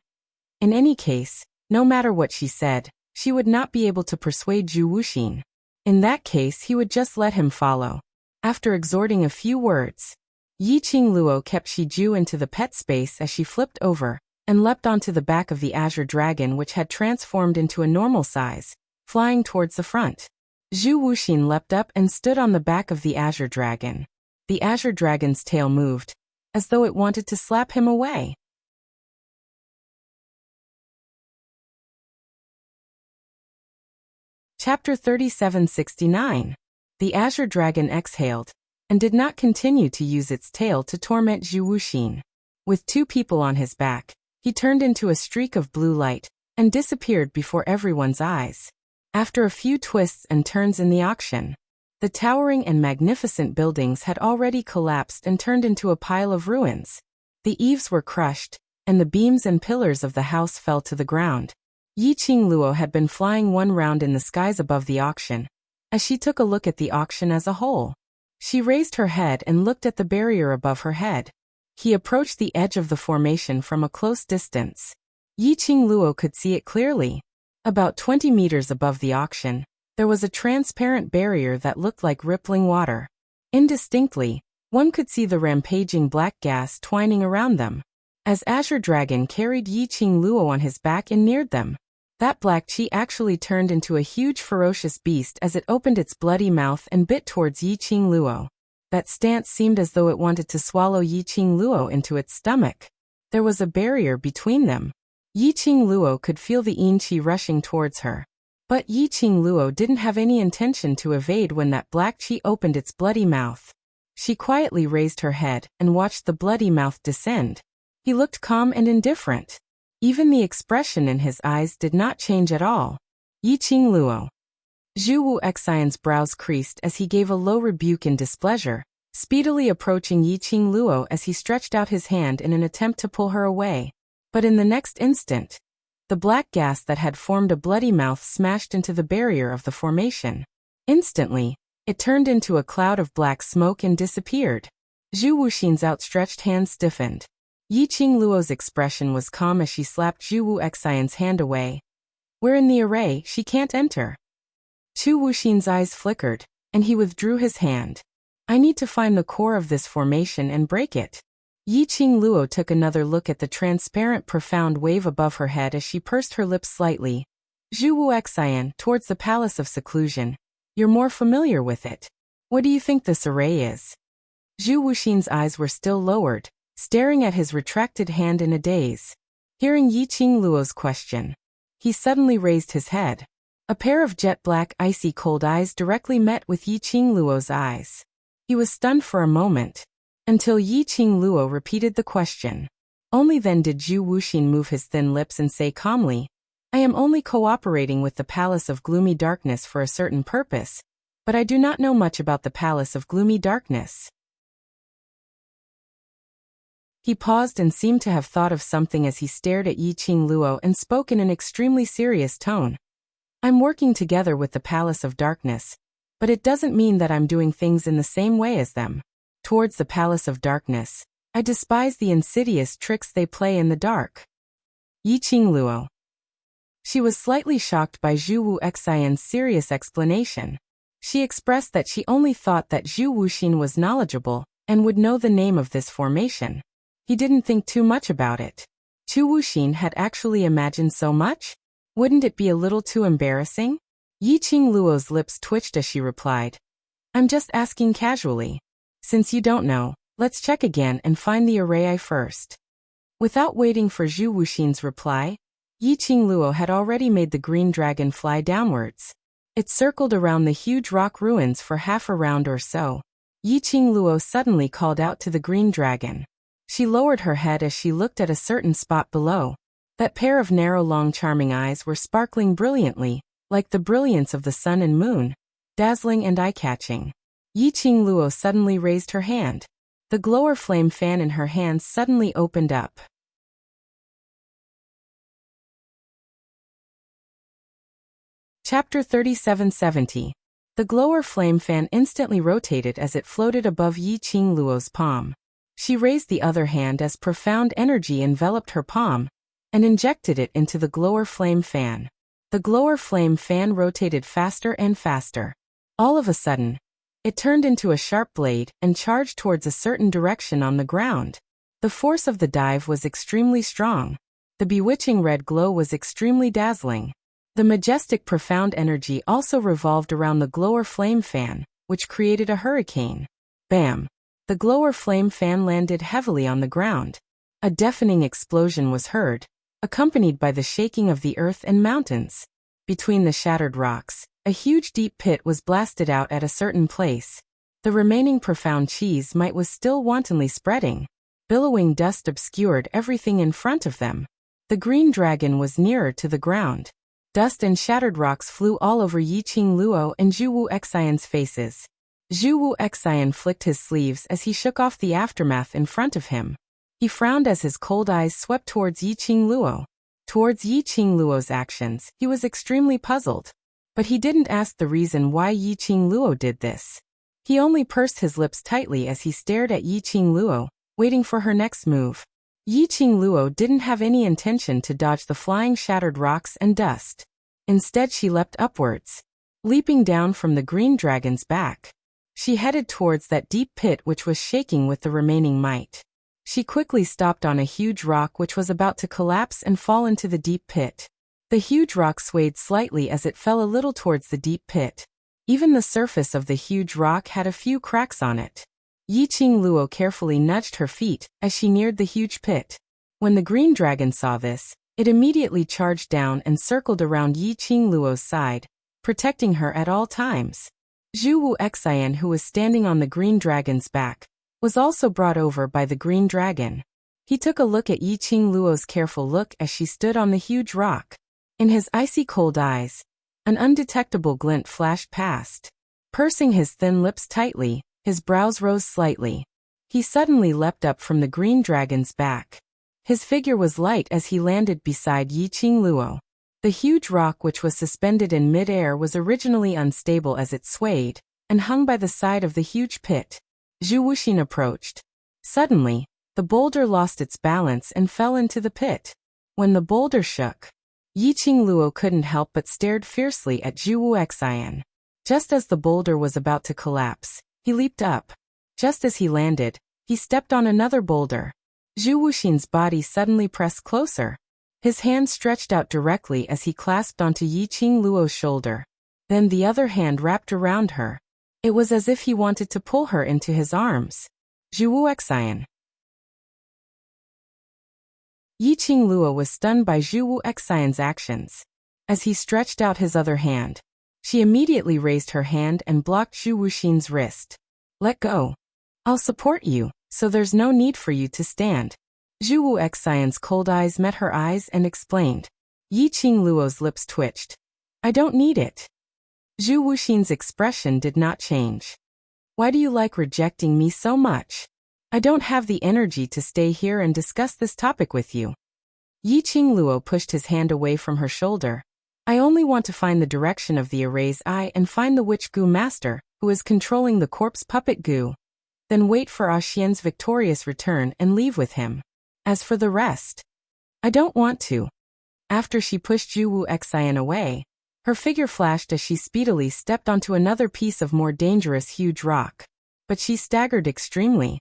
In any case, no matter what she said, she would not be able to persuade Zhu Wuxin. In that case, he would just let him follow. After exhorting a few words, Yi Qingluo kept Shi Ju into the pet space as she flipped over and leapt onto the back of the Azure Dragon, which had transformed into a normal size, flying towards the front. Zhu Wuxin leapt up and stood on the back of the Azure Dragon. The Azure Dragon's tail moved, as though it wanted to slap him away. Chapter 3769. The Azure Dragon exhaled, and did not continue to use its tail to torment Zhu Wuxin. With two people on his back, he turned into a streak of blue light, and disappeared before everyone's eyes. After a few twists and turns in the auction, the towering and magnificent buildings had already collapsed and turned into a pile of ruins. The eaves were crushed, and the beams and pillars of the house fell to the ground. Yi Qingluo had been flying one round in the skies above the auction. As she took a look at the auction as a whole, she raised her head and looked at the barrier above her head. He approached the edge of the formation from a close distance. Yi Qingluo could see it clearly. About 20 meters above the auction, there was a transparent barrier that looked like rippling water. Indistinctly, one could see the rampaging black gas twining around them. As Azure Dragon carried Yi Qingluo on his back and neared them, that black chi actually turned into a huge ferocious beast as it opened its bloody mouth and bit towards Yi Qingluo. That stance seemed as though it wanted to swallow Yi Qingluo into its stomach. There was a barrier between them. Yi Qingluo could feel the yin chi rushing towards her. But Yi Qingluo didn't have any intention to evade when that black chi opened its bloody mouth. She quietly raised her head and watched the bloody mouth descend. He looked calm and indifferent. Even the expression in his eyes did not change at all. Yi Qingluo. Zhu Wuxian's brows creased as he gave a low rebuke in displeasure, speedily approaching Yi Qingluo as he stretched out his hand in an attempt to pull her away. But in the next instant, the black gas that had formed a bloody mouth smashed into the barrier of the formation. Instantly, it turned into a cloud of black smoke and disappeared. Zhu Wuxin's outstretched hand stiffened. Yi Qingluo's expression was calm as she slapped Zhu Wuxian's hand away. "We're in the array, she can't enter." Zhu Wuxin's eyes flickered, and he withdrew his hand. "I need to find the core of this formation and break it." Yi Qingluo took another look at the transparent profound wave above her head as she pursed her lips slightly. "Zhu Wuxian, towards the Palace of Seclusion. You're more familiar with it. What do you think this array is?" Zhu Wuxin's eyes were still lowered, staring at his retracted hand in a daze. Hearing Yi Qingluo's question, he suddenly raised his head. A pair of jet-black icy cold eyes directly met with Yi Qingluo's eyes. He was stunned for a moment, until Yi Qingluo repeated the question. Only then did Zhu Wuxin move his thin lips and say calmly, "I am only cooperating with the Palace of Gloomy Darkness for a certain purpose, but I do not know much about the Palace of Gloomy Darkness." He paused and seemed to have thought of something as he stared at Yi Qingluo and spoke in an extremely serious tone. "I'm working together with the Palace of Darkness, but it doesn't mean that I'm doing things in the same way as them. Towards the Palace of Darkness, I despise the insidious tricks they play in the dark." Yi Qingluo. She was slightly shocked by Zhu Wuxian's serious explanation. She expressed that she only thought that Zhu Wuxin was knowledgeable and would know the name of this formation. He didn't think too much about it. Zhu Wuxin had actually imagined so much? Wouldn't it be a little too embarrassing? Yi Qingluo's lips twitched as she replied, I'm just asking casually. Since you don't know, let's check again and find the array first. Without waiting for Zhu Wuxin's reply, Yi Qingluo had already made the green dragon fly downwards. It circled around the huge rock ruins for half a round or so. Yi Qingluo suddenly called out to the green dragon. She lowered her head as she looked at a certain spot below. That pair of narrow, long, charming eyes were sparkling brilliantly, like the brilliance of the sun and moon, dazzling and eye-catching. Yi Qingluo suddenly raised her hand. The glower flame fan in her hands suddenly opened up. Chapter 3770. The glower flame fan instantly rotated as it floated above Yi Qingluo's palm. She raised the other hand as profound energy enveloped her palm, and injected it into the glower flame fan. The glower flame fan rotated faster and faster. All of a sudden, it turned into a sharp blade and charged towards a certain direction on the ground. The force of the dive was extremely strong. The bewitching red glow was extremely dazzling. The majestic profound energy also revolved around the glower flame fan, which created a hurricane. Bam! The glower flame fan landed heavily on the ground. A deafening explosion was heard, accompanied by the shaking of the earth and mountains. Between the shattered rocks, a huge deep pit was blasted out at a certain place. The remaining profound cheese might was still wantonly spreading. Billowing dust obscured everything in front of them. The green dragon was nearer to the ground. Dust and shattered rocks flew all over Yi Qingluo and Zhu Wu Xian's faces. Zhu Wu Xian flicked his sleeves as he shook off the aftermath in front of him. He frowned as his cold eyes swept towards Yi Qingluo. Towards Yi Qingluo's actions, he was extremely puzzled. But he didn't ask the reason why Yi Qingluo did this. He only pursed his lips tightly as he stared at Yi Qingluo, waiting for her next move. Yi Qingluo didn't have any intention to dodge the flying shattered rocks and dust. Instead she leapt upwards, leaping down from the green dragon's back. She headed towards that deep pit which was shaking with the remaining might. She quickly stopped on a huge rock which was about to collapse and fall into the deep pit. The huge rock swayed slightly as it fell a little towards the deep pit. Even the surface of the huge rock had a few cracks on it. Yi Qingluo carefully nudged her feet as she neared the huge pit. When the green dragon saw this, it immediately charged down and circled around Yi Qingluo's side, protecting her at all times. Zhu Wu Xian, who was standing on the green dragon's back, was also brought over by the green dragon. He took a look at Yi Qingluo's careful look as she stood on the huge rock. In his icy cold eyes, an undetectable glint flashed past. Pursing his thin lips tightly, his brows rose slightly. He suddenly leapt up from the green dragon's back. His figure was light as he landed beside Yi Qingluo. The huge rock which was suspended in mid-air was originally unstable as it swayed, and hung by the side of the huge pit. Zhu Wuxin approached. Suddenly, the boulder lost its balance and fell into the pit. When the boulder shook, Yi Qingluo couldn't help but stared fiercely at Zhu Wu Xian. Just as the boulder was about to collapse, he leaped up. Just as he landed, he stepped on another boulder. Zhu Wuxin's body suddenly pressed closer. His hand stretched out directly as he clasped onto Yi Qingluo's shoulder. Then the other hand wrapped around her. It was as if he wanted to pull her into his arms. Zhu Wu Xian. Yi Qingluo was stunned by Zhu Wu Xian's actions. As he stretched out his other hand, she immediately raised her hand and blocked Zhu Wuxin's wrist. Let go. I'll support you, so there's no need for you to stand. Zhu Wu Xian's cold eyes met her eyes and explained. Yi Qingluo's lips twitched. I don't need it. Zhu Wuxin's expression did not change. Why do you like rejecting me so much? I don't have the energy to stay here and discuss this topic with you. Yi Qingluo pushed his hand away from her shoulder. I only want to find the direction of the array's eye and find the witch Gu master, who is controlling the corpse puppet Gu. Then wait for Ah Xian's victorious return and leave with him. As for the rest, I don't want to. After she pushed Zhu Wu Xian away, her figure flashed as she speedily stepped onto another piece of more dangerous huge rock. But she staggered extremely.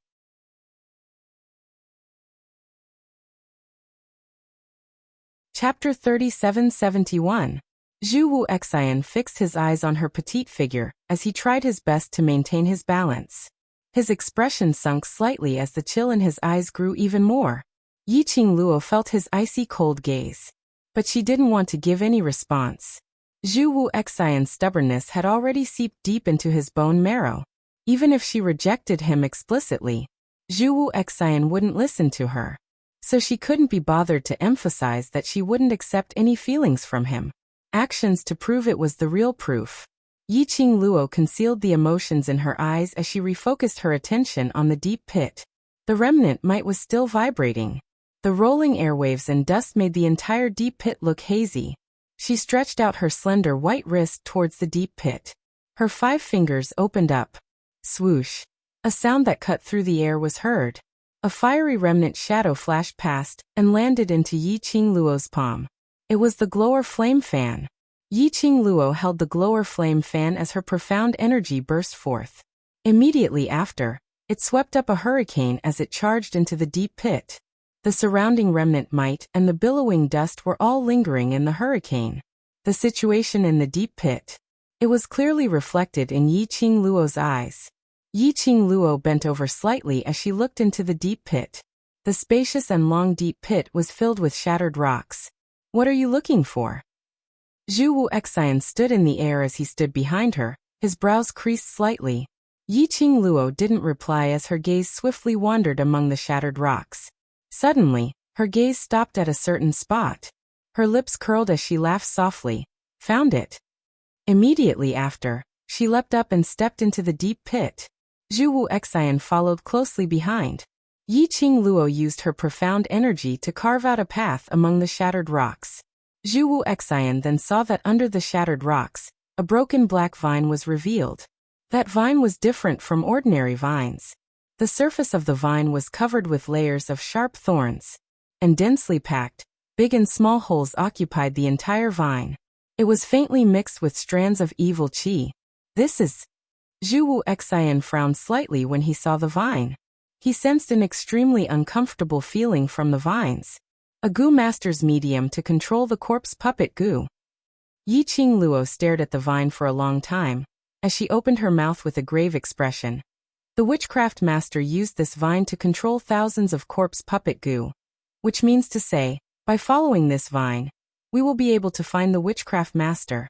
Chapter 3771. Zhu Wu Xian fixed his eyes on her petite figure as he tried his best to maintain his balance. His expression sunk slightly as the chill in his eyes grew even more. Yiqing Luo felt his icy cold gaze. But she didn't want to give any response. Zhu Wu Xian's stubbornness had already seeped deep into his bone marrow. Even if she rejected him explicitly, Zhu Wu Xian wouldn't listen to her. So she couldn't be bothered to emphasize that she wouldn't accept any feelings from him. Actions to prove it was the real proof. Yiqing Luo concealed the emotions in her eyes as she refocused her attention on the deep pit. The remnant mite was still vibrating. The rolling airwaves and dust made the entire deep pit look hazy. She stretched out her slender white wrist towards the deep pit. Her 5 fingers opened up. Swoosh. A sound that cut through the air was heard. A fiery remnant shadow flashed past and landed into Yiqing Luo's palm. It was the glower flame fan. Yiqing Luo held the glower flame fan as her profound energy burst forth. Immediately after, it swept up a hurricane as it charged into the deep pit. The surrounding remnant mite and the billowing dust were all lingering in the hurricane. The situation in the deep pit. It was clearly reflected in Yiqing Luo's eyes. Yiqing Luo bent over slightly as she looked into the deep pit. The spacious and long deep pit was filled with shattered rocks. What are you looking for? Zhu Wu Xian stood in the air as he stood behind her, his brows creased slightly. Yiqing Luo didn't reply as her gaze swiftly wandered among the shattered rocks. Suddenly, her gaze stopped at a certain spot. Her lips curled as she laughed softly. Found it. Immediately after, she leapt up and stepped into the deep pit. Zhu Wu Xian followed closely behind. Yiqing Luo used her profound energy to carve out a path among the shattered rocks. Zhu Wu Xian then saw that under the shattered rocks, a broken black vine was revealed. That vine was different from ordinary vines. The surface of the vine was covered with layers of sharp thorns. And densely packed, big and small holes occupied the entire vine. It was faintly mixed with strands of evil qi. This is... Zhu Wu Xian frowned slightly when he saw the vine. He sensed an extremely uncomfortable feeling from the vines. A goo master's medium to control the corpse puppet goo. Yiqing Luo stared at the vine for a long time, as she opened her mouth with a grave expression. The witchcraft master used this vine to control thousands of corpse puppet goo. Which means to say, by following this vine, we will be able to find the witchcraft master.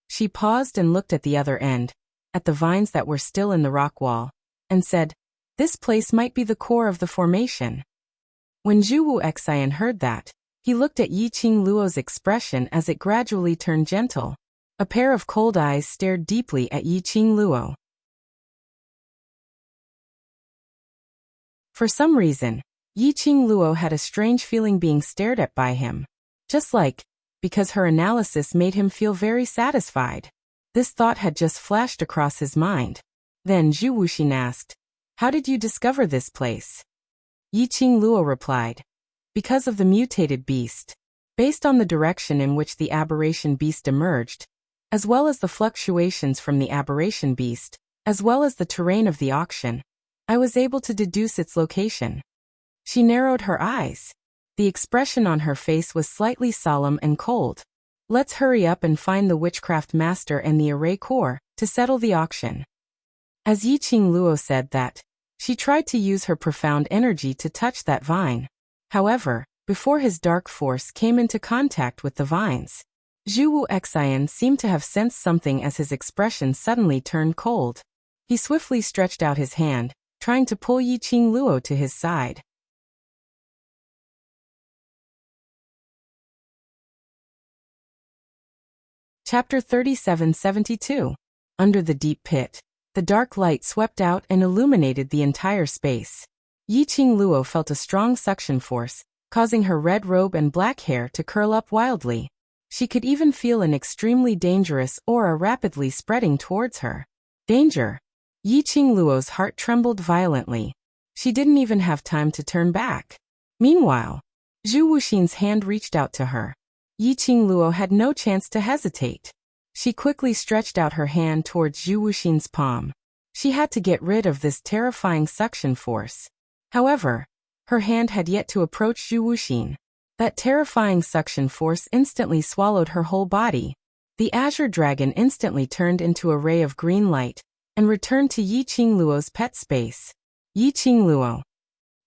She paused and looked at the other end, at the vines that were still in the rock wall, and said, this place might be the core of the formation. When Zhu Wu Xian heard that, he looked at Yiqing Luo's expression as it gradually turned gentle. A pair of cold eyes stared deeply at Yiqing Luo. For some reason, Yiqing Luo had a strange feeling being stared at by him. Just like, because her analysis made him feel very satisfied. This thought had just flashed across his mind. Then Zhu Wuxin asked, how did you discover this place? Yiqing Luo replied, because of the mutated beast. Based on the direction in which the aberration beast emerged, as well as the fluctuations from the aberration beast, as well as the terrain of the auction, I was able to deduce its location. She narrowed her eyes. The expression on her face was slightly solemn and cold. Let's hurry up and find the witchcraft master and the array core, to settle the auction. As Yiqing Luo said that, she tried to use her profound energy to touch that vine. However, before his dark force came into contact with the vines, Zhu Wu Xian seemed to have sensed something as his expression suddenly turned cold. He swiftly stretched out his hand, trying to pull Yiqing Luo to his side. Chapter 3772. Under the deep pit. The dark light swept out and illuminated the entire space. Yiqing Luo felt a strong suction force, causing her red robe and black hair to curl up wildly. She could even feel an extremely dangerous aura rapidly spreading towards her. Danger! Yiqing Luo's heart trembled violently. She didn't even have time to turn back. Meanwhile, Zhu Wuxin's hand reached out to her. Yiqing Luo had no chance to hesitate. She quickly stretched out her hand towards Zhu Wuxin's palm. She had to get rid of this terrifying suction force. However, her hand had yet to approach Zhu Wuxin. That terrifying suction force instantly swallowed her whole body. The azure dragon instantly turned into a ray of green light and returned to Yi Qingluo's pet space. Yi Qingluo.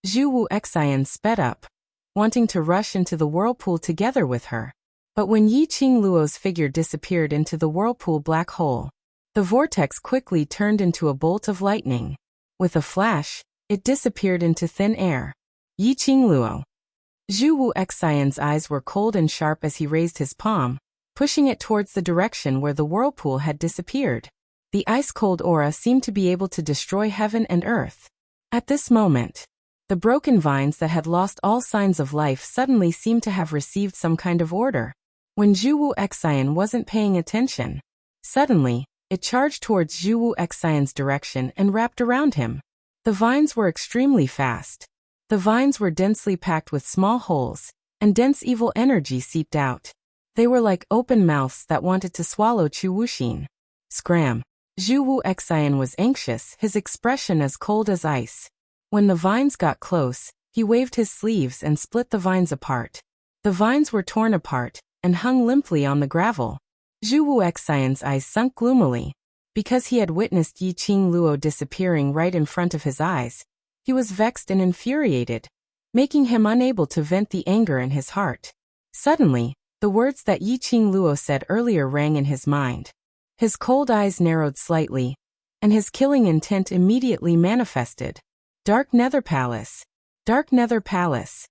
Zhu Wu Xian sped up, wanting to rush into the whirlpool together with her. But when Yi Qingluo's figure disappeared into the whirlpool black hole, the vortex quickly turned into a bolt of lightning. With a flash, it disappeared into thin air. Yi Qingluo. Zhu Wu Xian's eyes were cold and sharp as he raised his palm, pushing it towards the direction where the whirlpool had disappeared. The ice-cold aura seemed to be able to destroy heaven and earth. At this moment, the broken vines that had lost all signs of life suddenly seemed to have received some kind of order. When Zhu Wu Xian wasn't paying attention, suddenly, it charged towards Zhu Wu Xian's direction and wrapped around him. The vines were extremely fast. The vines were densely packed with small holes, and dense evil energy seeped out. They were like open mouths that wanted to swallow Chu Wuxin. Scram. Zhu Wu Xian was anxious, his expression as cold as ice. When the vines got close, he waved his sleeves and split the vines apart. The vines were torn apart and hung limply on the gravel. Zhu Wu Xian's eyes sunk gloomily. Because he had witnessed Yi Qingluo disappearing right in front of his eyes, he was vexed and infuriated, making him unable to vent the anger in his heart. Suddenly, the words that Yi Qingluo said earlier rang in his mind. His cold eyes narrowed slightly, and his killing intent immediately manifested. Dark Nether Palace. Dark Nether Palace.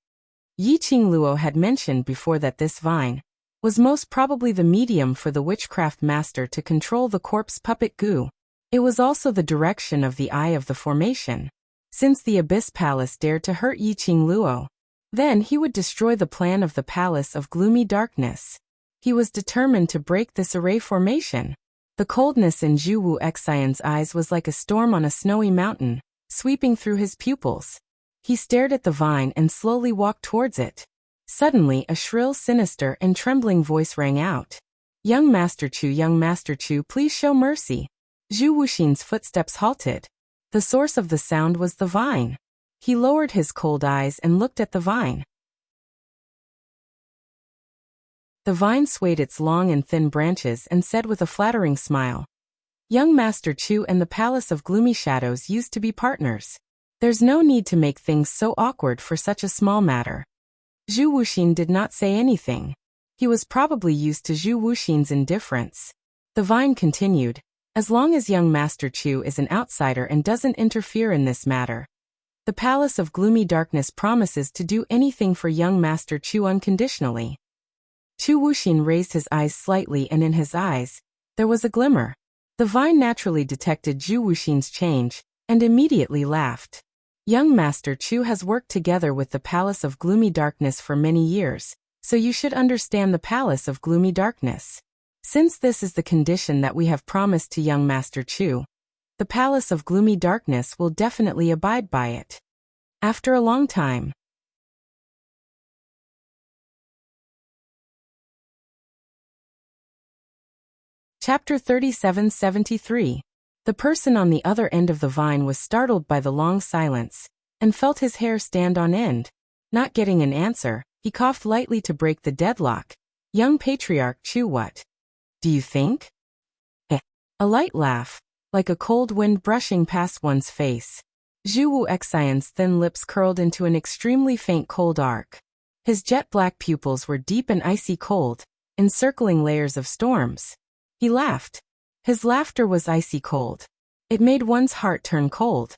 Yi Qingluo had mentioned before that this vine was most probably the medium for the witchcraft master to control the corpse puppet Gu. It was also the direction of the eye of the formation. Since the Abyss Palace dared to hurt Yi Qingluo, then he would destroy the plan of the Palace of Gloomy Darkness. He was determined to break this array formation. The coldness in Zhu Wu Xian's eyes was like a storm on a snowy mountain, sweeping through his pupils. He stared at the vine and slowly walked towards it. Suddenly, a shrill, sinister, and trembling voice rang out. Young Master Chu, please show mercy. Zhu Wuxin's footsteps halted. The source of the sound was the vine. He lowered his cold eyes and looked at the vine. The vine swayed its long and thin branches and said with a flattering smile, Young Master Chu and the Palace of Gloomy Shadows used to be partners. There's no need to make things so awkward for such a small matter. Zhu Wuxin did not say anything. He was probably used to Zhu Wuxin's indifference. The vine continued, As long as young Master Chu is an outsider and doesn't interfere in this matter, the Palace of Gloomy Darkness promises to do anything for young Master Chu unconditionally. Chu Wuxin raised his eyes slightly, and in his eyes, there was a glimmer. The vine naturally detected Zhu Wuxin's change, and immediately laughed. Young Master Chu has worked together with the Palace of Gloomy Darkness for many years, so you should understand the Palace of Gloomy Darkness. Since this is the condition that we have promised to young Master Chu, the Palace of Gloomy Darkness will definitely abide by it. After a long time, Chapter 3773. The person on the other end of the vine was startled by the long silence, and felt his hair stand on end. Not getting an answer, he coughed lightly to break the deadlock. Young Patriarch Chu, what do you think? A light laugh, like a cold wind brushing past one's face. Zhu Wu Xian's thin lips curled into an extremely faint cold arc. His jet-black pupils were deep and icy cold, encircling layers of storms. He laughed. His laughter was icy cold. It made one's heart turn cold.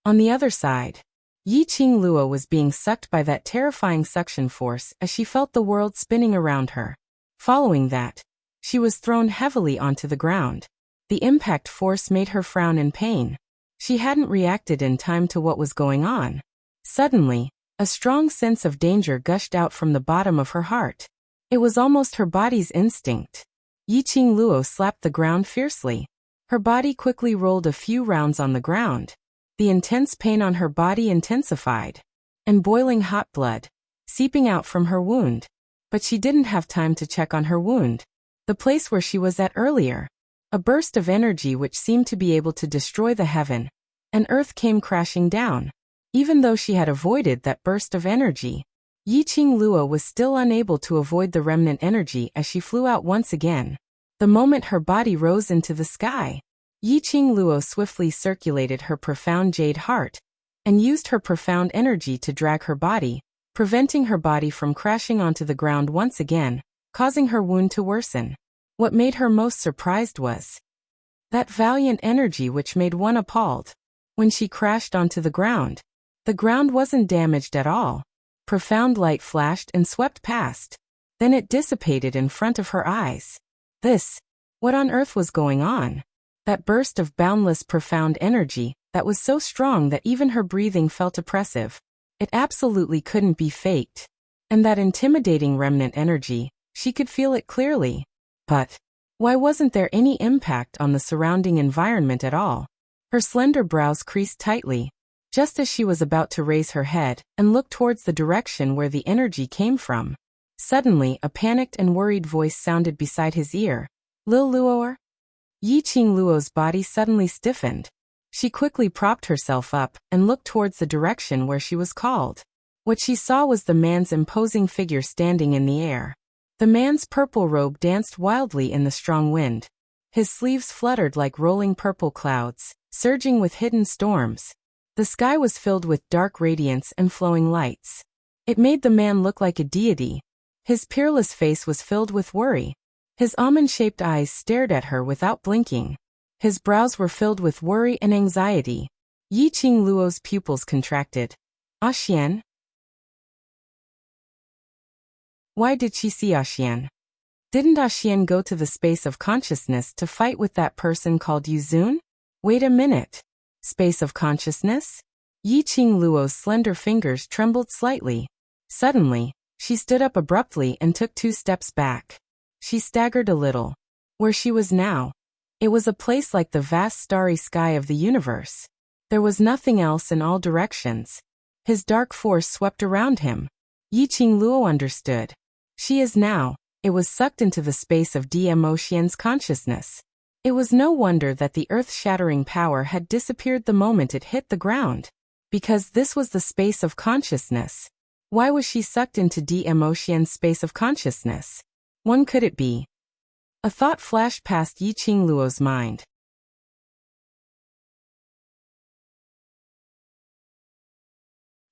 On the other side, Yi Qingluo was being sucked by that terrifying suction force as she felt the world spinning around her. Following that, she was thrown heavily onto the ground. The impact force made her frown in pain. She hadn't reacted in time to what was going on. Suddenly, a strong sense of danger gushed out from the bottom of her heart. It was almost her body's instinct. Yi Qingluo slapped the ground fiercely. Her body quickly rolled a few rounds on the ground. The intense pain on her body intensified, and boiling hot blood seeping out from her wound. But she didn't have time to check on her wound, the place where she was at earlier. A burst of energy which seemed to be able to destroy the heaven and earth came crashing down. Even though she had avoided that burst of energy, Yi Qingluo was still unable to avoid the remnant energy as she flew out once again. The moment her body rose into the sky, Yiqing Luo swiftly circulated her profound jade heart and used her profound energy to drag her body, preventing her body from crashing onto the ground once again, causing her wound to worsen. What made her most surprised was that valiant energy which made one appalled. When she crashed onto the ground wasn't damaged at all. Profound light flashed and swept past. Then it dissipated in front of her eyes. What on earth was going on? That burst of boundless profound energy that was so strong that even her breathing felt oppressive. It absolutely couldn't be faked. And that intimidating remnant energy, she could feel it clearly. But why wasn't there any impact on the surrounding environment at all? Her slender brows creased tightly, just as she was about to raise her head and look towards the direction where the energy came from. Suddenly, a panicked and worried voice sounded beside his ear. Lil Luoer? Yiqing Luo's body suddenly stiffened. She quickly propped herself up and looked towards the direction where she was called. What she saw was the man's imposing figure standing in the air. The man's purple robe danced wildly in the strong wind. His sleeves fluttered like rolling purple clouds, surging with hidden storms. The sky was filled with dark radiance and flowing lights. It made the man look like a deity. His peerless face was filled with worry. His almond-shaped eyes stared at her without blinking. His brows were filled with worry and anxiety. Yiqing Luo's pupils contracted. Xian? Why did she see Xian? Didn't Xian go to the space of consciousness to fight with that person called Yuzun? Wait a minute. Space of consciousness? Yiqing Luo's slender fingers trembled slightly. Suddenly, she stood up abruptly and took 2 steps back. She staggered a little. Where she was now, it was a place like the vast starry sky of the universe. There was nothing else in all directions. His dark force swept around him. Yiqing Luo understood. She is now. It was sucked into the space of Xian's consciousness. It was no wonder that the earth-shattering power had disappeared the moment it hit the ground. Because this was the space of consciousness. Why was she sucked into Xian's space of consciousness? When could it be? A thought flashed past Yiqing Luo's mind.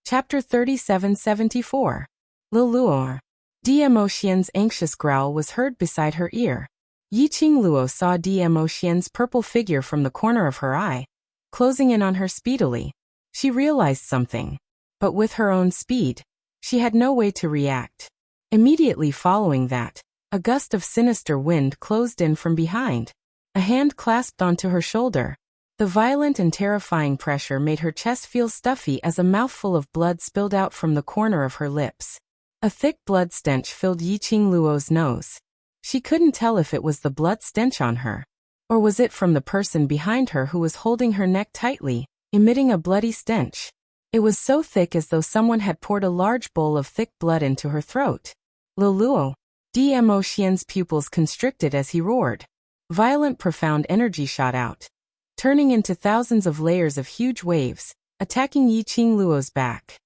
Chapter 3774. Lil Luo. Xian's anxious growl was heard beside her ear. Yiqing Luo saw Xian's purple figure from the corner of her eye, closing in on her speedily. She realized something. But with her own speed, she had no way to react. Immediately following that, a gust of sinister wind closed in from behind. A hand clasped onto her shoulder. The violent and terrifying pressure made her chest feel stuffy as a mouthful of blood spilled out from the corner of her lips. A thick blood stench filled Yiqing Luo's nose. She couldn't tell if it was the blood stench on her, or was it from the person behind her who was holding her neck tightly, emitting a bloody stench. It was so thick as though someone had poured a large bowl of thick blood into her throat. Lil Luo. Xian's pupils constricted as he roared. Violent profound energy shot out, turning into thousands of layers of huge waves, attacking Yiqing Luo's back.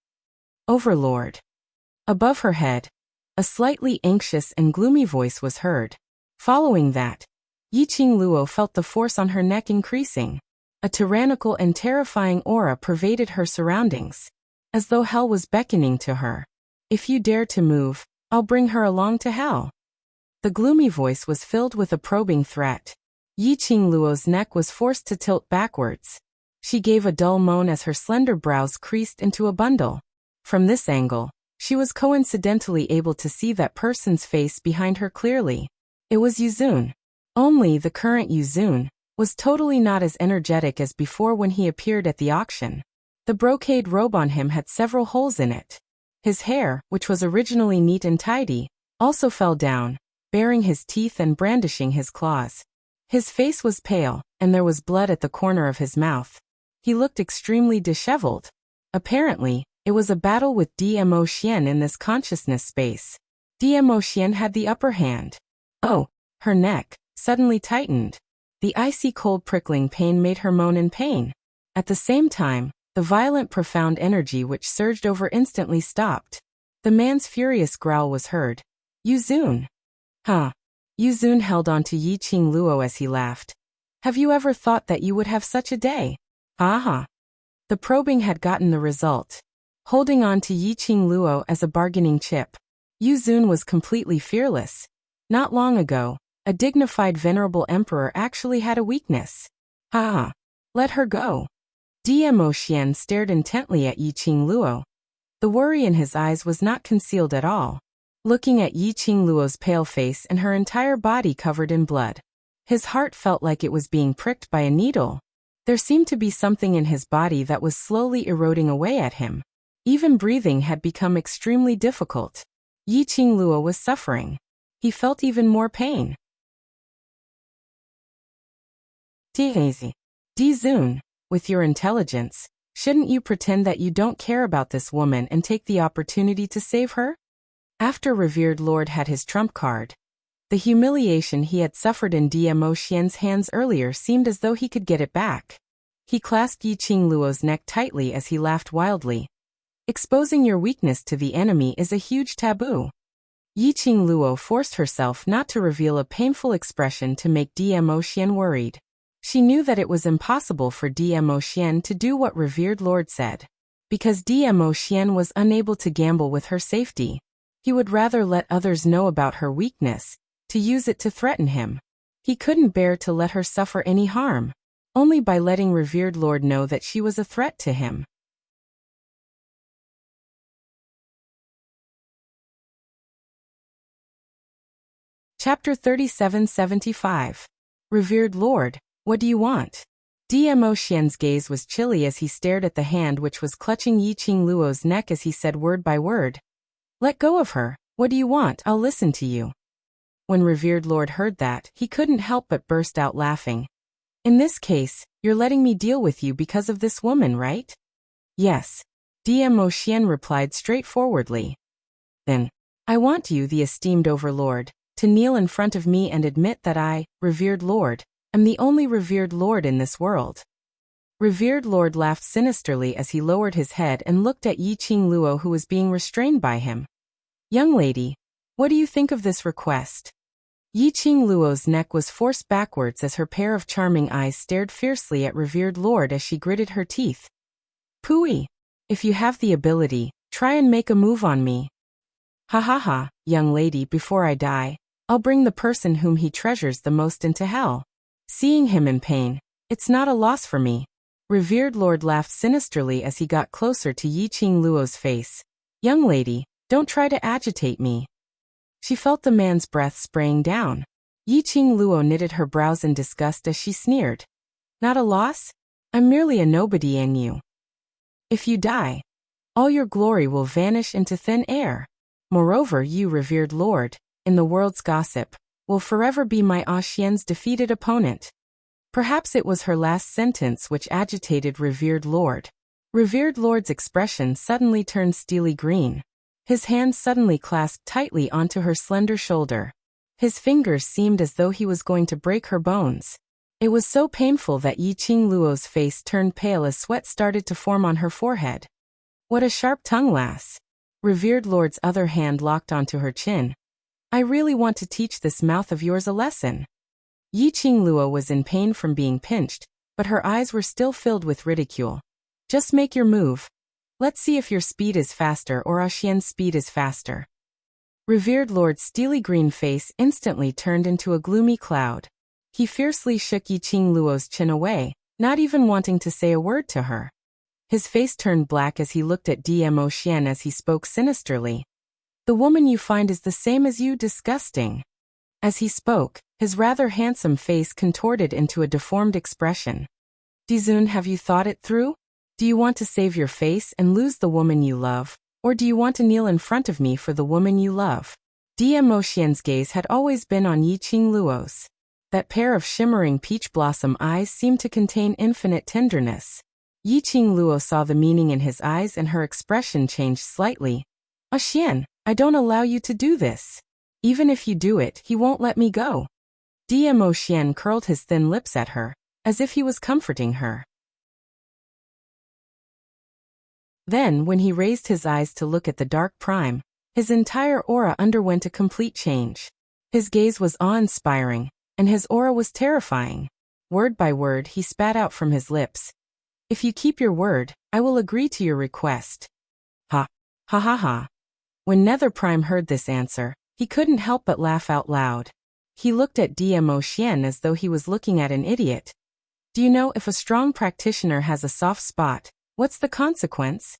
Overlord. Above her head, a slightly anxious and gloomy voice was heard. Following that, Yiqing Luo felt the force on her neck increasing. A tyrannical and terrifying aura pervaded her surroundings, as though hell was beckoning to her. If you dare to move, I'll bring her along to hell. The gloomy voice was filled with a probing threat. Yiqing Luo's neck was forced to tilt backwards. She gave a dull moan as her slender brows creased into a bundle. From this angle, she was coincidentally able to see that person's face behind her clearly. It was Yuzun. Only the current Yuzun was totally not as energetic as before when he appeared at the auction. The brocade robe on him had several holes in it. His hair, which was originally neat and tidy, also fell down, baring his teeth and brandishing his claws. His face was pale, and there was blood at the corner of his mouth. He looked extremely disheveled. Apparently, it was a battle with Xian in this consciousness space. Xian had the upper hand. Oh, her neck suddenly tightened. The icy cold prickling pain made her moan in pain. At the same time, the violent profound energy which surged over instantly stopped. The man's furious growl was heard. Yuzun. Huh. Yuzun held on to Yi Qing Luo as he laughed. Have you ever thought that you would have such a day? Aha. The probing had gotten the result. Holding on to Yi Qing Luo as a bargaining chip, Yuzun was completely fearless. Not long ago, a dignified venerable emperor actually had a weakness. Ha! Let her go. Dmo Xian stared intently at Yi Qing Luo. The worry in his eyes was not concealed at all. Looking at Yi Qing Luo's pale face and her entire body covered in blood, his heart felt like it was being pricked by a needle. There seemed to be something in his body that was slowly eroding away at him. Even breathing had become extremely difficult. Yi Qing Luo was suffering. He felt even more pain. Dizun, with your intelligence, shouldn't you pretend that you don't care about this woman and take the opportunity to save her? After revered Lord had his trump card, the humiliation he had suffered in Dmo Xian's hands earlier seemed as though he could get it back. He clasped Yi Qing Luo's neck tightly as he laughed wildly. Exposing your weakness to the enemy is a huge taboo. Yi Qing Luo forced herself not to reveal a painful expression to make Dmo Xian worried. She knew that it was impossible for Dmo Xian to do what revered Lord said. Because Dmo Xian was unable to gamble with her safety, he would rather let others know about her weakness, to use it to threaten him. He couldn't bear to let her suffer any harm. Only by letting revered Lord know that she was a threat to him. Chapter 3775. Revered Lord, what do you want? Dmo Xian's gaze was chilly as he stared at the hand which was clutching Yi Qing Luo's neck as he said word by word. Let go of her. What do you want? I'll listen to you. When revered Lord heard that, he couldn't help but burst out laughing. In this case, you're letting me deal with you because of this woman, right? Yes. Dmo Xian replied straightforwardly. Then, I want you, the esteemed overlord, to kneel in front of me and admit that I, revered Lord, am the only revered Lord in this world. Revered Lord laughed sinisterly as he lowered his head and looked at Yi Qing Luo, who was being restrained by him. Young lady, what do you think of this request? Yi Qing Luo's neck was forced backwards as her pair of charming eyes stared fiercely at revered Lord as she gritted her teeth. Pooey, if you have the ability, try and make a move on me. Ha ha ha, young lady, before I die, I'll bring the person whom he treasures the most into hell. Seeing him in pain, it's not a loss for me. Revered Lord laughed sinisterly as he got closer to Yi Qing Luo's face. Young lady, don't try to agitate me. She felt the man's breath spraying down. Yi Qing Luo knitted her brows in disgust as she sneered. Not a loss? I'm merely a nobody in you. If you die, all your glory will vanish into thin air. Moreover, you, revered Lord, in the world's gossip, will forever be my Xian's defeated opponent. Perhaps it was her last sentence which agitated revered Lord. Revered Lord's expression suddenly turned steely green. His hand suddenly clasped tightly onto her slender shoulder. His fingers seemed as though he was going to break her bones. It was so painful that Yi Qing Luo's face turned pale as sweat started to form on her forehead. What a sharp tongue, lass. Revered Lord's other hand locked onto her chin. I really want to teach this mouth of yours a lesson. Yi Qing Luo was in pain from being pinched, but her eyes were still filled with ridicule. Just make your move. Let's see if your speed is faster or Xian's speed is faster. Revered Lord's steely green face instantly turned into a gloomy cloud. He fiercely shook Yi Qing Luo's chin away, not even wanting to say a word to her. His face turned black as he looked at Dmo Xian as he spoke sinisterly. The woman you find is the same as you, disgusting. As he spoke, his rather handsome face contorted into a deformed expression. Dizun, have you thought it through? Do you want to save your face and lose the woman you love, or do you want to kneel in front of me for the woman you love? Dmo Xian's gaze had always been on Yi Qing Luo's. That pair of shimmering peach blossom eyes seemed to contain infinite tenderness. Yi Qing Luo saw the meaning in his eyes and her expression changed slightly. Xian, I don't allow you to do this. Even if you do it, he won't let me go. Dmo Xian curled his thin lips at her, as if he was comforting her. Then, when he raised his eyes to look at the dark prime, his entire aura underwent a complete change. His gaze was awe-inspiring, and his aura was terrifying. Word by word he spat out from his lips. If you keep your word, I will agree to your request. Ha. Ha ha ha. When Nether Prime heard this answer, he couldn't help but laugh out loud. He looked at Diamo Xian as though he was looking at an idiot. Do you know if a strong practitioner has a soft spot, what's the consequence?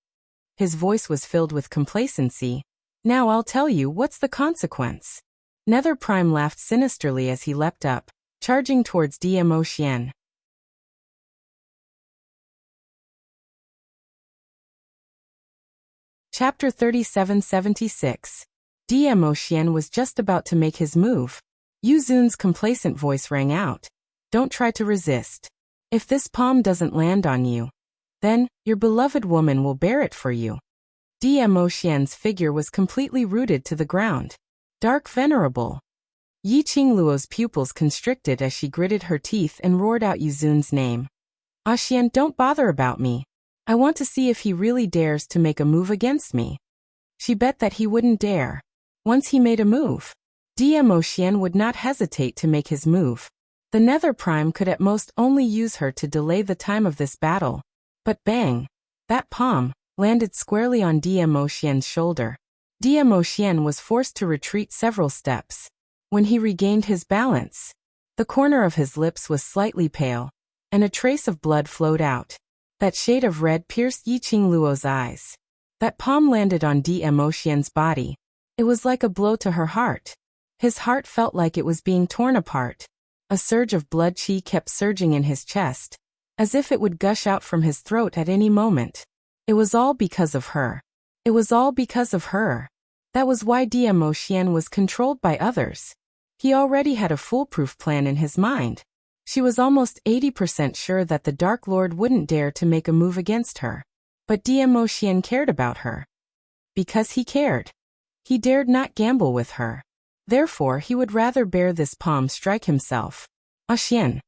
His voice was filled with complacency. Now I'll tell you what's the consequence. Nether Prime laughed sinisterly as he leapt up, charging towards Diamo Xian. Chapter 3776. Diamo Xian was just about to make his move. Yu Zun's complacent voice rang out. Don't try to resist. If this palm doesn't land on you, then your beloved woman will bear it for you. Diamo Xian's figure was completely rooted to the ground. Dark venerable. Yi Qingluo's pupils constricted as she gritted her teeth and roared out Yu Zun's name. Ah Xian, don't bother about me. I want to see if he really dares to make a move against me. She bet that he wouldn't dare. Once he made a move, Diamo Xian would not hesitate to make his move. The Nether Prime could at most only use her to delay the time of this battle. But bang! That palm landed squarely on Diamo Xian's shoulder. Diamo Xian was forced to retreat several steps. When he regained his balance, the corner of his lips was slightly pale, and a trace of blood flowed out. That shade of red pierced Yi Qingluo's eyes. That palm landed on Diamo Xian's body. It was like a blow to her heart. His heart felt like it was being torn apart. A surge of blood qi kept surging in his chest, as if it would gush out from his throat at any moment. It was all because of her. It was all because of her. That was why Diamo Xian was controlled by others. He already had a foolproof plan in his mind. She was almost 80% sure that the Dark Lord wouldn't dare to make a move against her. But Diamo Xian cared about her. Because he cared. He dared not gamble with her. Therefore he would rather bear this palm strike himself. Ah Xian.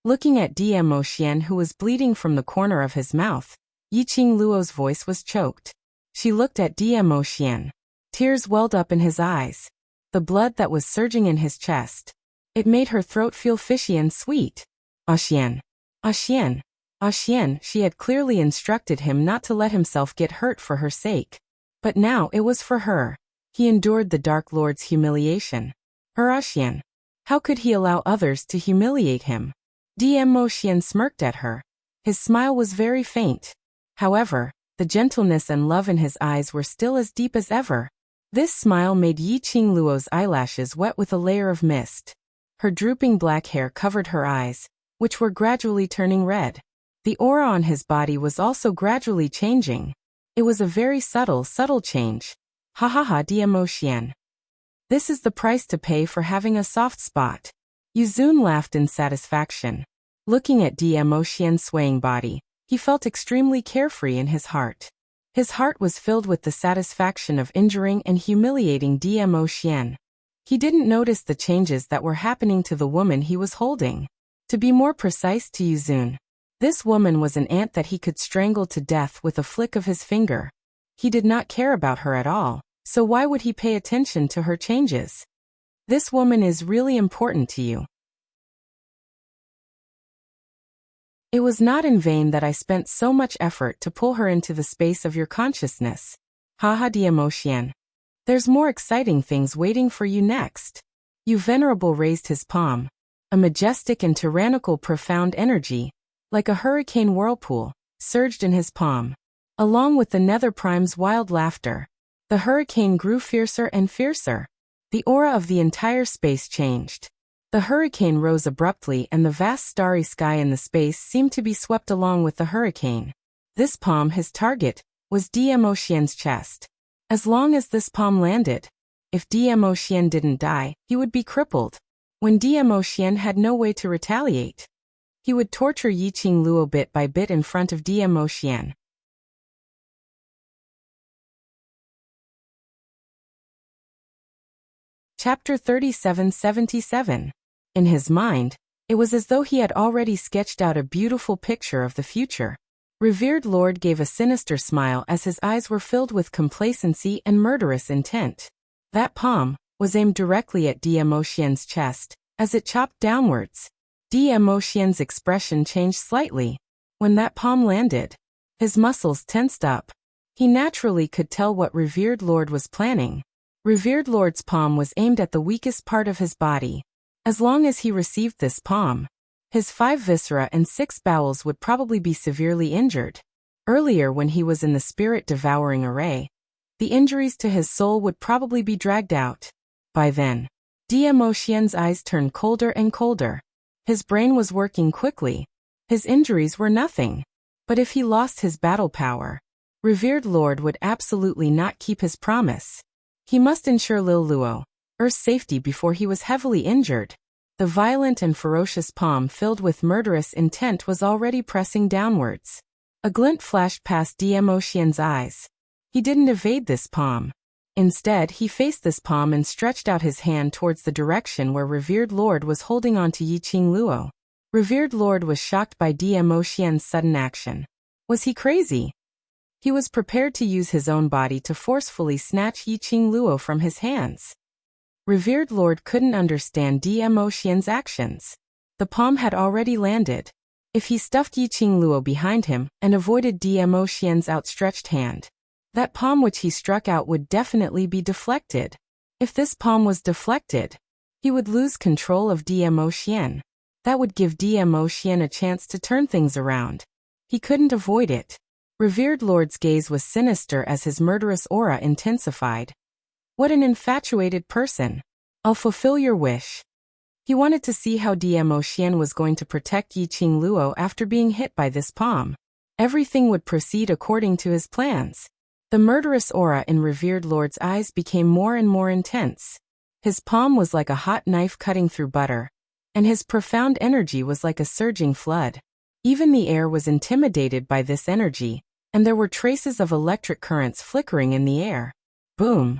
Looking at Diamo Xian who was bleeding from the corner of his mouth, Yi Qingluo's voice was choked. She looked at Diamo Xian. Tears welled up in his eyes. The blood that was surging in his chest. It made her throat feel fishy and sweet. Ah Xian. Ah Xian. Ah Xian. She had clearly instructed him not to let himself get hurt for her sake. But now it was for her. He endured the Dark Lord's humiliation. Her Ah Xian. How could he allow others to humiliate him? Diamo Xian smirked at her. His smile was very faint. However, the gentleness and love in his eyes were still as deep as ever. This smile made Yi Qingluo's eyelashes wet with a layer of mist. Her drooping black hair covered her eyes, which were gradually turning red. The aura on his body was also gradually changing. It was a very subtle change. Ha ha ha Diamo Xian. This is the price to pay for having a soft spot. Yu Zun laughed in satisfaction. Looking at Diamo Xian's swaying body, he felt extremely carefree in his heart. His heart was filled with the satisfaction of injuring and humiliating Diamo Xian. He didn't notice the changes that were happening to the woman he was holding. To be more precise to Yu Zun, this woman was an ant that he could strangle to death with a flick of his finger. He did not care about her at all, so why would he pay attention to her changes? This woman is really important to you. It was not in vain that I spent so much effort to pull her into the space of your consciousness. Haha Diamo Xian. There's more exciting things waiting for you next. Yu Venerable raised his palm. A majestic and tyrannical profound energy, like a hurricane whirlpool, surged in his palm. Along with the Nether Prime's wild laughter, the hurricane grew fiercer and fiercer. The aura of the entire space changed. The hurricane rose abruptly and the vast starry sky in the space seemed to be swept along with the hurricane. This palm, his target, was Diamo Xian's chest. As long as this palm landed, if Diamo Xian didn't die, he would be crippled. When Diamo Xian had no way to retaliate, he would torture Yi Qingluo bit by bit in front of Diamo Xian. Chapter 3777. In his mind, it was as though he had already sketched out a beautiful picture of the future. Revered Lord gave a sinister smile as his eyes were filled with complacency and murderous intent. That palm, was aimed directly at Demo Xian's chest. As it chopped downwards, Demo Xian's expression changed slightly. When that palm landed, his muscles tensed up. He naturally could tell what Revered Lord was planning. Revered Lord's palm was aimed at the weakest part of his body. As long as he received this palm, his 5 viscera and 6 bowels would probably be severely injured. Earlier, when he was in the spirit-devouring array, the injuries to his soul would probably be dragged out. By then, Demo Xian's eyes turned colder and colder. His brain was working quickly. His injuries were nothing. But if he lost his battle power, Revered Lord would absolutely not keep his promise. He must ensure Lil Luo's safety before he was heavily injured. The violent and ferocious palm filled with murderous intent was already pressing downwards. A glint flashed past Demo Xian's eyes. He didn't evade this palm. Instead, he faced this palm and stretched out his hand towards the direction where Revered Lord was holding on to Yiqing Luo. Revered Lord was shocked by Demo Xian's sudden action. Was he crazy? He was prepared to use his own body to forcefully snatch Yiqing Luo from his hands. Revered Lord couldn't understand Demo Xian's actions. The palm had already landed. If he stuffed Yiqing Luo behind him and avoided Demo Xian's outstretched hand, that palm which he struck out would definitely be deflected. If this palm was deflected, he would lose control of Demo Xian. That would give Demo Xian a chance to turn things around. He couldn't avoid it. Revered Lord's gaze was sinister as his murderous aura intensified. What an infatuated person. I'll fulfill your wish. He wanted to see how Demo Xian was going to protect Yiqing Luo after being hit by this palm. Everything would proceed according to his plans. The murderous aura in Revered Lord's eyes became more and more intense. His palm was like a hot knife cutting through butter, and his profound energy was like a surging flood. Even the air was intimidated by this energy, and there were traces of electric currents flickering in the air. Boom!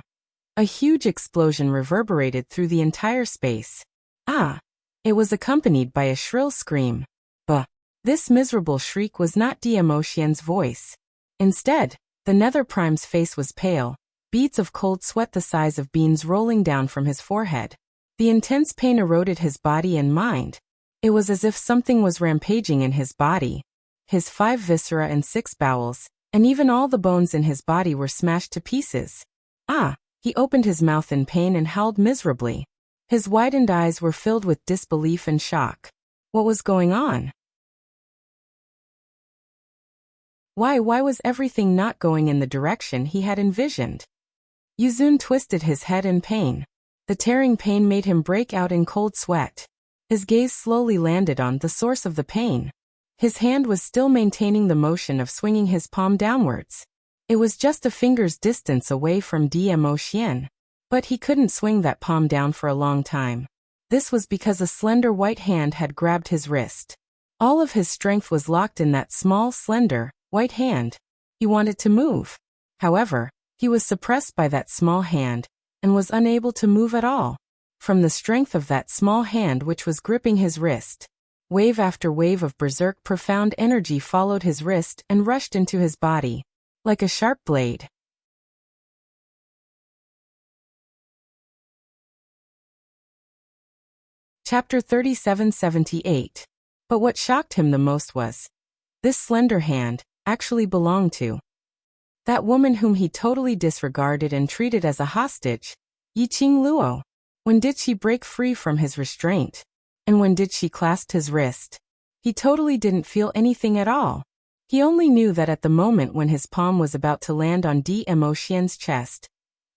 A huge explosion reverberated through the entire space. Ah! It was accompanied by a shrill scream. Bah! This miserable shriek was not Demo Xian's voice. Instead, the Nether Prime's face was pale, beads of cold sweat the size of beans rolling down from his forehead. The intense pain eroded his body and mind. It was as if something was rampaging in his body. His 5 viscera and 6 bowels, and even all the bones in his body were smashed to pieces. Ah! He opened his mouth in pain and howled miserably. His widened eyes were filled with disbelief and shock. What was going on? Why was everything not going in the direction he had envisioned? Yuzun twisted his head in pain. The tearing pain made him break out in cold sweat. His gaze slowly landed on the source of the pain. His hand was still maintaining the motion of swinging his palm downwards. It was just a finger's distance away from Demo Xian. But he couldn't swing that palm down for a long time. This was because a slender white hand had grabbed his wrist. All of his strength was locked in that small, slender, white hand. He wanted to move. However, he was suppressed by that small hand, and was unable to move at all. From the strength of that small hand which was gripping his wrist, wave after wave of berserk profound energy followed his wrist and rushed into his body, like a sharp blade. Chapter 3778. But what shocked him the most was, this slender hand actually belonged to that woman whom he totally disregarded and treated as a hostage, Yiqing Luo. When did she break free from his restraint? And when did she clasp his wrist? He totally didn't feel anything at all. He only knew that at the moment when his palm was about to land on Demo Xian's chest,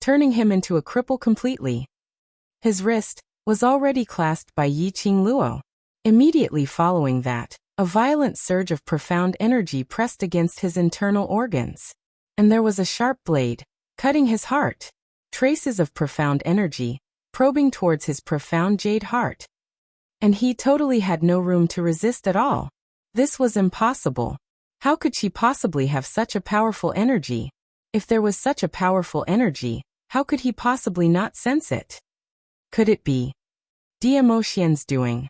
turning him into a cripple completely, his wrist was already clasped by Yiqing Luo. Immediately following that, a violent surge of profound energy pressed against his internal organs. And there was a sharp blade, cutting his heart. Traces of profound energy, probing towards his profound jade heart. And he totally had no room to resist at all. This was impossible. How could she possibly have such a powerful energy? If there was such a powerful energy, how could he possibly not sense it? Could it be Demo Xian's doing?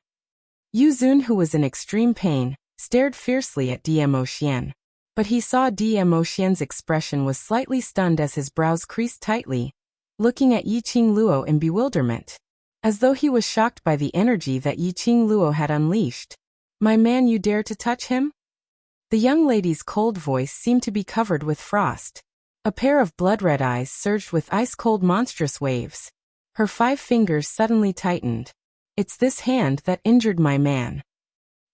Yuzun, who was in extreme pain, stared fiercely at Demo Xian. But he saw Demo Xian's expression was slightly stunned as his brows creased tightly. looking at Yiqing Luo in bewilderment, as though he was shocked by the energy that Yiqing Luo had unleashed. "My man, you dare to touch him?" The young lady's cold voice seemed to be covered with frost. A pair of blood-red eyes surged with ice-cold monstrous waves. Her 5 fingers suddenly tightened. "It's this hand that injured my man."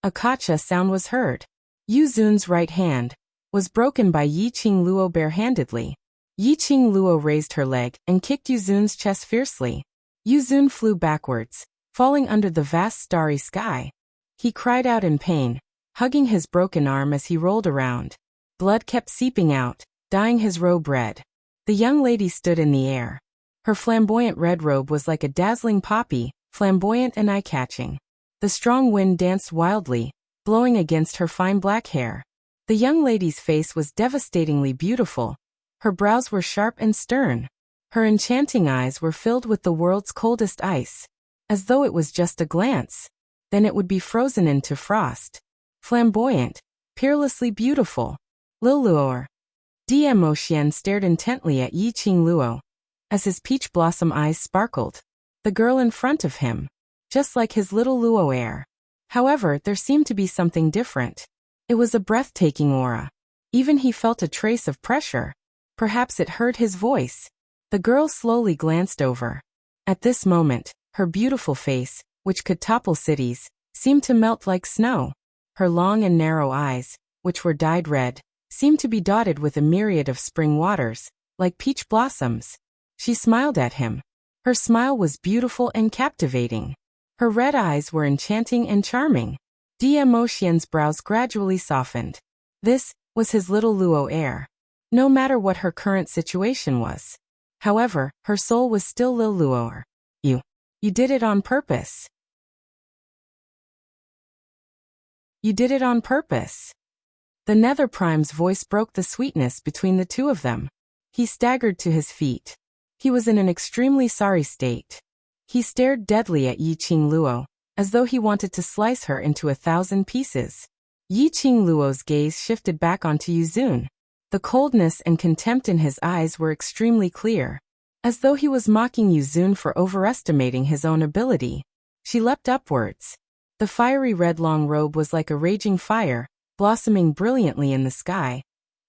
A gotcha sound was heard. Yu Zun's right hand was broken by Yiqing Luo barehandedly. Yiqing Luo raised her leg and kicked Yu Zun's chest fiercely. Yu Zun flew backwards, falling under the vast starry sky. He cried out in pain, hugging his broken arm as he rolled around. Blood kept seeping out, dyeing his robe red. The young lady stood in the air. Her flamboyant red robe was like a dazzling poppy, flamboyant and eye-catching. The strong wind danced wildly, blowing against her fine black hair. The young lady's face was devastatingly beautiful. Her brows were sharp and stern. Her enchanting eyes were filled with the world's coldest ice. As though it was just a glance, then it would be frozen into frost. Flamboyant, peerlessly beautiful. Liluor. Dmo Xian stared intently at Yiqing Luo. As his peach blossom eyes sparkled. The girl in front of him. Just like his little Luo heir. However, there seemed to be something different. It was a breathtaking aura. Even he felt a trace of pressure. Perhaps it heard his voice. The girl slowly glanced over. At this moment, her beautiful face, which could topple cities, seemed to melt like snow. Her long and narrow eyes, which were dyed red, seemed to be dotted with a myriad of spring waters, like peach blossoms. She smiled at him. Her smile was beautiful and captivating. Her red eyes were enchanting and charming. Dmo Xian's brows gradually softened. This was his little Luo heir. No matter what her current situation was. However, her soul was still Lil Luo. You did it on purpose. You did it on purpose. The Nether Prime's voice broke the sweetness between the two of them. He staggered to his feet. He was in an extremely sorry state. He stared deadly at Yiqing Luo, as though he wanted to slice her into 1,000 pieces. Yiqing Luo's gaze shifted back onto Yu Zun. The coldness and contempt in his eyes were extremely clear, as though he was mocking Yu Zun for overestimating his own ability. She leapt upwards. The fiery red long robe was like a raging fire, blossoming brilliantly in the sky,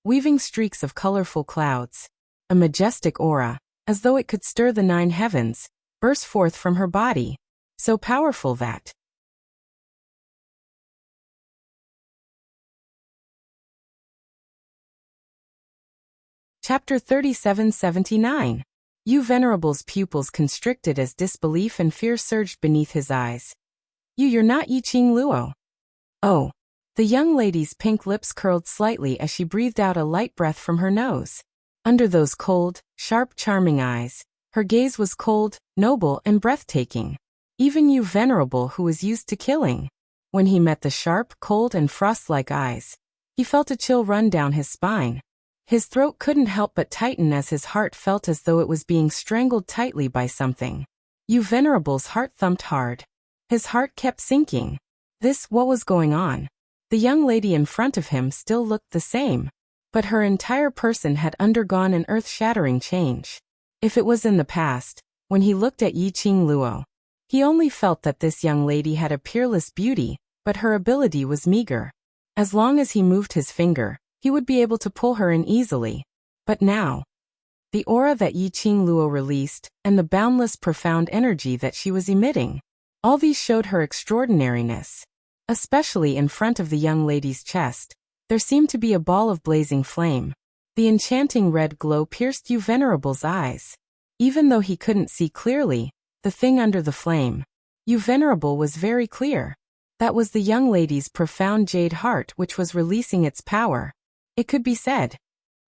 weaving streaks of colorful clouds. A majestic aura, as though it could stir the 9 heavens, burst forth from her body, so powerful that Chapter 3779. Yu Venerable's pupils constricted as disbelief and fear surged beneath his eyes. You're not Yiqing Luo. Oh. The young lady's pink lips curled slightly as she breathed out a light breath from her nose. Under those cold, sharp, charming eyes, her gaze was cold, noble, and breathtaking. Even Yu Venerable, who was used to killing. When he met the sharp, cold, and frost-like eyes, he felt a chill run down his spine. His throat couldn't help but tighten as his heart felt as though it was being strangled tightly by something. Yu Venerable's heart thumped hard. His heart kept sinking. What was going on? The young lady in front of him still looked the same, but her entire person had undergone an earth-shattering change. If it was in the past, when he looked at Yiqing Luo, he only felt that this young lady had a peerless beauty, but her ability was meager. As long as he moved his finger, he would be able to pull her in easily. But now, the aura that Yiqing Luo released, and the boundless profound energy that she was emitting, all these showed her extraordinariness. Especially in front of the young lady's chest, there seemed to be a ball of blazing flame. The enchanting red glow pierced Yu Venerable's eyes. Even though he couldn't see clearly, the thing under the flame, Yu Venerable was very clear. That was the young lady's profound jade heart which was releasing its power. It could be said.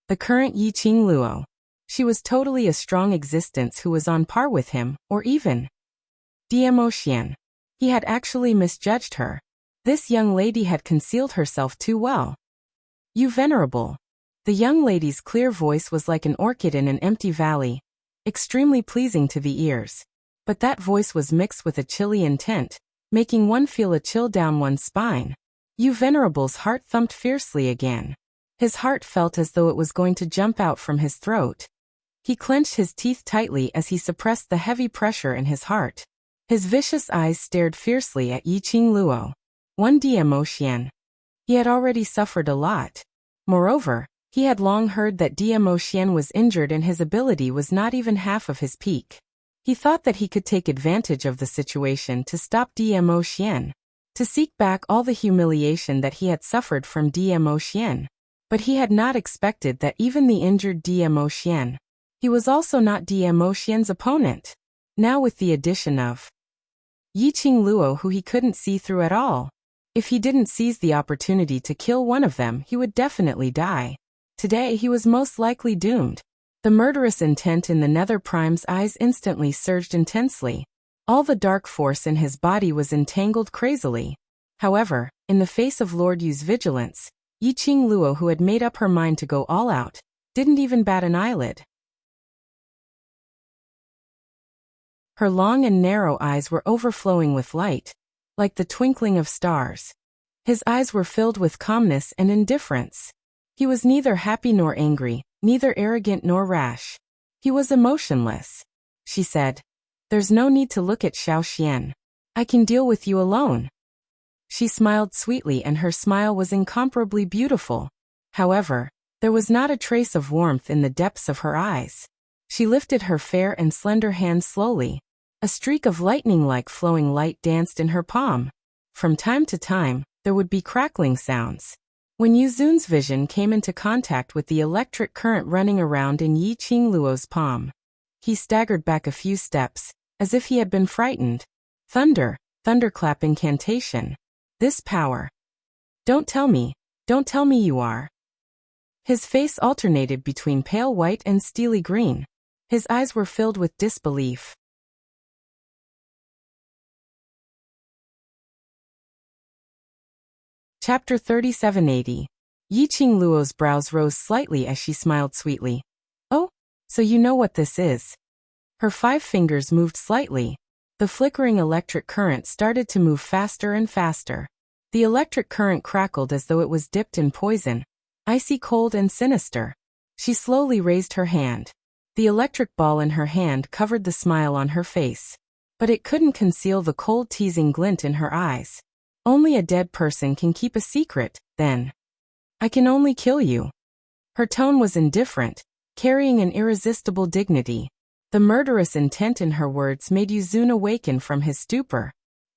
The current Yiqing Luo. She was totally a strong existence who was on par with him, or even Dmo Xian. He had actually misjudged her. This young lady had concealed herself too well. Yu Venerable. The young lady's clear voice was like an orchid in an empty valley, extremely pleasing to the ears. But that voice was mixed with a chilly intent, making one feel a chill down one's spine. Yu Venerable's heart thumped fiercely again. His heart felt as though it was going to jump out from his throat. He clenched his teeth tightly as he suppressed the heavy pressure in his heart. His vicious eyes stared fiercely at Yiqing Luo. 1D Emotion. He had already suffered a lot. Moreover, he had long heard that Emotion was injured and his ability was not even half of his peak. He thought that he could take advantage of the situation to stop Emotion, to seek back all the humiliation that he had suffered from Emotion. But he had not expected that even the injured Emotion. He was also not Emotion's opponent. Now with the addition of Yiqing Luo, who he couldn't see through at all. If he didn't seize the opportunity to kill one of them, he would definitely die. Today he was most likely doomed. The murderous intent in the Nether Prime's eyes instantly surged intensely. All the dark force in his body was entangled crazily. However, in the face of Lord Yu's vigilance, Yiqing Luo, who had made up her mind to go all out, didn't even bat an eyelid. Her long and narrow eyes were overflowing with light, like the twinkling of stars. His eyes were filled with calmness and indifference. He was neither happy nor angry, neither arrogant nor rash. He was emotionless. She said, "There's no need to look at Xiao Xian. I can deal with you alone." She smiled sweetly and her smile was incomparably beautiful. However, there was not a trace of warmth in the depths of her eyes. She lifted her fair and slender hand slowly. A streak of lightning-like flowing light danced in her palm. From time to time, there would be crackling sounds. When Yuzun's vision came into contact with the electric current running around in Yiqing Luo's palm, he staggered back a few steps, as if he had been frightened. Thunderclap incantation. This power. Don't tell me you are. His face alternated between pale white and steely green. His eyes were filled with disbelief. Chapter 3780. Yiqing Luo's brows rose slightly as she smiled sweetly. "Oh, so you know what this is." Her 5 fingers moved slightly. The flickering electric current started to move faster and faster. The electric current crackled as though it was dipped in poison, icy cold and sinister. She slowly raised her hand. The electric ball in her hand covered the smile on her face. But it couldn't conceal the cold teasing glint in her eyes. Only a dead person can keep a secret, then. "I can only kill you." Her tone was indifferent, carrying an irresistible dignity. The murderous intent in her words made Yuzun awaken from his stupor.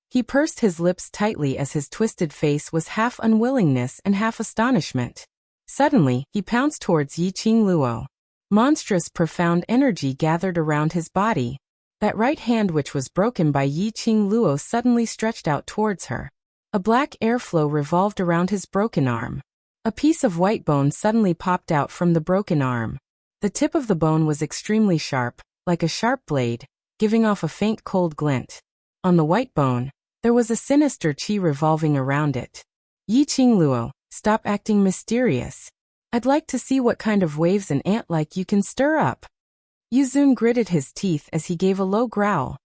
He pursed his lips tightly as his twisted face was half unwillingness and half astonishment. Suddenly, he pounced towards Yiqing Luo. Monstrous profound energy gathered around his body. That right hand which was broken by Yiqing Luo suddenly stretched out towards her. A black airflow revolved around his broken arm. A piece of white bone suddenly popped out from the broken arm. The tip of the bone was extremely sharp, like a sharp blade, giving off a faint cold glint. On the white bone, there was a sinister chi revolving around it. "Yiqing Luo, stop acting mysterious. I'd like to see what kind of waves an ant like you can stir up." Yuzun gritted his teeth as he gave a low growl.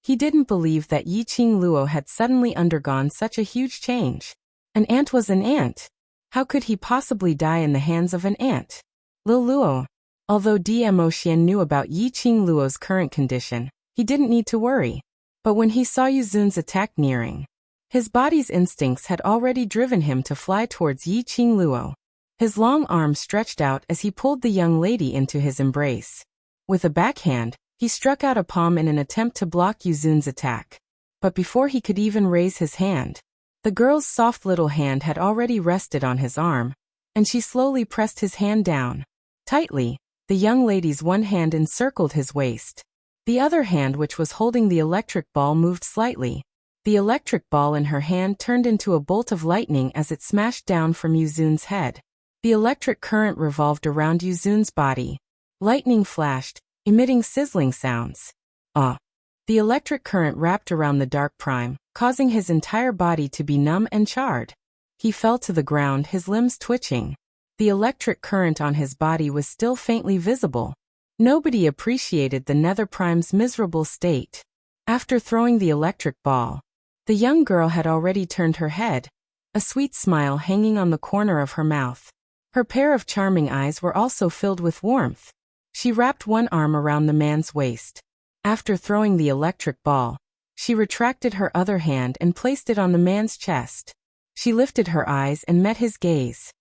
He didn't believe that Yiqing Luo had suddenly undergone such a huge change. An ant was an ant. How could he possibly die in the hands of an ant? Lil Luo. Although Emotion knew about Yiqing Luo's current condition, he didn't need to worry. But when he saw Yuzun's attack nearing, his body's instincts had already driven him to fly towards Yiqing Luo. His long arm stretched out as he pulled the young lady into his embrace. With a backhand, he struck out a palm in an attempt to block Yuzun's attack. But before he could even raise his hand, the girl's soft little hand had already rested on his arm, and she slowly pressed his hand down. Tightly, the young lady's one hand encircled his waist. The other hand, which was holding the electric ball, moved slightly. The electric ball in her hand turned into a bolt of lightning as it smashed down from Yuzun's head. The electric current revolved around Yuzun's body. Lightning flashed, emitting sizzling sounds. The electric current wrapped around the Dark Prime, causing his entire body to be numb and charred. He fell to the ground, his limbs twitching. The electric current on his body was still faintly visible. Nobody appreciated the Nether Prime's miserable state. After throwing the electric ball, the young girl had already turned her head, a sweet smile hanging on the corner of her mouth. Her pair of charming eyes were also filled with warmth. She wrapped one arm around the man's waist. After throwing the electric ball, she retracted her other hand and placed it on the man's chest. She lifted her eyes and met his gaze.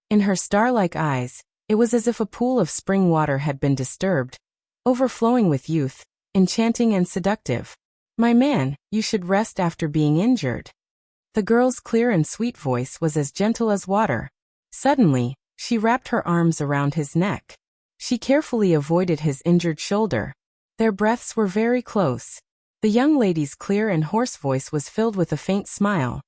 In her star-like eyes, it was as if a pool of spring water had been disturbed, overflowing with youth, enchanting and seductive. "My man, you should rest after being injured." The girl's clear and sweet voice was as gentle as water. Suddenly, she wrapped her arms around his neck. She carefully avoided his injured shoulder. Their breaths were very close. The young lady's clear and hoarse voice was filled with a faint smile.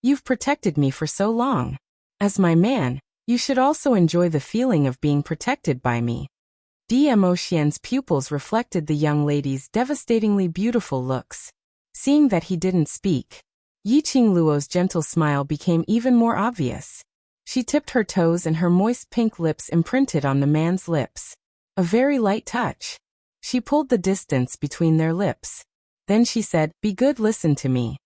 "You've protected me for so long. As my man, you should also enjoy the feeling of being protected by me." Dmo Xian's pupils reflected the young lady's devastatingly beautiful looks. Seeing that he didn't speak, Yiqing Luo's gentle smile became even more obvious. She tipped her toes and her moist pink lips imprinted on the man's lips. A very light touch. She pulled the distance between their lips. Then she said, "Be good, listen to me."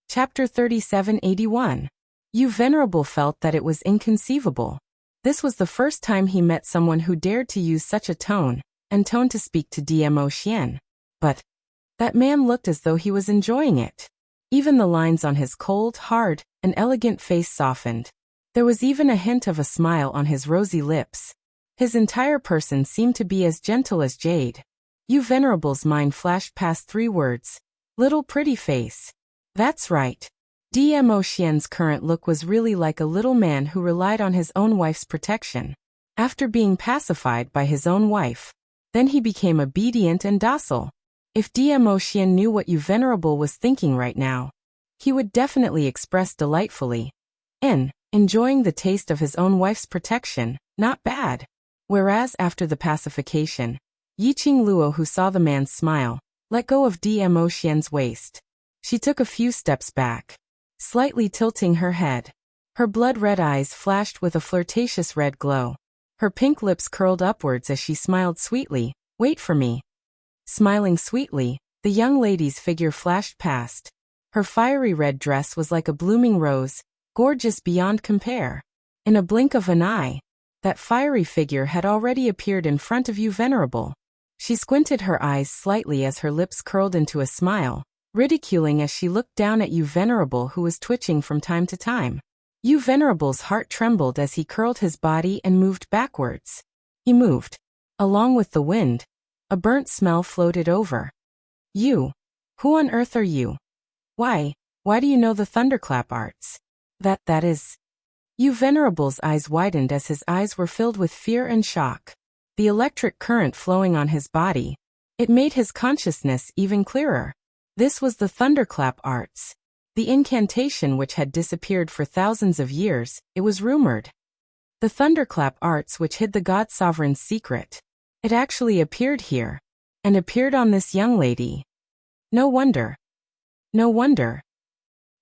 Chapter 3781. Yu Venerable felt that it was inconceivable. This was the first time he met someone who dared to use such a tone to speak to Dmo Xian. But that man looked as though he was enjoying it. Even the lines on his cold, hard, and elegant face softened. There was even a hint of a smile on his rosy lips. His entire person seemed to be as gentle as jade. Yu Venerable's mind flashed past 3 words. Little pretty face. That's right. Dmo Xian's current look was really like a little man who relied on his own wife's protection. After being pacified by his own wife, then he became obedient and docile. If Dmo Xian knew what Yu Venerable was thinking right now, he would definitely express delightfully. Enjoying the taste of his own wife's protection, not bad. Whereas after the pacification, Yiqing Luo, who saw the man's smile, let go of Dmo Xian's waist. She took a few steps back, slightly tilting her head. Her blood-red eyes flashed with a flirtatious red glow. Her pink lips curled upwards as she smiled sweetly. "Wait for me." Smiling sweetly, the young lady's figure flashed past. Her fiery red dress was like a blooming rose, gorgeous beyond compare. In a blink of an eye, that fiery figure had already appeared in front of Yu Venerable. She squinted her eyes slightly as her lips curled into a smile, ridiculing as she looked down at Yu Venerable, who was twitching from time to time. Yu Venerable's heart trembled as he curled his body and moved backwards. He moved. Along with the wind, a burnt smell floated over. "You? Who on earth are you? Why do you know the thunderclap arts?" That is. Yu Venerable's eyes widened as his eyes were filled with fear and shock. The electric current flowing on his body, it made his consciousness even clearer. This was the thunderclap arts. The incantation which had disappeared for thousands of years, it was rumored. The thunderclap arts which hid the God Sovereign's secret. It actually appeared here, and appeared on this young lady. No wonder. No wonder.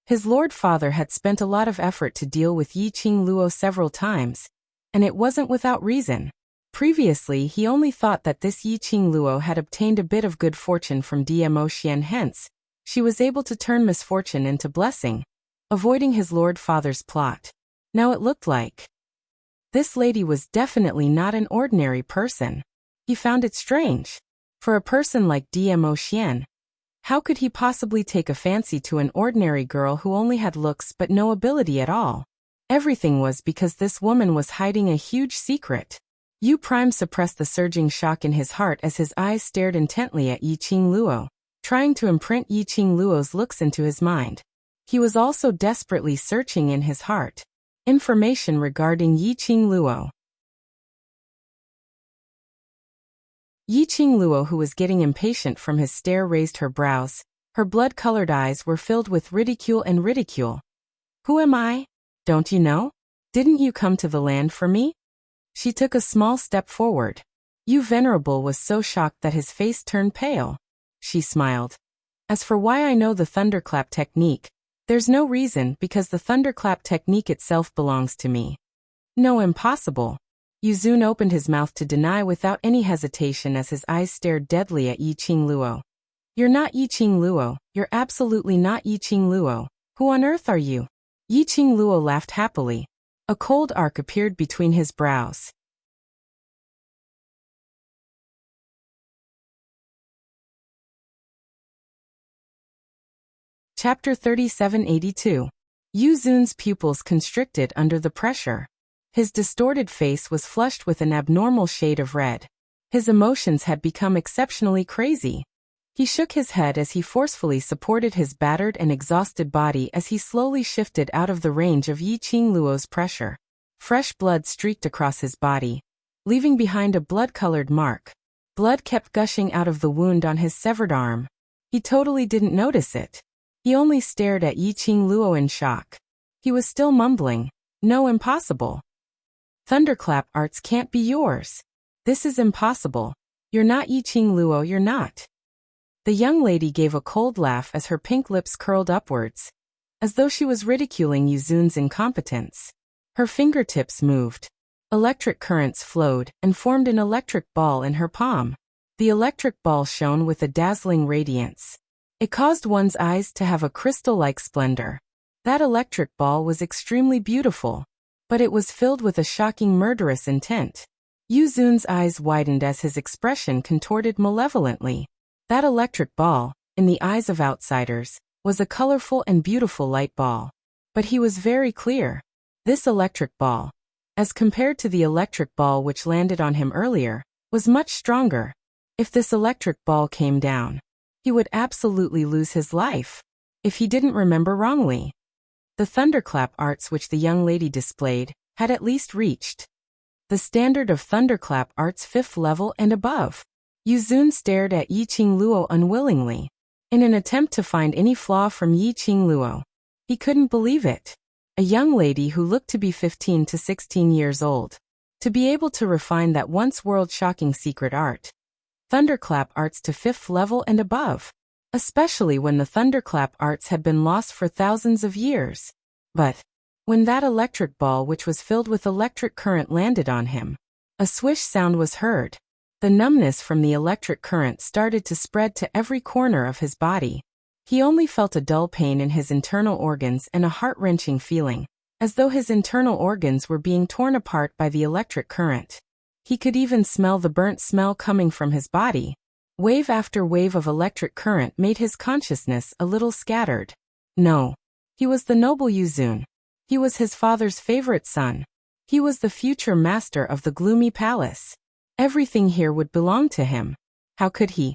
His Lord Father had spent a lot of effort to deal with Yiqing Luo several times, and it wasn't without reason. Previously he only thought that this Yiqing Luo had obtained a bit of good fortune from Dmo Xian, hence, she was able to turn misfortune into blessing, avoiding his Lord Father's plot. Now it looked like this lady was definitely not an ordinary person. He found it strange. For a person like Dmo Xian, how could he possibly take a fancy to an ordinary girl who only had looks but no ability at all? Everything was because this woman was hiding a huge secret. Yu Prime suppressed the surging shock in his heart as his eyes stared intently at Yiqing Luo, trying to imprint Yiqing Luo's looks into his mind. He was also desperately searching in his heart. Information regarding Yiqing Luo. Yiqing Luo, who was getting impatient from his stare, raised her brows. Her blood-colored eyes were filled with ridicule and ridicule. "Who am I? Don't you know? Didn't you come to the land for me?" She took a small step forward. Yu Venerable was so shocked that his face turned pale. She smiled. "As for why I know the thunderclap technique, there's no reason, because the thunderclap technique itself belongs to me." "No, impossible." Yu Zun opened his mouth to deny without any hesitation as his eyes stared deadly at Yiqing Luo. You're not Yi Qing Luo, you're absolutely not Yi Qing Luo. Who on earth are you? Yi Qing Luo laughed happily. A cold arc appeared between his brows. Chapter 3782. Yu Zun's pupils constricted under the pressure. His distorted face was flushed with an abnormal shade of red. His emotions had become exceptionally crazy. He shook his head as he forcefully supported his battered and exhausted body as he slowly shifted out of the range of Yi Qing Luo's pressure. Fresh blood streaked across his body, leaving behind a blood-colored mark. Blood kept gushing out of the wound on his severed arm. He totally didn't notice it. He only stared at Yi Qing Luo in shock. He was still mumbling, "No, impossible. Thunderclap arts can't be yours. This is impossible. You're not Yi Qing Luo, you're not." The young lady gave a cold laugh as her pink lips curled upwards, as though she was ridiculing Yu Zun's incompetence. Her fingertips moved. Electric currents flowed and formed an electric ball in her palm. The electric ball shone with a dazzling radiance. It caused one's eyes to have a crystal-like splendor. That electric ball was extremely beautiful, but it was filled with a shocking murderous intent. Yu Zun's eyes widened as his expression contorted malevolently. That electric ball, in the eyes of outsiders, was a colorful and beautiful light ball. But he was very clear. This electric ball, as compared to the electric ball which landed on him earlier, was much stronger. If this electric ball came down, he would absolutely lose his life, if he didn't remember wrongly. The thunderclap arts which the young lady displayed had at least reached the standard of thunderclap arts 5th level and above. Yu Zun stared at Yi Qing Luo unwillingly, in an attempt to find any flaw from Yi Qing Luo. He couldn't believe it. A young lady who looked to be 15 to 16 years old, to be able to refine that once world-shocking secret art. Thunderclap arts to 5th level and above, especially when the thunderclap arts had been lost for thousands of years. But when that electric ball which was filled with electric current landed on him, a swish sound was heard. The numbness from the electric current started to spread to every corner of his body. He only felt a dull pain in his internal organs and a heart-wrenching feeling, as though his internal organs were being torn apart by the electric current. He could even smell the burnt smell coming from his body. Wave after wave of electric current made his consciousness a little scattered. No. He was the noble Yu Zun. He was his father's favorite son. He was the future master of the gloomy palace. Everything here would belong to him. How could he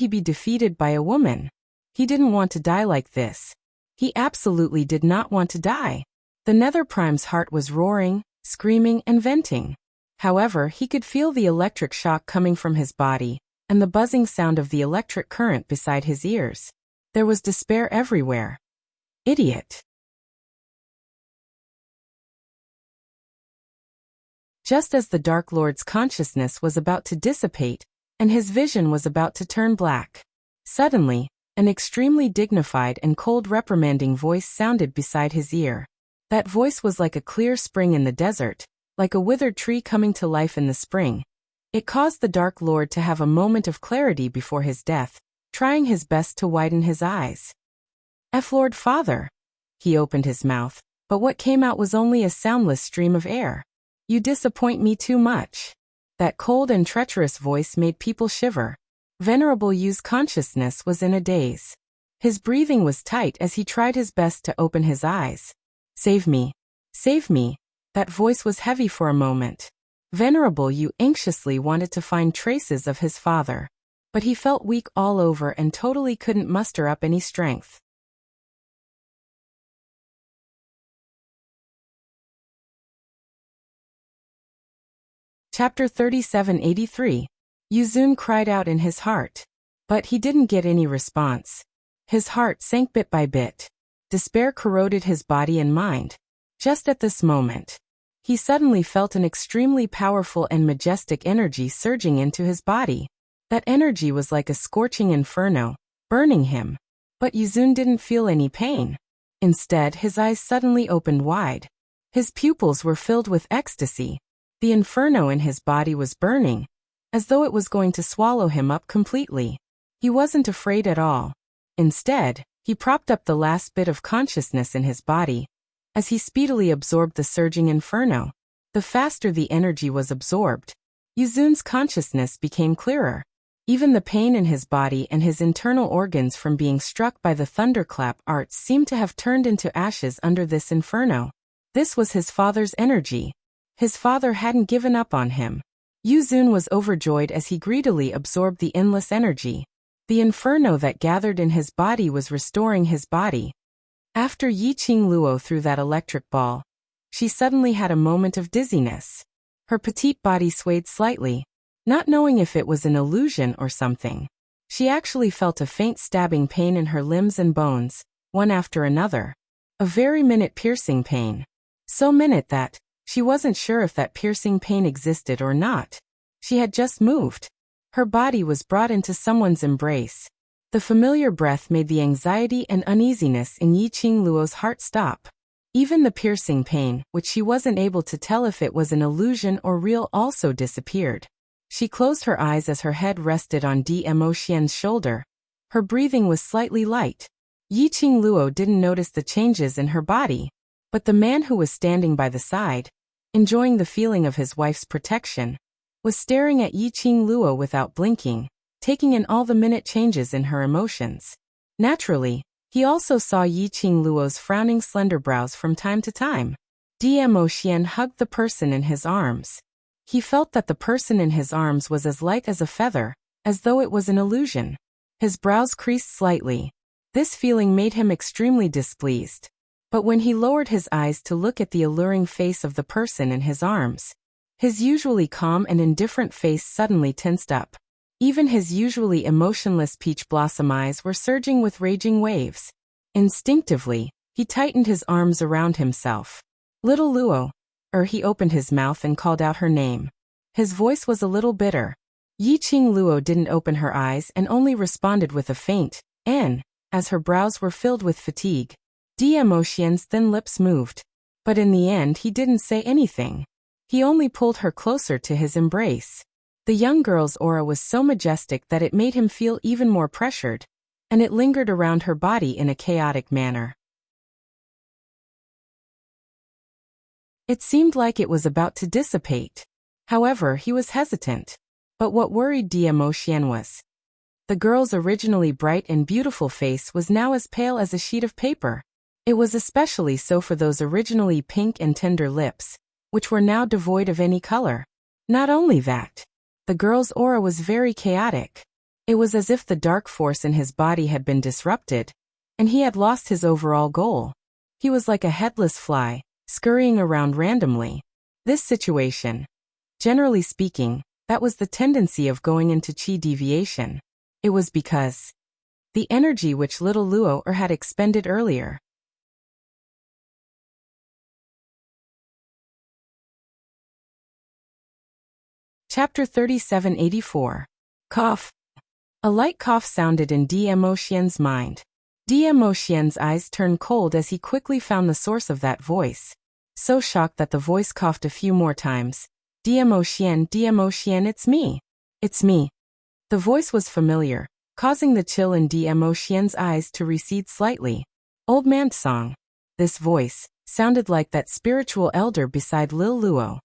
be defeated by a woman? He didn't want to die like this. He absolutely did not want to die. The Nether Prime's heart was roaring, screaming, and venting. However, he could feel the electric shock coming from his body, and the buzzing sound of the electric current beside his ears. There was despair everywhere. Idiot. Just as the Dark Lord's consciousness was about to dissipate, and his vision was about to turn black, suddenly, an extremely dignified and cold reprimanding voice sounded beside his ear. That voice was like a clear spring in the desert, like a withered tree coming to life in the spring. It caused the Dark Lord to have a moment of clarity before his death, trying his best to widen his eyes. Lord Father. He opened his mouth, but what came out was only a soundless stream of air. You disappoint me too much. That cold and treacherous voice made people shiver. Venerable Yu's consciousness was in a daze. His breathing was tight as he tried his best to open his eyes. Save me. Save me. That voice was heavy for a moment. Venerable Yu anxiously wanted to find traces of his father, but he felt weak all over and totally couldn't muster up any strength. Chapter 3783. Yu Zun cried out in his heart, but he didn't get any response. His heart sank bit by bit. Despair corroded his body and mind. Just at this moment, he suddenly felt an extremely powerful and majestic energy surging into his body. That energy was like a scorching inferno, burning him. But Yu Zun didn't feel any pain. Instead, his eyes suddenly opened wide. His pupils were filled with ecstasy. The inferno in his body was burning, as though it was going to swallow him up completely. He wasn't afraid at all. Instead, he propped up the last bit of consciousness in his body. As he speedily absorbed the surging inferno, the faster the energy was absorbed, Yuzun's consciousness became clearer. Even the pain in his body and his internal organs from being struck by the thunderclap arts seemed to have turned into ashes under this inferno. This was his father's energy. His father hadn't given up on him. Yuzun was overjoyed as he greedily absorbed the endless energy. The inferno that gathered in his body was restoring his body. After Yi Qingluo threw that electric ball, she suddenly had a moment of dizziness. Her petite body swayed slightly, not knowing if it was an illusion or something. She actually felt a faint stabbing pain in her limbs and bones, one after another. A very minute piercing pain. So minute that she wasn't sure if that piercing pain existed or not. She had just moved. Her body was brought into someone's embrace. The familiar breath made the anxiety and uneasiness in Yi Qingluo's heart stop. Even the piercing pain, which she wasn't able to tell if it was an illusion or real, also disappeared. She closed her eyes as her head rested on Dmo Xian's shoulder. Her breathing was slightly light. Yi Qingluo didn't notice the changes in her body, but the man who was standing by the side, enjoying the feeling of his wife's protection, was staring at Yi Qingluo without blinking, taking in all the minute changes in her emotions. Naturally, he also saw Yi Qingluo's frowning slender brows from time to time. Dmo Xian hugged the person in his arms. He felt that the person in his arms was as light as a feather, as though it was an illusion. His brows creased slightly. This feeling made him extremely displeased. But when he lowered his eyes to look at the alluring face of the person in his arms, his usually calm and indifferent face suddenly tensed up. Even his usually emotionless peach blossom eyes were surging with raging waves. Instinctively, he tightened his arms around himself. Little Luo. He opened his mouth and called out her name. His voice was a little bitter. Yi Qingluo didn't open her eyes and only responded with a faint "n" as her brows were filled with fatigue. Dmo Xian's thin lips moved. But in the end he didn't say anything. He only pulled her closer to his embrace. The young girl's aura was so majestic that it made him feel even more pressured, and it lingered around her body in a chaotic manner. It seemed like it was about to dissipate. However, he was hesitant. But what worried Dmo Xian was the girl's originally bright and beautiful face was now as pale as a sheet of paper. It was especially so for those originally pink and tender lips, which were now devoid of any color. Not only that, the girl's aura was very chaotic. It was as if the dark force in his body had been disrupted, and he had lost his overall goal. He was like a headless fly, scurrying around randomly. This situation, generally speaking, that was the tendency of going into qi deviation. It was because the energy which little Luo had expended earlier. Chapter 3784. Cough. A light cough sounded in Dmo Xian's mind. Dmo Xian's eyes turned cold as he quickly found the source of that voice. So shocked that the voice coughed a few more times. Dmo Xian, it's me. It's me. The voice was familiar, causing the chill in Dmo Xian's eyes to recede slightly. Old man Song. This voice sounded like that spiritual elder beside Lil Luo.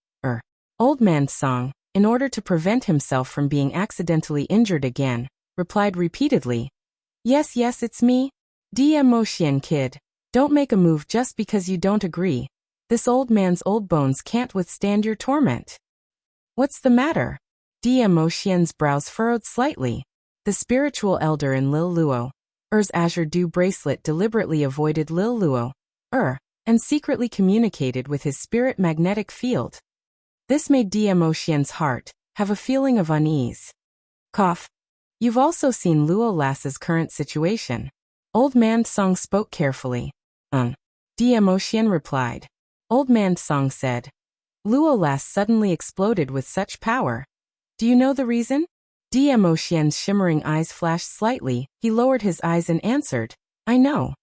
Old man Song, in order to prevent himself from being accidentally injured again, replied repeatedly, Yes, it's me. Dmo Xian kid, don't make a move just because you don't agree. This old man's old bones can't withstand your torment. What's the matter? Dmo Xian's brows furrowed slightly. The spiritual elder in Lil Luo's azure dew bracelet deliberately avoided Lil Luo, and secretly communicated with his spirit magnetic field. This made Dmo Xian's heart have a feeling of unease. Cough. You've also seen Luo Lass's current situation. Old man Song spoke carefully. Dmo Xian replied. Old man Song said. Luo Lass suddenly exploded with such power. Do you know the reason? Dmo Xian's shimmering eyes flashed slightly. He lowered his eyes and answered, I know.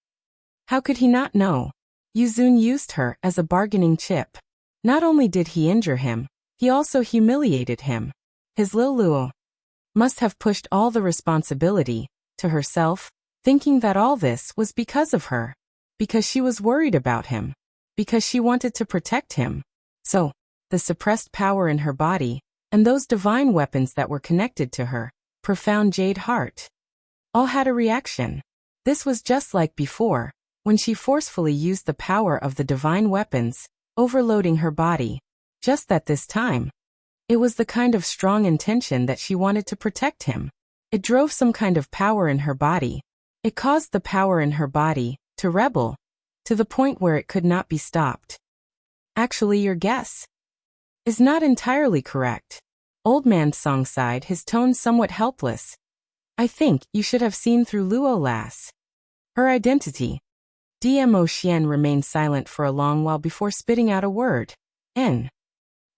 How could he not know? Yuzun used her as a bargaining chip. Not only did he injure him, he also humiliated him. His Lil Luo must have pushed all the responsibility to herself, thinking that all this was because of her, because she was worried about him, because she wanted to protect him. So, the suppressed power in her body, and those divine weapons that were connected to her profound jade heart, all had a reaction. This was just like before, when she forcefully used the power of the divine weapons, overloading her body. Just that this time, it was the kind of strong intention that she wanted to protect him. It drove some kind of power in her body. It caused the power in her body to rebel, to the point where it could not be stopped. Actually, your guess is not entirely correct. Old Man Song sighed, his tone somewhat helpless. I think you should have seen through Luo Lass. Her identity. Dmo Xian remained silent for a long while before spitting out a word. N.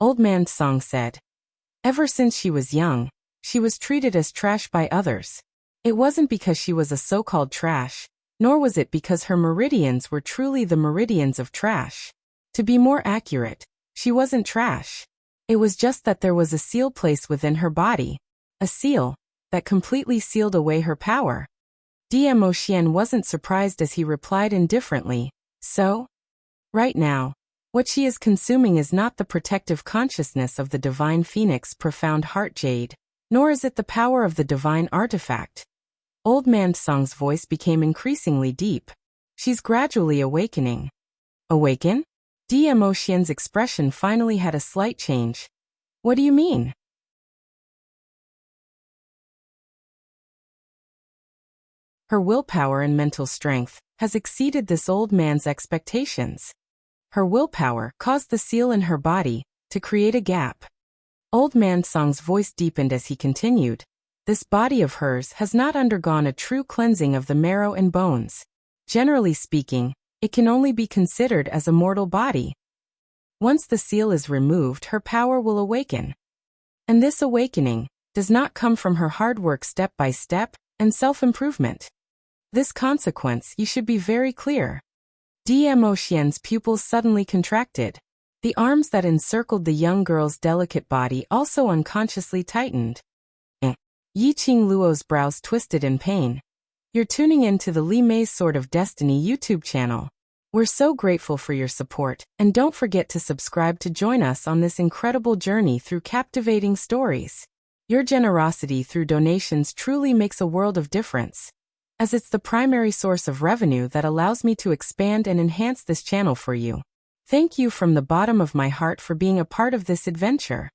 Old Man Song said. Ever since she was young, she was treated as trash by others. It wasn't because she was a so-called trash, nor was it because her meridians were truly the meridians of trash. To be more accurate, she wasn't trash. It was just that there was a seal placed within her body, a seal that completely sealed away her power. Dmo Xian wasn't surprised as he replied indifferently, so? Right now, what she is consuming is not the protective consciousness of the divine phoenix profound heart jade, nor is it the power of the divine artifact. Old Man Song's voice became increasingly deep. She's gradually awakening. Awaken? Dmo Xian's expression finally had a slight change. What do you mean? Her willpower and mental strength has exceeded this old man's expectations. Her willpower caused the seal in her body to create a gap. Old Man Song's voice deepened as he continued. This body of hers has not undergone a true cleansing of the marrow and bones. Generally speaking, it can only be considered as a mortal body. Once the seal is removed, her power will awaken. And this awakening does not come from her hard work step by step and self-improvement. This consequence you should be very clear. Dmo Xian's pupils suddenly contracted. The arms that encircled the young girl's delicate body also unconsciously tightened. Yiqing Luo's brows twisted in pain. You're tuning in to the Li Mei's Sword of Destiny YouTube channel. We're so grateful for your support, and don't forget to subscribe to join us on this incredible journey through captivating stories. Your generosity through donations truly makes a world of difference, as it's the primary source of revenue that allows me to expand and enhance this channel for you. Thank you from the bottom of my heart for being a part of this adventure.